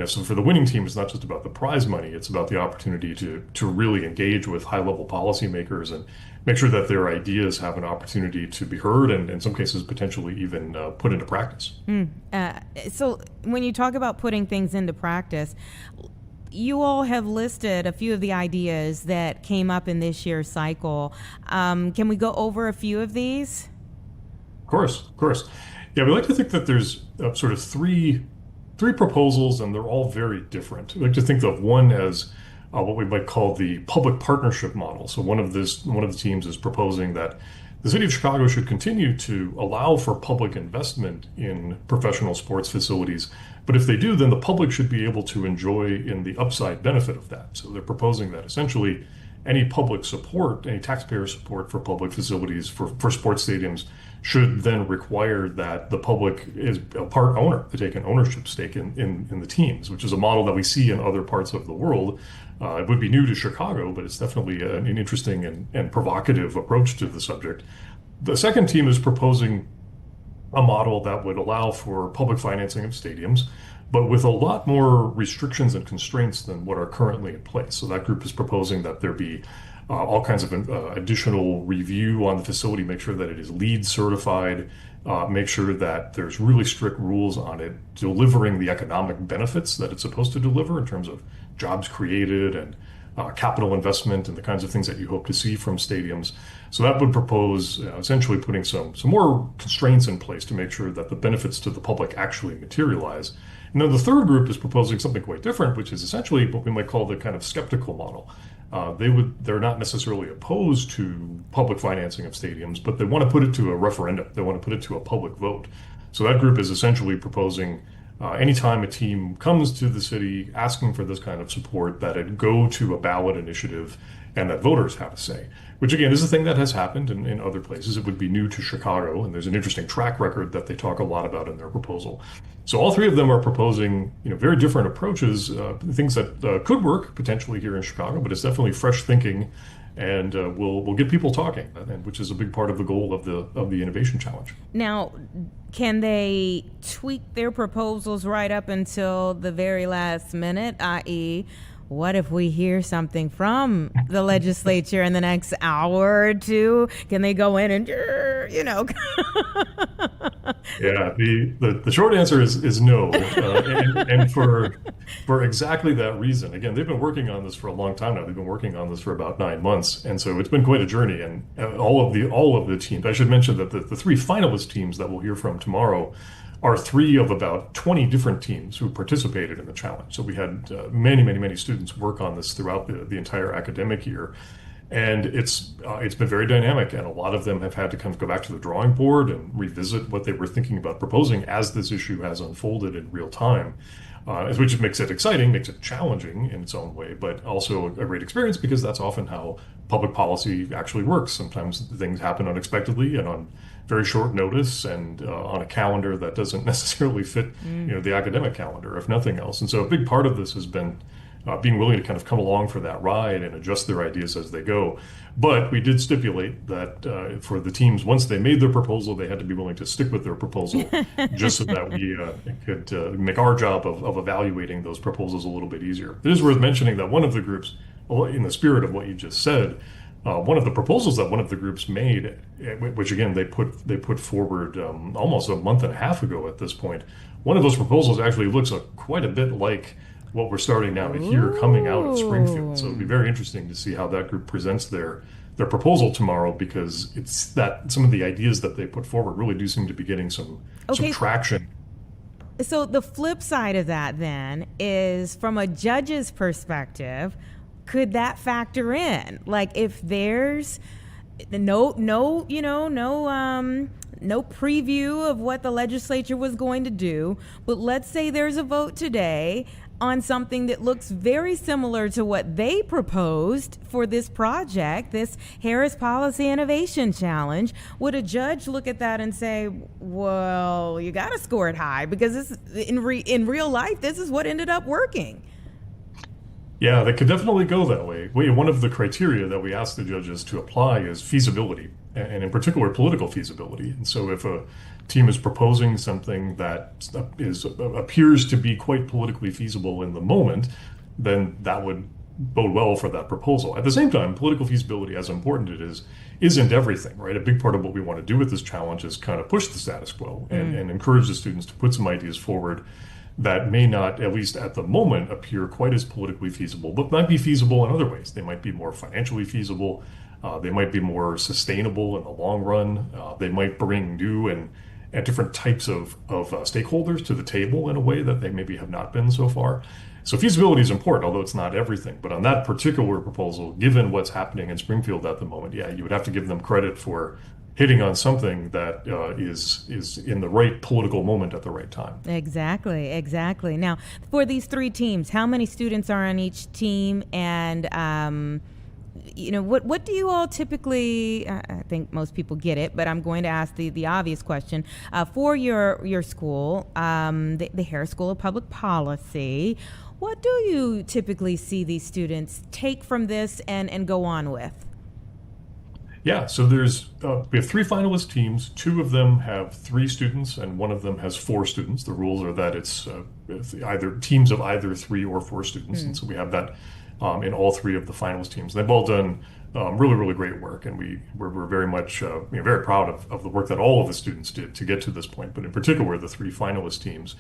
So for the winning team, it's not just about the prize money. It's about the opportunity to really engage with high-level policymakers and make sure that their ideas have an opportunity to be heard and in some cases potentially even put into practice. So when you talk about putting things into practice, you all have listed a few of the ideas that came up in this year's cycle. Can we go over a few of these? Of course. Yeah, we like to think that there's sort of three proposals, and they're all very different. We like to think of one as what we might call the public partnership model. So one of the teams is proposing that the city of Chicago should continue to allow for public investment in professional sports facilities. But if they do, then the public should be able to enjoy in the upside benefit of that. So they're proposing that essentially any public support, any taxpayer support for public facilities for sports stadiums should then require that the public is a part owner, to take an ownership stake in the teams, which is a model that we see in other parts of the world. It would be new to Chicago, but it's definitely an interesting and provocative approach to the subject. The second team is proposing a model that would allow for public financing of stadiums, but with a lot more restrictions and constraints than what are currently in place. So that group is proposing that there be all kinds of additional review on the facility, make sure that it is LEED certified, make sure that there's really strict rules on it delivering the economic benefits that it's supposed to deliver in terms of jobs created and capital investment and the kinds of things that you hope to see from stadiums. So that would propose essentially putting some more constraints in place to make sure that the benefits to the public actually materialize. And then the third group is proposing something quite different, which is essentially what we might call the kind of skeptical model. They're not necessarily opposed to public financing of stadiums, but they want to put it to a referendum. They want to put it to a public vote. So that group is essentially proposing anytime a team comes to the city asking for this kind of support, that it go to a ballot initiative and that voters have a say, which again is a thing that has happened in other places. It would be new to Chicago, and there's an interesting track record that they talk a lot about in their proposal. So all three of them are proposing, very different approaches, things that could work potentially here in Chicago, but it's definitely fresh thinking, and we'll get people talking, which is a big part of the goal of the Innovation Challenge. Now, can they tweak their proposals right up until the very last minute, i.e., what if we hear something from the legislature in the next hour or two? Can they go in and, Yeah, the short answer is no, and for exactly that reason. Again, they've been working on this for a long time now. They've been working on this for about 9 months, and so it's been quite a journey. And all of the teams. I should mention that the three finalist teams that we'll hear from tomorrow are three of about 20 different teams who participated in the challenge. So we had many students work on this throughout the entire academic year. And it's been very dynamic, and a lot of them have had to kind of go back to the drawing board and revisit what they were thinking about proposing as this issue has unfolded in real time, which makes it exciting, makes it challenging in its own way, but also a great experience because that's often how public policy actually works. Sometimes things happen unexpectedly and on very short notice and on a calendar that doesn't necessarily fit the academic calendar, if nothing else. And so a big part of this has been being willing to kind of come along for that ride and adjust their ideas as they go. But we did stipulate that for the teams, once they made their proposal, they had to be willing to stick with their proposal just so that we could make our job of evaluating those proposals a little bit easier. It is worth mentioning that one of the groups, in the spirit of what you just said, one of the proposals that one of the groups made, which again they put forward almost a month and a half ago at this point, one of those proposals actually looks quite a bit like what we're starting now to hear coming out of Springfield. So it'll be very interesting to see how that group presents their proposal tomorrow, because it's that some of the ideas that they put forward really do seem to be getting some traction. So the flip side of that then is, from a judge's perspective, could that factor in? Like, if there's no preview of what the legislature was going to do, but let's say there's a vote today on something that looks very similar to what they proposed for this project, this Harris Policy Innovation Challenge, would a judge look at that and say, well, you got to score it high because this, in real life, this is what ended up working? Yeah, that could definitely go that way. One of the criteria that we ask the judges to apply is feasibility, and in particular, political feasibility. And so if a team is proposing something that appears to be quite politically feasible in the moment, then that would bode well for that proposal. At the same time, political feasibility, as important it is, isn't everything, right? A big part of what we want to do with this challenge is kind of push the status quo and encourage the students to put some ideas forward that may not, at least at the moment, appear quite as politically feasible, but might be feasible in other ways. They might be more financially feasible. They might be more sustainable in the long run. They might bring new and different types of stakeholders to the table in a way that they maybe have not been so far. So feasibility is important, although it's not everything. But on that particular proposal, given what's happening in Springfield at the moment, yeah, you would have to give them credit for hitting on something that is in the right political moment at the right time. Exactly. Now, for these three teams, how many students are on each team? And, what do you all typically, I think most people get it, but I'm going to ask the obvious question. For your school, the Harris School of Public Policy, what do you typically see these students take from this and go on with? Yeah, so we have 3 finalist teams. 2 of them have 3 students, and 1 of them has 4 students. The rules are that it's either teams of either 3 or 4 students, and so we have that in all 3 of the finalist teams. They've all done really, really great work, and we're very much very proud of the work that all of the students did to get to this point. But in particular, the 3 finalist teams.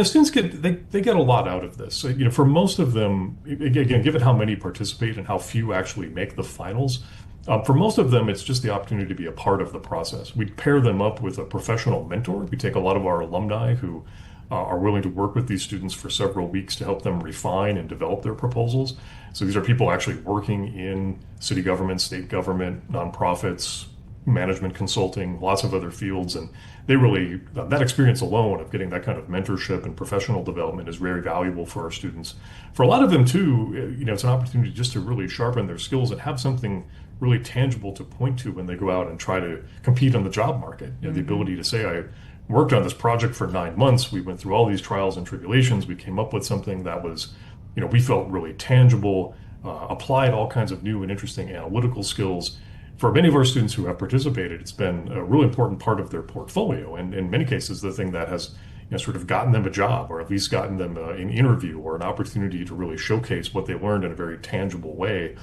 Students they get a lot out of this. So, for most of them, again, given how many participate and how few actually make the finals. For most of them, it's just the opportunity to be a part of the process. We pair them up with a professional mentor. We take a lot of our alumni who are willing to work with these students for several weeks to help them refine and develop their proposals. So these are people actually working in city government, state government, nonprofits, management consulting, lots of other fields. And they really, that experience alone of getting that kind of mentorship and professional development is very valuable for our students. For a lot of them too, it's an opportunity just to really sharpen their skills and have something really tangible to point to when they go out and try to compete on the job market. The ability to say, I worked on this project for 9 months. We went through all these trials and tribulations. We came up with something that was, we felt really tangible, applied all kinds of new and interesting analytical skills. For many of our students who have participated, it's been a really important part of their portfolio. And in many cases, the thing that has sort of gotten them a job, or at least gotten them an interview or an opportunity to really showcase what they learned in a very tangible way.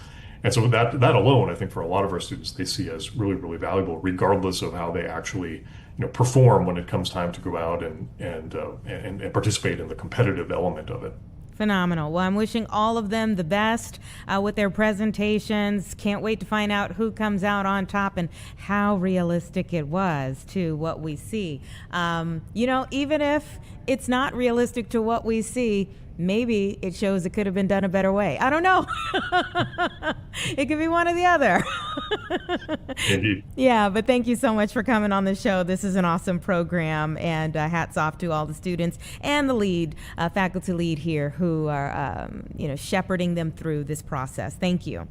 And so that alone, I think for a lot of our students, they see as really, really valuable, regardless of how they actually perform when it comes time to go out and participate in the competitive element of it. Phenomenal. Well, I'm wishing all of them the best with their presentations. Can't wait to find out who comes out on top and how realistic it was to what we see. Even if it's not realistic to what we see, maybe it shows it could have been done a better way. I don't know. It could be one or the other. Indeed. Yeah, but thank you so much for coming on the show. This is an awesome program, and hats off to all the students and the faculty lead here who are, shepherding them through this process. Thank you.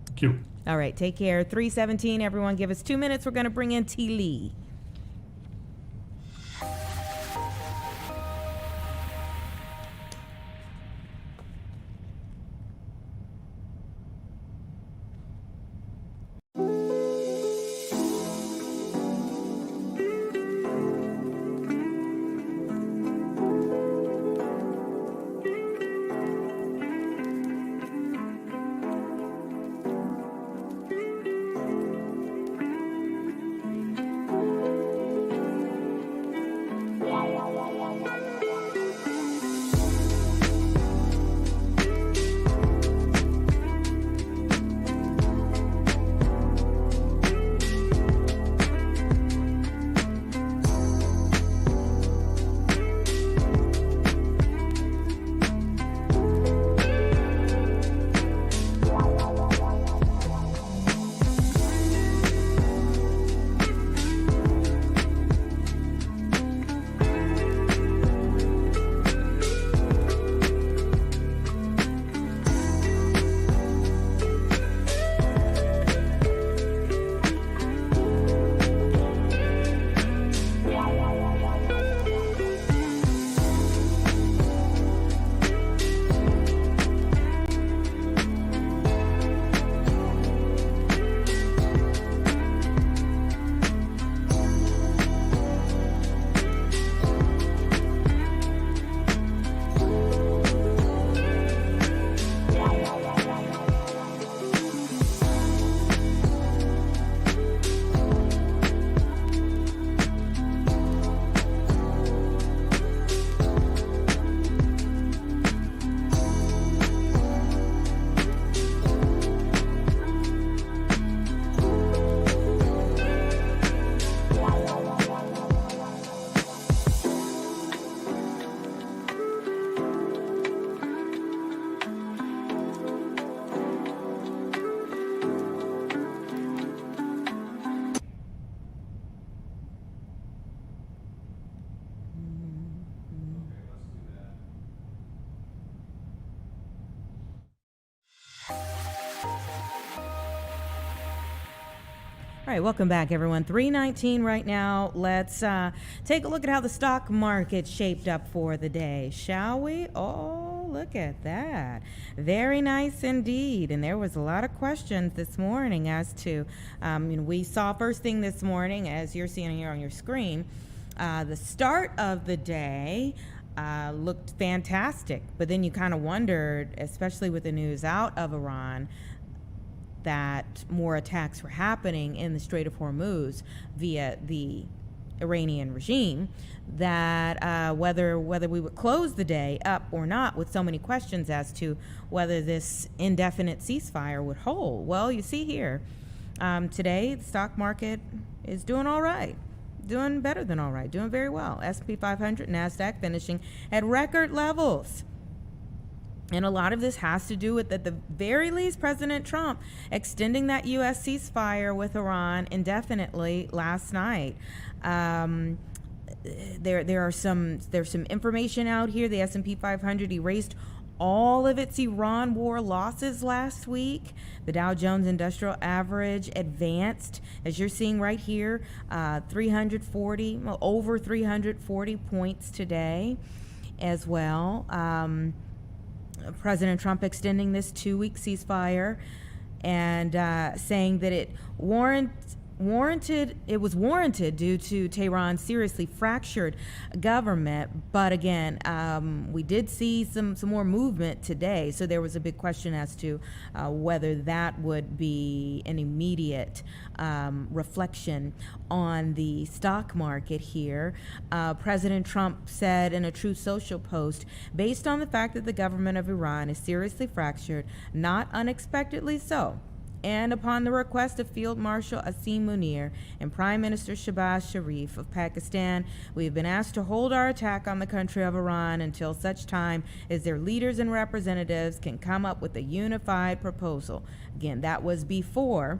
Thank you. All right, take care. 3:17, everyone give us 2 minutes. We're going to bring in T. Lee. All right, welcome back, everyone. 3:19 right now. Let's take a look at how the stock market shaped up for the day, shall we? Oh, look at that. Very nice indeed. And there was a lot of questions this morning as to, we saw first thing this morning, as you're seeing here on your screen, the start of the day looked fantastic. But then you kind of wondered, especially with the news out of Iran, that more attacks were happening in the Strait of Hormuz via the Iranian regime, that whether we would close the day up or not, with so many questions as to whether this indefinite ceasefire would hold. Well, you see here, today the stock market is doing all right. Doing better than all right, doing very well. S&P 500, NASDAQ finishing at record levels. And a lot of this has to do with, at the very least, President Trump extending that U.S. ceasefire with Iran indefinitely last night. There's some information out here. The S&P 500 erased all of its Iran war losses last week. The Dow Jones Industrial Average advanced, as you're seeing right here, over 340 points today as well. President Trump extending this 2-week ceasefire and saying that it was warranted due to Tehran's seriously fractured government. But again, we did see some more movement today, so there was a big question as to whether that would be an immediate reflection on the stock market here. President Trump said in a Truth Social post, based on the fact that the government of Iran is seriously fractured, not unexpectedly so, and upon the request of Field Marshal Asim Munir and Prime Minister Shehbaz Sharif of Pakistan, we have been asked to hold our attack on the country of Iran until such time as their leaders and representatives can come up with a unified proposal. Again, that was before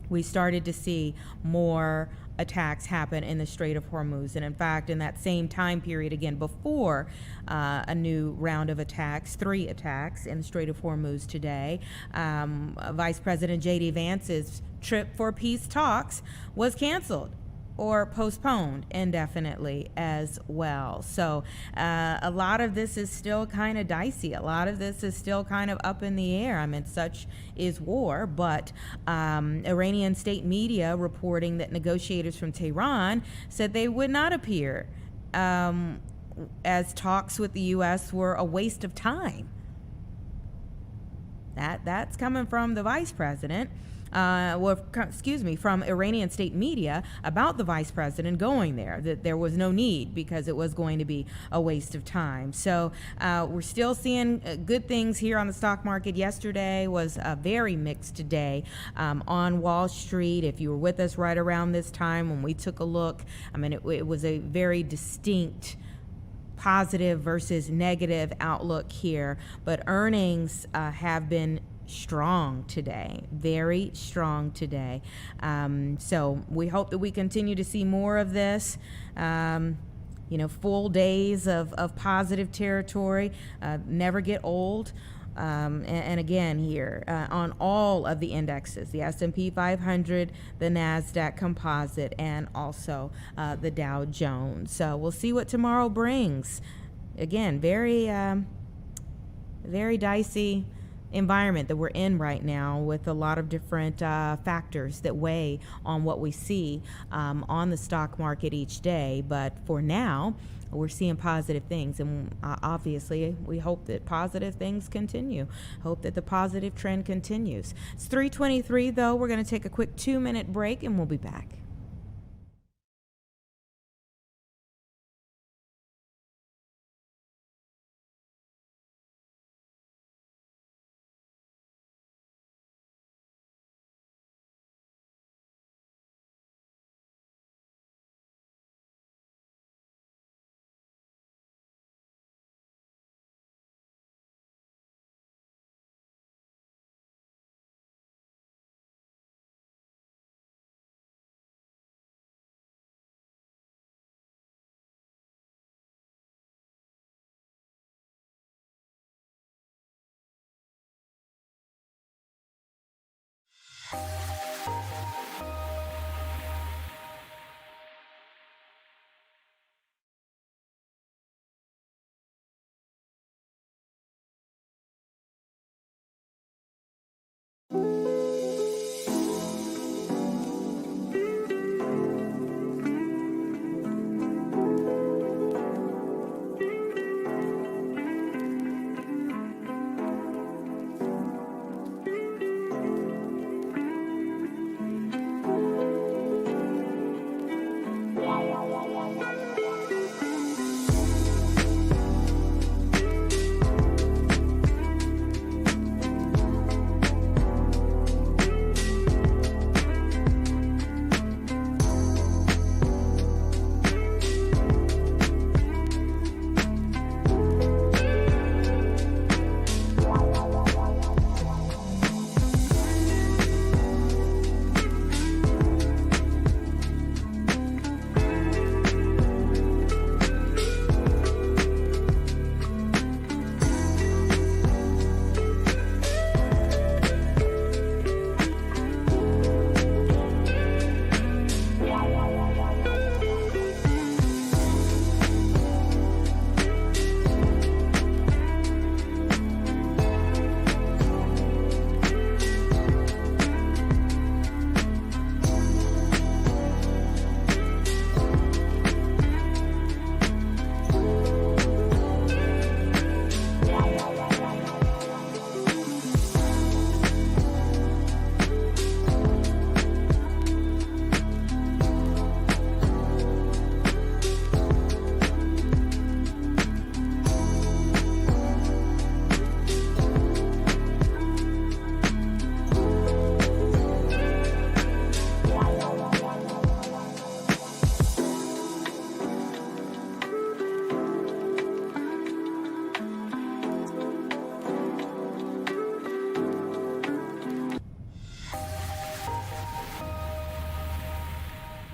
we started to see more attacks happen in the Strait of Hormuz. And in fact, in that same time period, again, before a new round of attacks, 3 attacks in the Strait of Hormuz today, Vice President J.D. Vance's trip for peace talks was canceled or postponed indefinitely as well. So a lot of this is still kind of dicey. A lot of this is still kind of up in the air. I mean, such is war. But Iranian state media reporting that negotiators from Tehran said they would not appear as talks with the U.S. were a waste of time. That's coming from the vice president. From Iranian state media about the vice president going there, that there was no need because it was going to be a waste of time. So we're still seeing good things here on the stock market. Yesterday was a very mixed day on Wall Street. If you were with us right around this time when we took a look, I mean, it was a very distinct positive versus negative outlook here, but earnings have been strong today, very strong today. So we hope that we continue to see more of this. Full days of positive territory never get old. And again here on all of the indexes, the S&P 500, the NASDAQ composite, and also the Dow Jones. So we'll see what tomorrow brings. Again, very dicey environment that we're in right now, with a lot of different factors that weigh on what we see on the stock market each day. But for now, we're seeing positive things, and obviously we hope that positive things continue. Hope that the positive trend continues. It's 3:23 though. We're going to take a quick 2-minute break and we'll be back.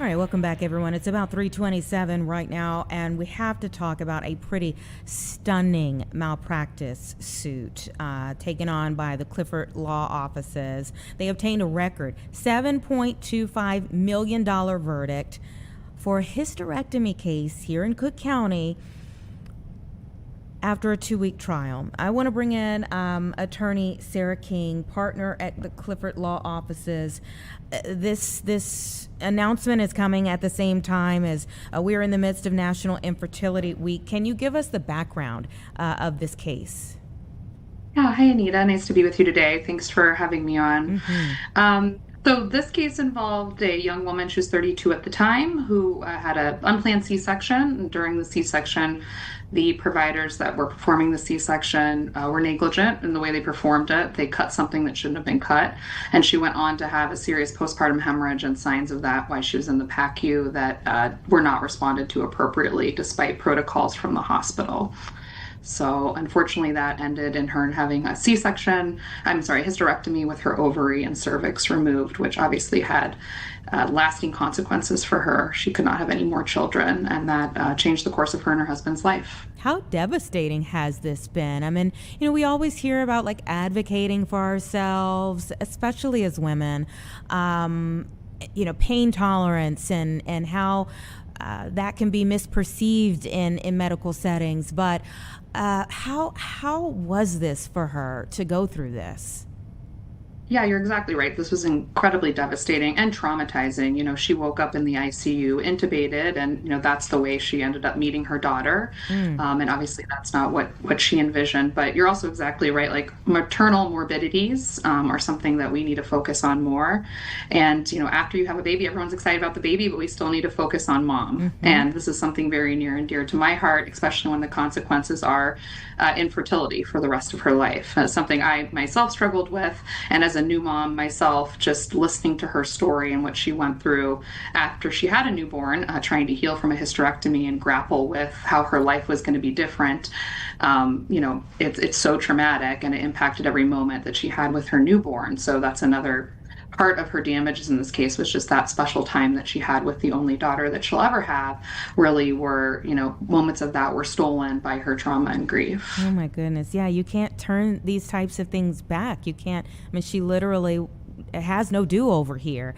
right, welcome back, everyone. It's about 3:27 right now, and we have to talk about a pretty stunning malpractice suit taken on by the Clifford Law Offices. They obtained a record $7.25 million verdict for a hysterectomy case here in Cook County after a 2-week trial. I want to bring in attorney Sarah King, partner at the Clifford Law Offices. This announcement is coming at the same time as we're in the midst of National Infertility Week. Can you give us the background of this case? Yeah, hi Anita, nice to be with you today. Thanks for having me on. So this case involved a young woman, she was 32 at the time, who had an unplanned C-section. During the C-section, the providers that were performing the C-section were negligent in the way they performed it. They cut something that shouldn't have been cut, and she went on to have a serious postpartum hemorrhage and signs of that while she was in the PACU that were not responded to appropriately despite protocols from the hospital. So unfortunately that ended in her having a hysterectomy with her ovary and cervix removed, which obviously had lasting consequences for her. She could not have any more children, and that changed the course of her and her husband's life. How devastating has this been? I mean, we always hear about like advocating for ourselves, especially as women, pain tolerance and how that can be misperceived in medical settings. But how was this for her to go through this? Yeah, you're exactly right. This was incredibly devastating and traumatizing. She woke up in the ICU intubated, and, that's the way she ended up meeting her daughter. And obviously that's not what she envisioned. But you're also exactly right. Like, maternal morbidities are something that we need to focus on more. And, after you have a baby, everyone's excited about the baby, but we still need to focus on mom. And this is something very near and dear to my heart, especially when the consequences are infertility for the rest of her life. That's something I myself struggled with. And as a new mom myself, just listening to her story and what she went through after she had a newborn, trying to heal from a hysterectomy and grapple with how her life was going to be different. It's so traumatic, and it impacted every moment that she had with her newborn. So that's another part of her damages in this case, was just that special time that she had with the only daughter that she'll ever have. Really were, moments of that were stolen by her trauma and grief. Oh my goodness. Yeah, you can't turn these types of things back. You can't. I mean, she literally has no do-over here.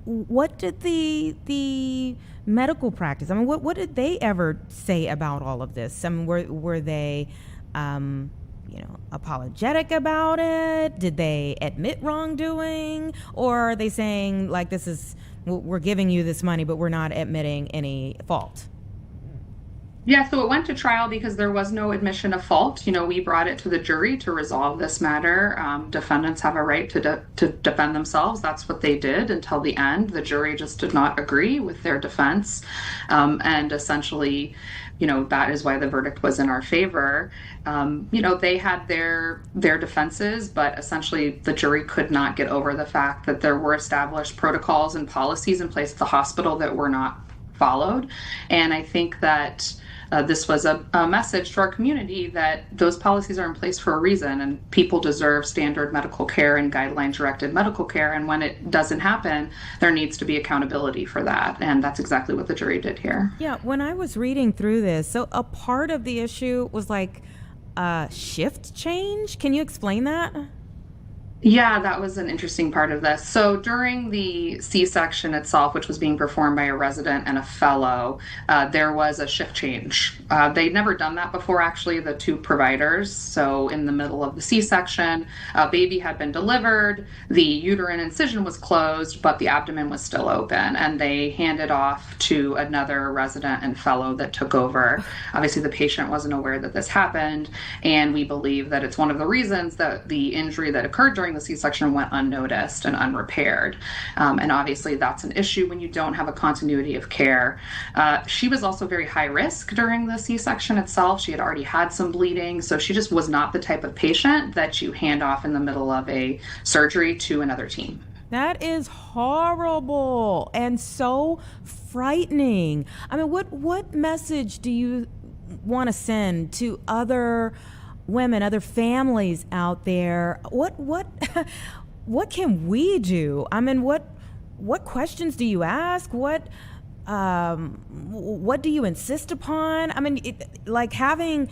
What did the medical practice, what did they ever say about all of this? I mean, were they apologetic about it? Did they admit wrongdoing? Or are they saying, like, we're giving you this money, but we're not admitting any fault? Yeah, so it went to trial because there was no admission of fault. We brought it to the jury to resolve this matter. Defendants have a right to defend themselves. That's what they did until the end. The jury just did not agree with their defense. And essentially, that is why the verdict was in our favor. They had their defenses, but essentially the jury could not get over the fact that there were established protocols and policies in place at the hospital that were not followed. And I think that this was a message to our community that those policies are in place for a reason, and people deserve standard medical care and guideline-directed medical care. And when it doesn't happen, there needs to be accountability for that. And that's exactly what the jury did here. Yeah, when I was reading through this, so a part of the issue was like shift change. Can you explain that? Yeah, that was an interesting part of this. So during the C-section itself, which was being performed by a resident and a fellow, there was a shift change. They'd never done that before, actually, the two providers. So in the middle of the C-section, a baby had been delivered, the uterine incision was closed, but the abdomen was still open, and they handed off to another resident and fellow that took over. Obviously, the patient wasn't aware that this happened, and we believe that it's one of the reasons that the injury that occurred during the C-section went unnoticed and unrepaired. And obviously that's an issue when you don't have a continuity of care. She was also very high risk during the C-section itself. She had already had some bleeding, so she just was not the type of patient that you hand off in the middle of a surgery to another team. That is horrible and so frightening. I mean, what message do you want to send to other women, other families out there? What can we do? I mean, what what questions do you ask? What do you insist upon? I mean, like having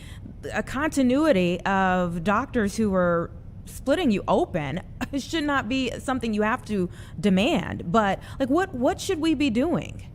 a continuity of doctors who are splitting you open should not be something you have to demand. But like, what should we be doing?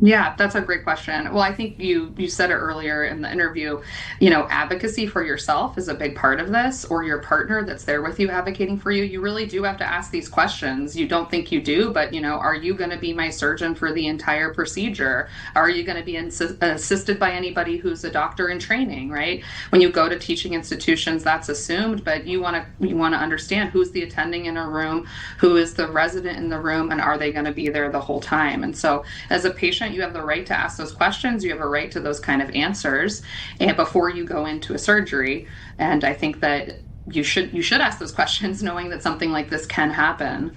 Yeah, that's a great question. Well, I think you said it earlier in the interview, advocacy for yourself is a big part of this, or your partner that's there with you advocating for you. You really do have to ask these questions. You don't think you do, but are you going to be my surgeon for the entire procedure? Are you going to be assisted by anybody who's a doctor in training, right? When you go to teaching institutions, that's assumed, but you want to understand who's the attending in a room, who is the resident in the room, and are they going to be there the whole time? And so as a patient, you have the right to ask those questions. You have a right to those kind of answers, and before you go into a surgery. And I think that you should ask those questions, knowing that something like this can happen.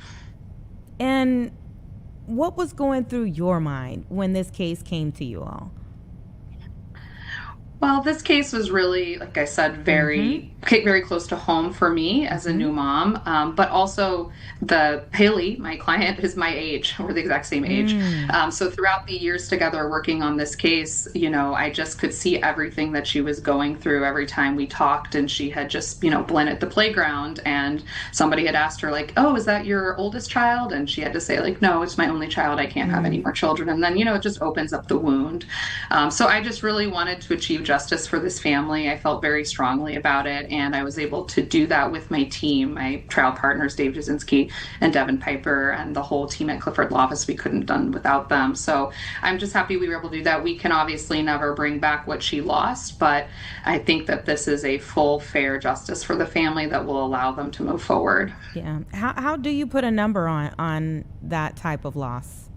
And what was going through your mind when this case came to you all? Well, this case was really, like I said, very close to home for me as a new mom. But also Haley, my client, is my age. We're the exact same age. So throughout the years together working on this case, I just could see everything that she was going through every time we talked. And she had just, been at the playground and somebody had asked her like, oh, is that your oldest child? And she had to say like, no, it's my only child. I can't have any more children. And then, it just opens up the wound. So I just really wanted to achieve justice for this family. I felt very strongly about it, and I was able to do that with my team, my trial partners, Dave Jasinski and Devin Piper, and the whole team at Clifford Law Office. We couldn't have done without them. So I'm just happy we were able to do that. We can obviously never bring back what she lost, but I think that this is a full, fair justice for the family that will allow them to move forward. Yeah. How do you put a number on that type of loss?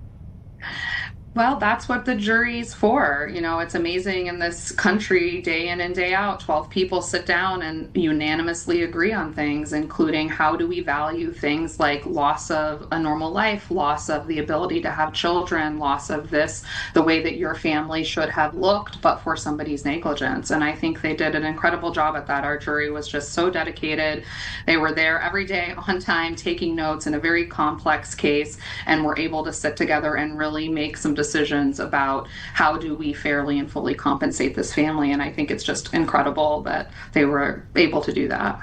Well, that's what the jury's for. It's amazing in this country, day in and day out, 12 people sit down and unanimously agree on things, including how do we value things like loss of a normal life, loss of the ability to have children, loss of this, the way that your family should have looked, but for somebody's negligence. And I think they did an incredible job at that. Our jury was just so dedicated. They were there every day on time, taking notes in a very complex case, and were able to sit together and really make some decisions about how do we fairly and fully compensate this family. And I think it's just incredible that they were able to do that.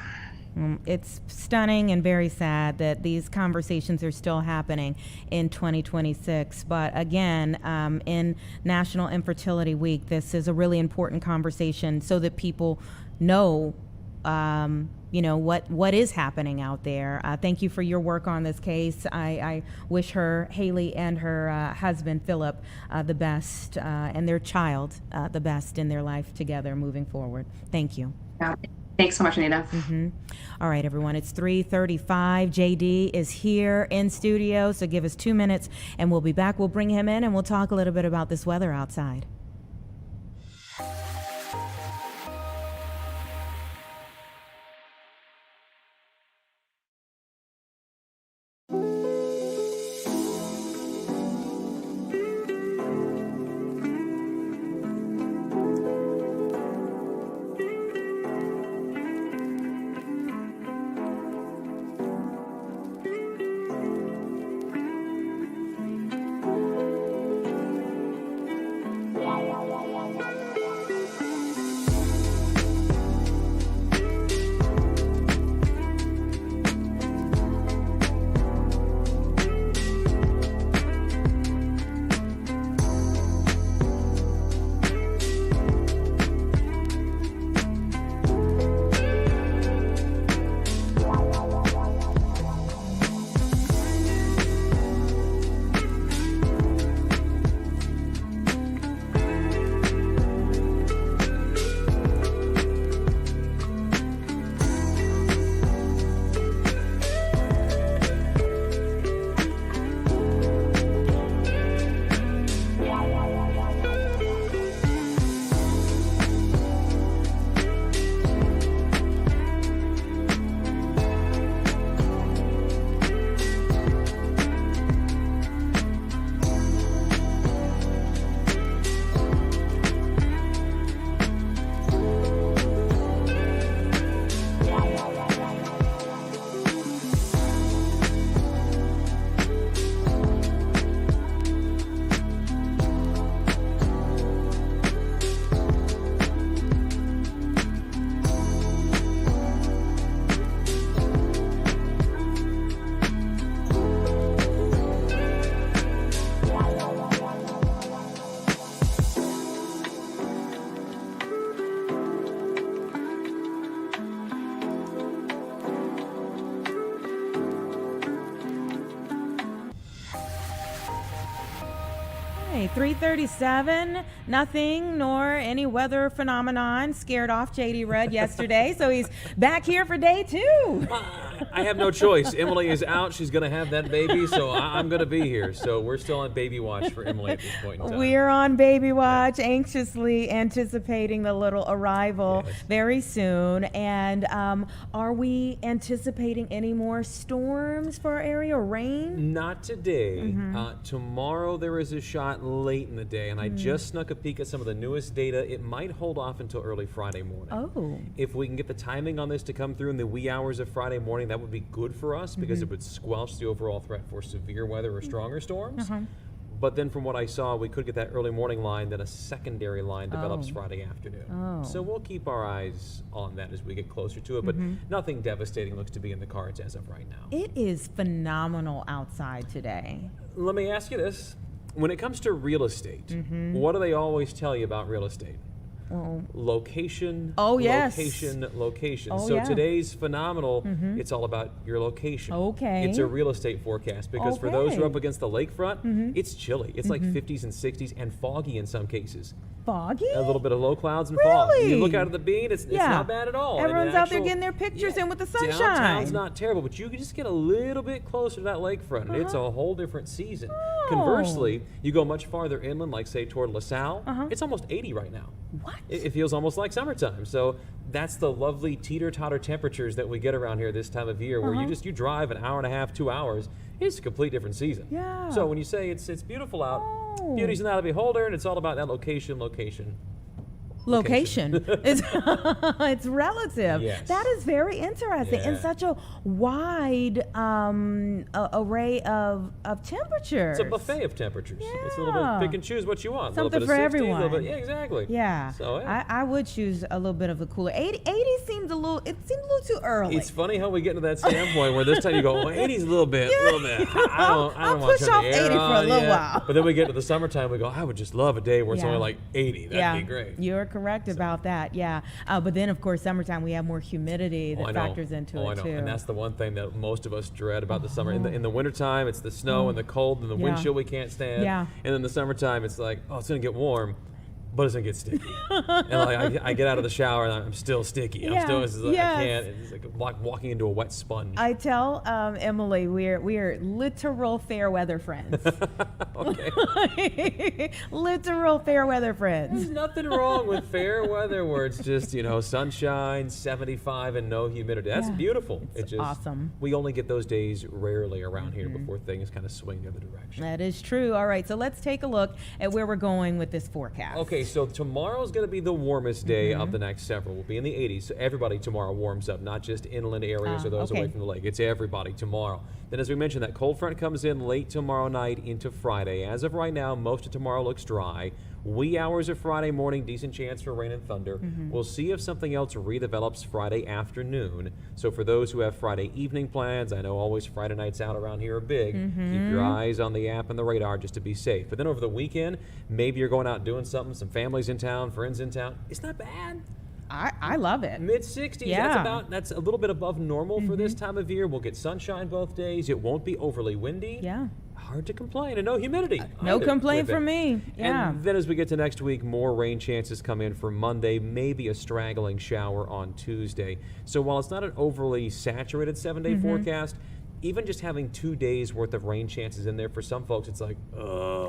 It's stunning and very sad that these conversations are still happening in 2026. But again, in National Infertility Week, this is a really important conversation so that people know what is happening out there. Thank you for your work on this case. I wish Haley and her husband, Philip, the best, and their child, the best in their life together moving forward. Thank you. Yeah. Thanks so much, Anita. All right, everyone, it's 3:35. JD is here in studio, so give us 2 minutes and we'll be back. We'll bring him in and we'll talk a little bit about this weather outside. right, 3:37. Nothing nor any weather phenomenon scared off JD Rudd yesterday, so he's back here for day 2. I have no choice. Emily is out. She's going to have that baby, so I'm going to be here. So we're still on baby watch for Emily at this point in time. We're on baby watch, anxiously anticipating the little arrival very soon. And are we anticipating any more storms for our area or rain? Not today. Tomorrow there is a shot late in the day, and I just snuck a peek at some of the newest data. It might hold off until early Friday morning. Oh. If we can get the timing on this to come through in the wee hours of Friday morning, that would be good for us because it would squelch the overall threat for severe weather or stronger storms. But then from what I saw, we could get that early morning line, then a secondary line develops Friday afternoon. So we'll keep our eyes on that as we get closer to it, but nothing devastating looks to be in the cards as of right now. It is phenomenal outside today. Let me ask you this. When it comes to real estate, what do they always tell you about real estate? Location, location, location. So today's phenomenal, it's all about your location. It's a real estate forecast because for those who are up against the lakefront, it's chilly. It's like 50s and 60s and foggy in some cases. Foggy? A little bit of low clouds and fog. You look out at the bean, it's not bad at all. Everyone's out there getting their pictures in with the sunshine. Downtown's not terrible, but you can just get a little bit closer to that lakefront, and it's a whole different season. Conversely, you go much farther inland, like say toward LaSalle, it's almost 80 right now. What? It feels almost like summertime. So that's the lovely teeter-totter temperatures that we get around here this time of year, where you drive an hour and a half, 2 hours. It's a complete different season. Yeah. So when you say it's beautiful out, beauty's in the eye of the beholder, and it's all about that location. It's relative. Yes. That is very interesting and such a wide array of temperatures. It's a buffet of temperatures. It's a little bit pick and choose what you want. Something a little bit for of 60, everyone. A little bit, exactly. Yeah. So I would choose a little bit of the cooler. 80 seems a little too early. It's funny how we get to that standpoint where this time you go, well, 80's a little bit. I'll push off 80 for a little while. But then we get to the summertime, we go, I would just love a day where it's only like 80. That'd be great. You're correct about that, but then of course summertime we have more humidity that factors into it too. And that's the one thing that most of us dread about the summer. In the wintertime it's the snow and the cold and the wind chill we can't stand. And then the summertime it's like, oh, it's gonna get warm, but it's gonna get sticky. And I get out of the shower and I'm still sticky. I can't. It's like walking into a wet sponge. I tell Emily we are literal fair weather friends. Literal fair weather friends. There's nothing wrong with fair weather where it's just sunshine, 75, and no humidity. That's beautiful. It's just awesome. We only get those days rarely around here before things kind of swing the other direction. That is true. All right, so let's take a look at where we're going with this forecast. Okay, so tomorrow's going to be the warmest day of the next several. We'll be in the 80s. So everybody tomorrow warms up, not just inland areas or those away from the lake. It's everybody tomorrow. Then, as we mentioned, that cold front comes in late tomorrow night into Friday. As of right now, most of tomorrow looks dry. Wee hours of Friday morning, decent chance for rain and thunder. We'll see if something else redevelops Friday afternoon. So for those who have Friday evening plans, I know always Friday nights out around here are big. Keep your eyes on the app and the radar just to be safe. But then over the weekend, maybe you're going out doing something, some families in town, friends in town. It's not bad. I love it. Mid-60s, that's a little bit above normal for this time of year. We'll get sunshine both days. It won't be overly windy. Hard to complain, and no humidity. No complaint from me. And then as we get to next week, more rain chances come in for Monday, maybe a straggling shower on Tuesday. So while it's not an overly saturated 7-day forecast, even just having 2 days worth of rain chances in there for some folks, it's like,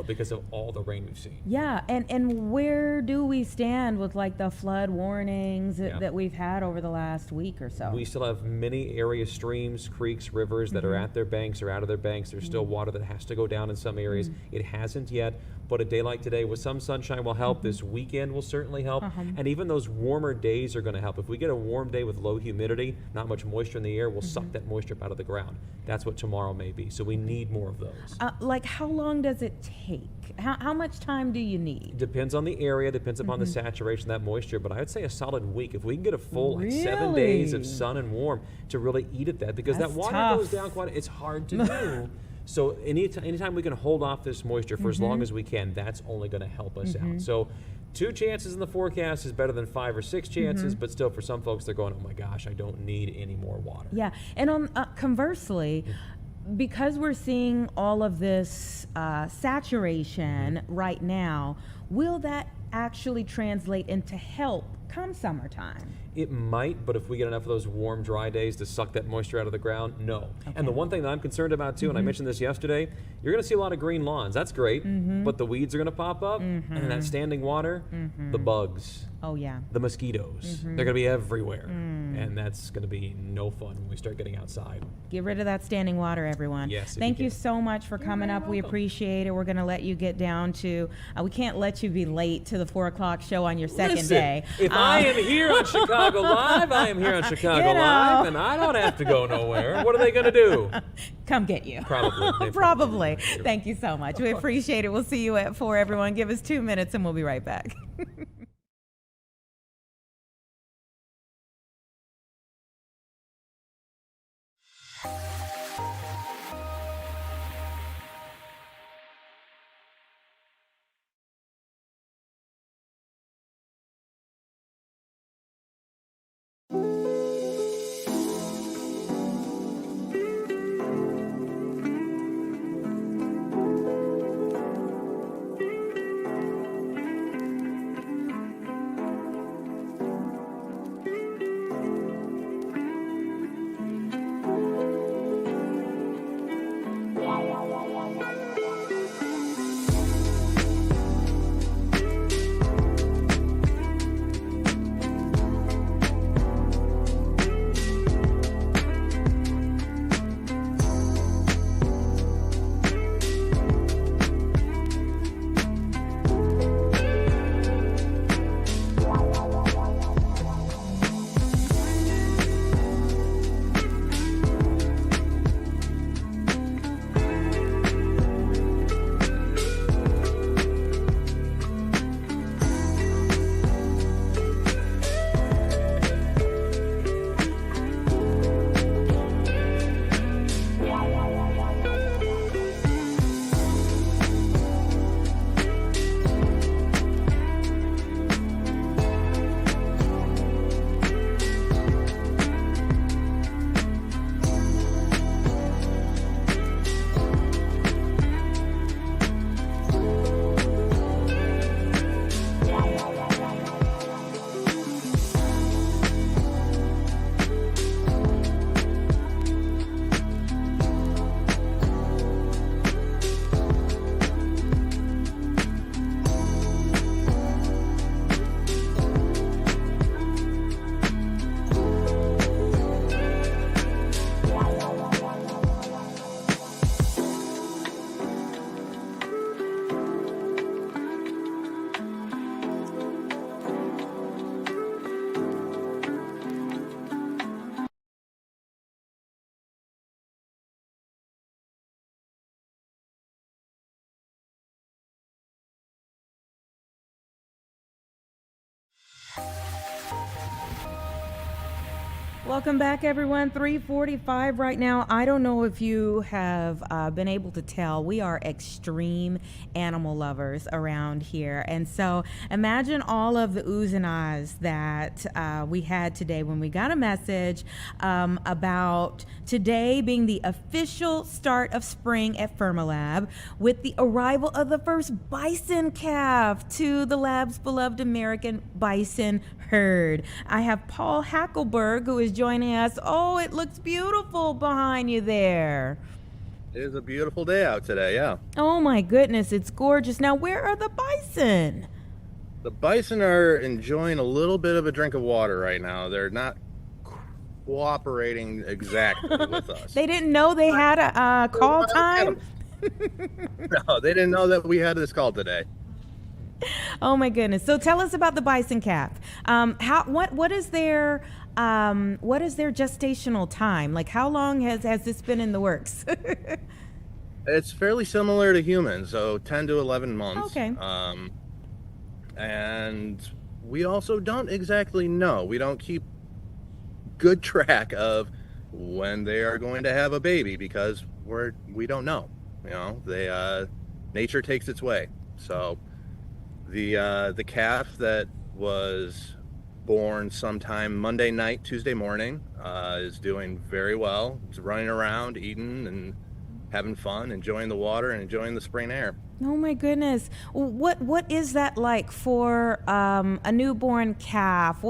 because of all the rain we've seen. Yeah, and where do we stand with like the flood warnings that we've had over the last week or so? We still have many area streams, creeks, rivers that are at their banks or out of their banks. There's still water that has to go down in some areas. It hasn't yet, but a day like today with some sunshine will help. This weekend will certainly help, and even those warmer days are going to help. If we get a warm day with low humidity, not much moisture in the air, we'll suck that moisture up out of the ground. That's what tomorrow may be. So we need more of those. Like how long does it take? How much time do you need? Depends on the area, depends upon the saturation of that moisture, but I would say a solid week. If we can get a full 7 days of sun and warm to really eat at that, because that water goes down quite, it's hard to do. So anytime we can hold off this moisture for as long as we can, that's only going to help us out. So 2 chances in the forecast is better than 5 or 6 chances, but still for some folks they're going, oh my gosh, I don't need any more water. Yeah, and on conversely, because we're seeing all of this saturation right now, will that actually translate into help come summertime? It might, but if we get enough of those warm, dry days to suck that moisture out of the ground, no. Okay. And the one thing that I'm concerned about too, and I mentioned this yesterday, you're going to see a lot of green lawns. That's great, but the weeds are going to pop up, and in that standing water, the bugs. Oh yeah. The mosquitoes. They're going to be everywhere, and that's going to be no fun when we start getting outside. Get rid of that standing water, everyone. Yes. Thank you so much for coming up. We appreciate it. We're going to let you get down to. We can't let you be late to the 4 o'clock show on your second day. If I am here on Chicago Live, I am here on Chicago Live, and I don't have to go nowhere. What are they going to do? Come get you. Probably. Probably. Thank you so much. We appreciate it. We'll see you at 4, everyone. Give us 2 minutes, and we'll be right back. Welcome back, everyone. 3:45 right now. I don't know if you have been able to tell, we are extreme animal lovers around here. And so imagine all of the oohs and ahs that we had today when we got a message about today being the official start of spring at Fermilab with the arrival of the first bison calf to the lab's beloved American bison herd. I have Paul Hackelberg, who is joining us. Oh, it looks beautiful behind you there. It is a beautiful day out today, yeah. Oh my goodness, it's gorgeous. Now, where are the bison? The bison are enjoying a little bit of a drink of water right now. They're not cooperating exactly with us. They didn't know they had a call time? No, they didn't know that we had this call today. Oh my goodness. So tell us about the bison calf. What is their gestational time? Like, how long has this been in the works? It's fairly similar to humans, so 10 to 11 months. Okay. And we also don't exactly know. We don't keep good track of when they are going to have a baby because we don't know. You know, nature takes its way. So the calf that was born sometime Monday night, Tuesday morning, is doing very well. It's running around, eating, and having fun, enjoying the water, and enjoying the spring air. Oh my goodness. What is that like for a newborn calf?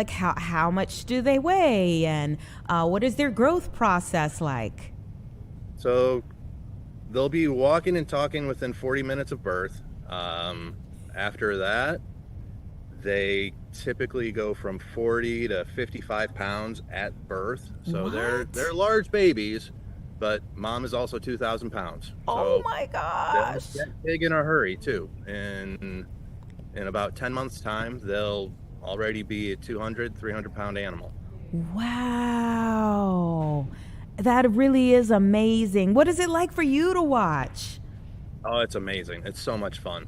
How much do they weigh, and what is their growth process like? So they'll be walking and talking within 40 minutes of birth. After that, they typically go from 40 to 55 pounds at birth. So they're large babies, but mom is also 2,000 pounds. Oh my gosh. They'll get big in a hurry too. In about 10 months time, they'll already be a 200, 300 pound animal. Wow. That really is amazing. What is it like for you to watch? Oh, it's amazing. It's so much fun.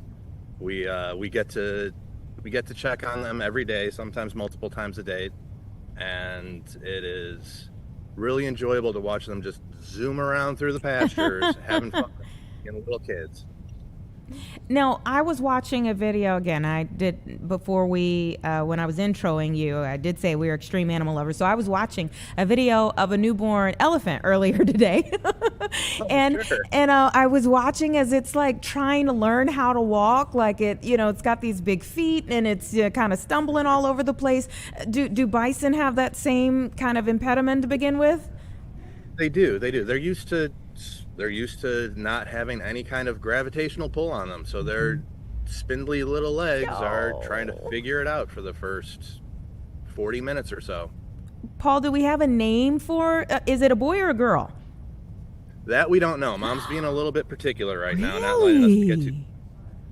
We get to check on them every day, sometimes multiple times a day, and it is really enjoyable to watch them just zoom around through the pastures, having fun, being little kids. Now, I was watching a video again. I did before when I was introing you, I did say we are extreme animal lovers. So I was watching a video of a newborn elephant earlier today. I was watching as it's like trying to learn how to walk. Like it's got these big feet and it's kind of stumbling all over the place. Do bison have that same kind of impediment to begin with? They do. They're used to not having any kind of gravitational pull on them. So their spindly little legs are trying to figure it out for the first 40 minutes or so. Paul, do we have a name for, is it a boy or a girl? That we don't know. Mom's being a little bit particular right now, not letting us get too.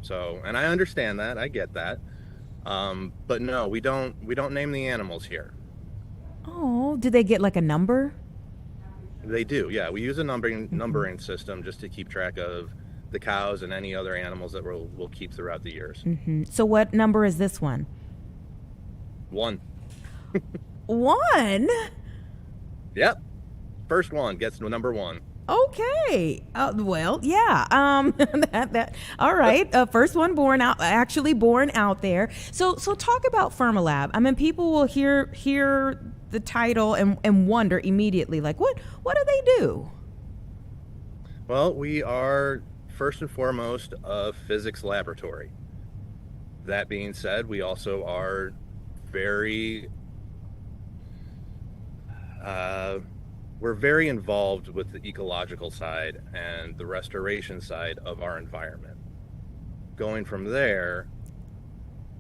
So, and I understand that. I get that. But no, we don't name the animals here. Oh, do they get like a number? They do, yeah. We use a numbering system just to keep track of the cows and any other animals that we'll keep throughout the years. Mm-hmm. So what number is this one? 1. 1? Yep. First one gets to number 1. Okay. Well, yeah. All right. First one born out there. So talk about Fermilab. I mean, people will hear the title and wonder immediately, like, what do they do? Well, we are first and foremost a physics laboratory. That being said, we also are we're very involved with the ecological side and the restoration side of our environment. Going from there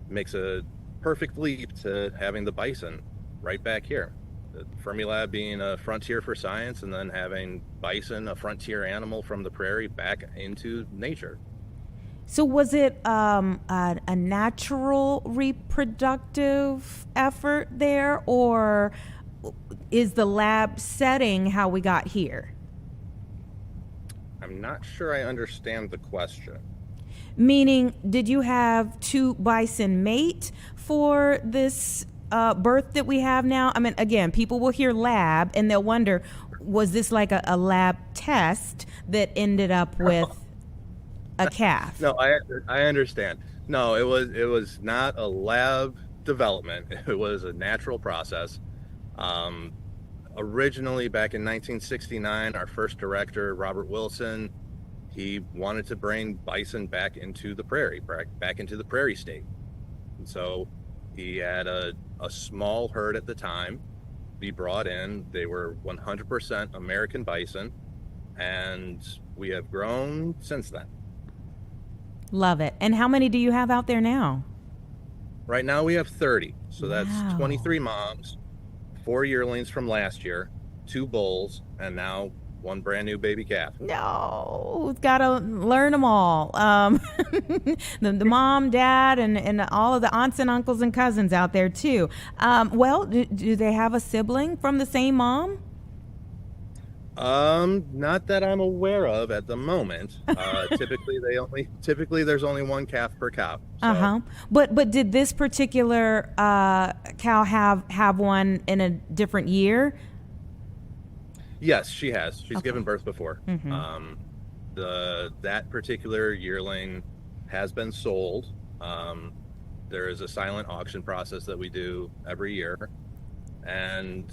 makes a perfect leap to having the bison right back here. The Fermilab being a frontier for science, and then having bison, a frontier animal from the prairie, back into nature. So was it a natural reproductive effort there, or is the lab setting how we got here? I'm not sure I understand the question. Meaning, did you have 2 bison mate for this birth that we have now? I mean, again, people will hear lab and they'll wonder, was this like a lab test that ended up with a calf? No, I understand. No, it was not a lab development. It was a natural process. Originally, back in 1969, our first director, Robert Wilson, he wanted to bring bison back into the prairie, back into the prairie state. And so he had a small herd at the time be brought in. They were 100% American bison, and we have grown since then. Love it. And how many do you have out there now? Right now we have 30. So Wow. that's 23 moms, 4 yearlings from last year, 2 bulls, and now 1 brand new baby calf. No, we've got to learn them all. The mom, dad, and all of the aunts and uncles and cousins out there too. Well, do they have a sibling from the same mom? Not that I'm aware of at the moment. Typically there's only 1 calf per cow. So. But did this particular cow have one in a different year? Yes, she has. She's given birth before. Mm-hmm. That particular yearling has been sold. There is a silent auction process that we do every year, and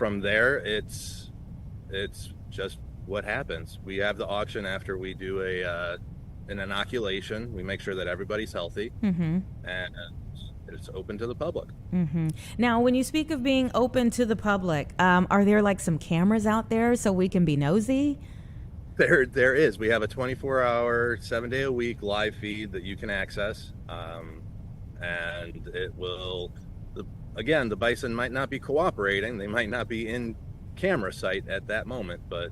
from there, it's just what happens. We have the auction after we do an inoculation. We make sure that everybody's healthy, and it's open to the public. Now, when you speak of being open to the public, are there like some cameras out there so we can be nosy? There is. We have a 24-hour, 7-day-a-week live feed that you can access, and it will. Again, the bison might not be cooperating. They might not be in camera sight at that moment, but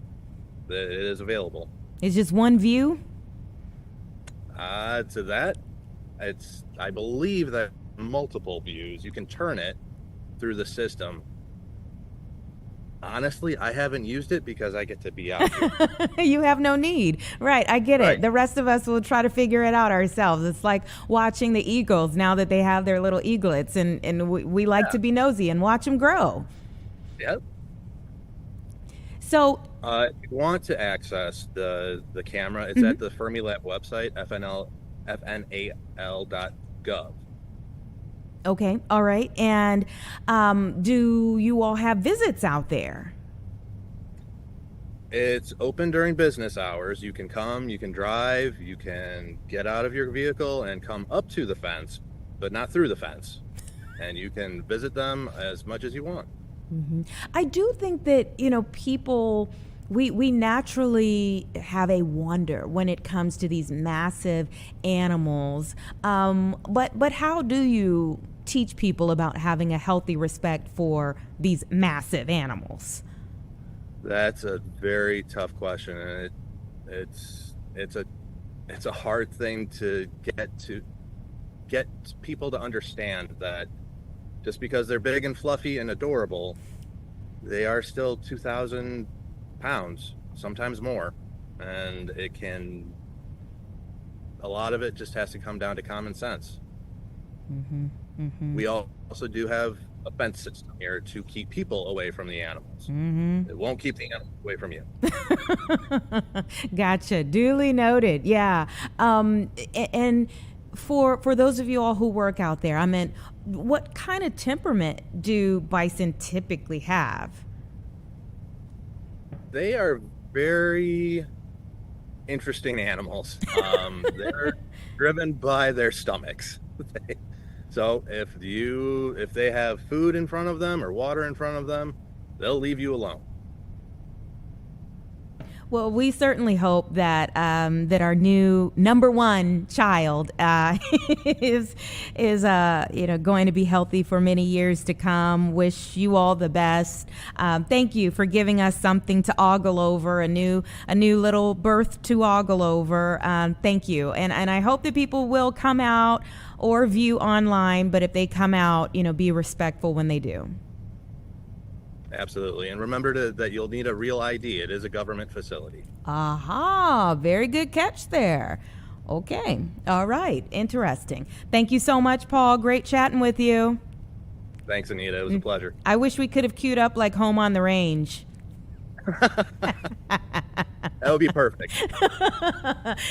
it is available. It's just one view? To that, I believe that multiple views. You can turn it through the system. Honestly, I haven't used it because I get to be out here. You have no need. Right, I get it. The rest of us will try to figure it out ourselves. It's like watching the eagles now that they have their little eaglets, and we like to be nosy and watch them grow. Yep. So if you want to access the camera, it's at the Fermilab website, fnal.gov. Okay, all right. And do you all have visits out there? It's open during business hours. You can come, you can drive, you can get out of your vehicle and come up to the fence, but not through the fence. And you can visit them as much as you want. I do think that, people, we naturally have a wonder when it comes to these massive animals. But how do you teach people about having a healthy respect for these massive animals? That's a very tough question, and it's a hard thing to get people to understand that just because they're big and fluffy and adorable, they are still 2,000 pounds, sometimes more, and a lot of it just has to come down to common sense. We also do have a fence system here to keep people away from the animals. It won't keep the animals away from you. Gotcha. Duly noted. Yeah. And for those of you all who work out there, I mean, what kind of temperament do bison typically have? They are very interesting animals. They're driven by their stomachs. So if they have food in front of them or water in front of them, they'll leave you alone. Well, we certainly hope that that our new number one child is going to be healthy for many years to come. Wish you all the best. Thank you for giving us something to ogle over, a new little birth to ogle over. Thank you, and I hope that people will come out or view online. But if they come out, be respectful when they do. Absolutely. And remember that you'll need a real ID. It is a government facility. Aha, very good catch there. Okay. All right. Interesting. Thank you so much, Paul. Great chatting with you. Thanks, Anita. It was a pleasure. I wish we could have queued up like Home on the Range. That would be perfect.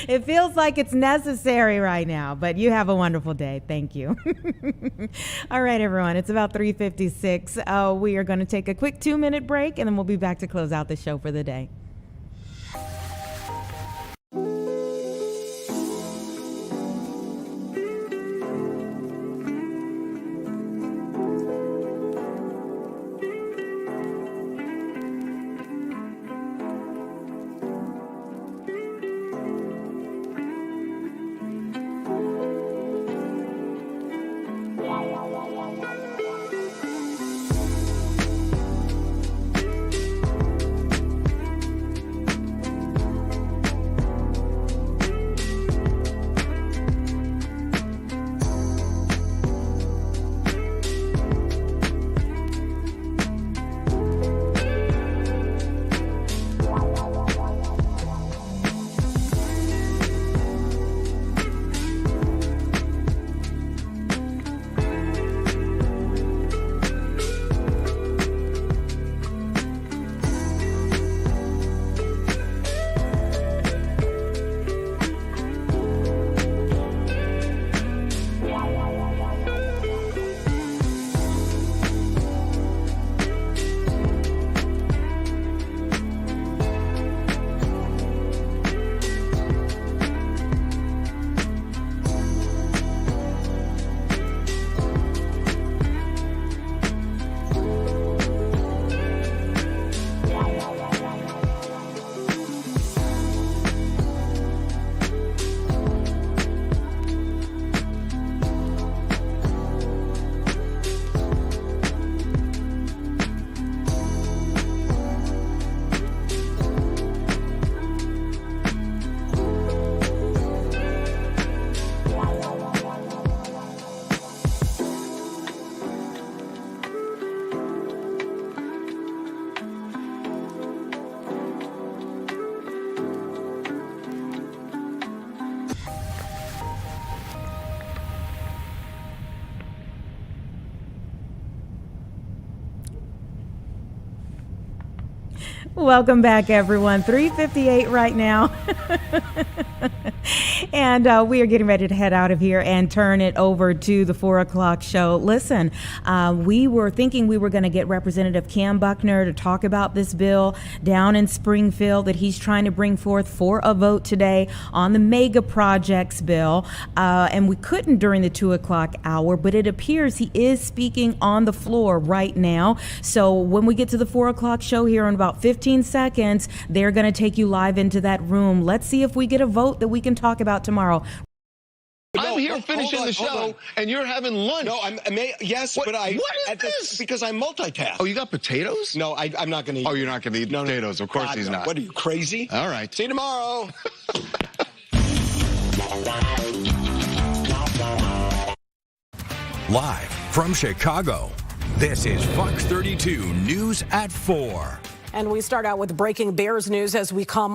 It feels like it's necessary right now, but you have a wonderful day. Thank you. All right, everyone. It's about 3:56. We are going to take a quick 2-minute break, and then we'll be back to close out the show for the day. Welcome back, everyone. 3:58 right now. And we are getting ready to head out of here and turn it over to the 4 o'clock show. Listen, we were thinking we were going to get Representative Cam Buckner to talk about this bill down in Springfield that he's trying to bring forth for a vote today on the mega projects bill. And we couldn't during the 2 o'clock hour, but it appears he is speaking on the floor right now. So when we get to the 4 o'clock show here in about 15 seconds, they're going to take you live into that room. Let's see if we get a vote that we can talk about tomorrow. I'm here finishing the show, and you're having lunch. No, yes, what, but I. What is this? Because I multitask. Oh, you got potatoes? No, I'm not going to eat. Oh, you're not going to eat potatoes. Of course God, he's no. not. What are you, crazy? All right. See you tomorrow. Live from Chicago, this is Fox 32 News at 4. And we start out with breaking Bears news as we come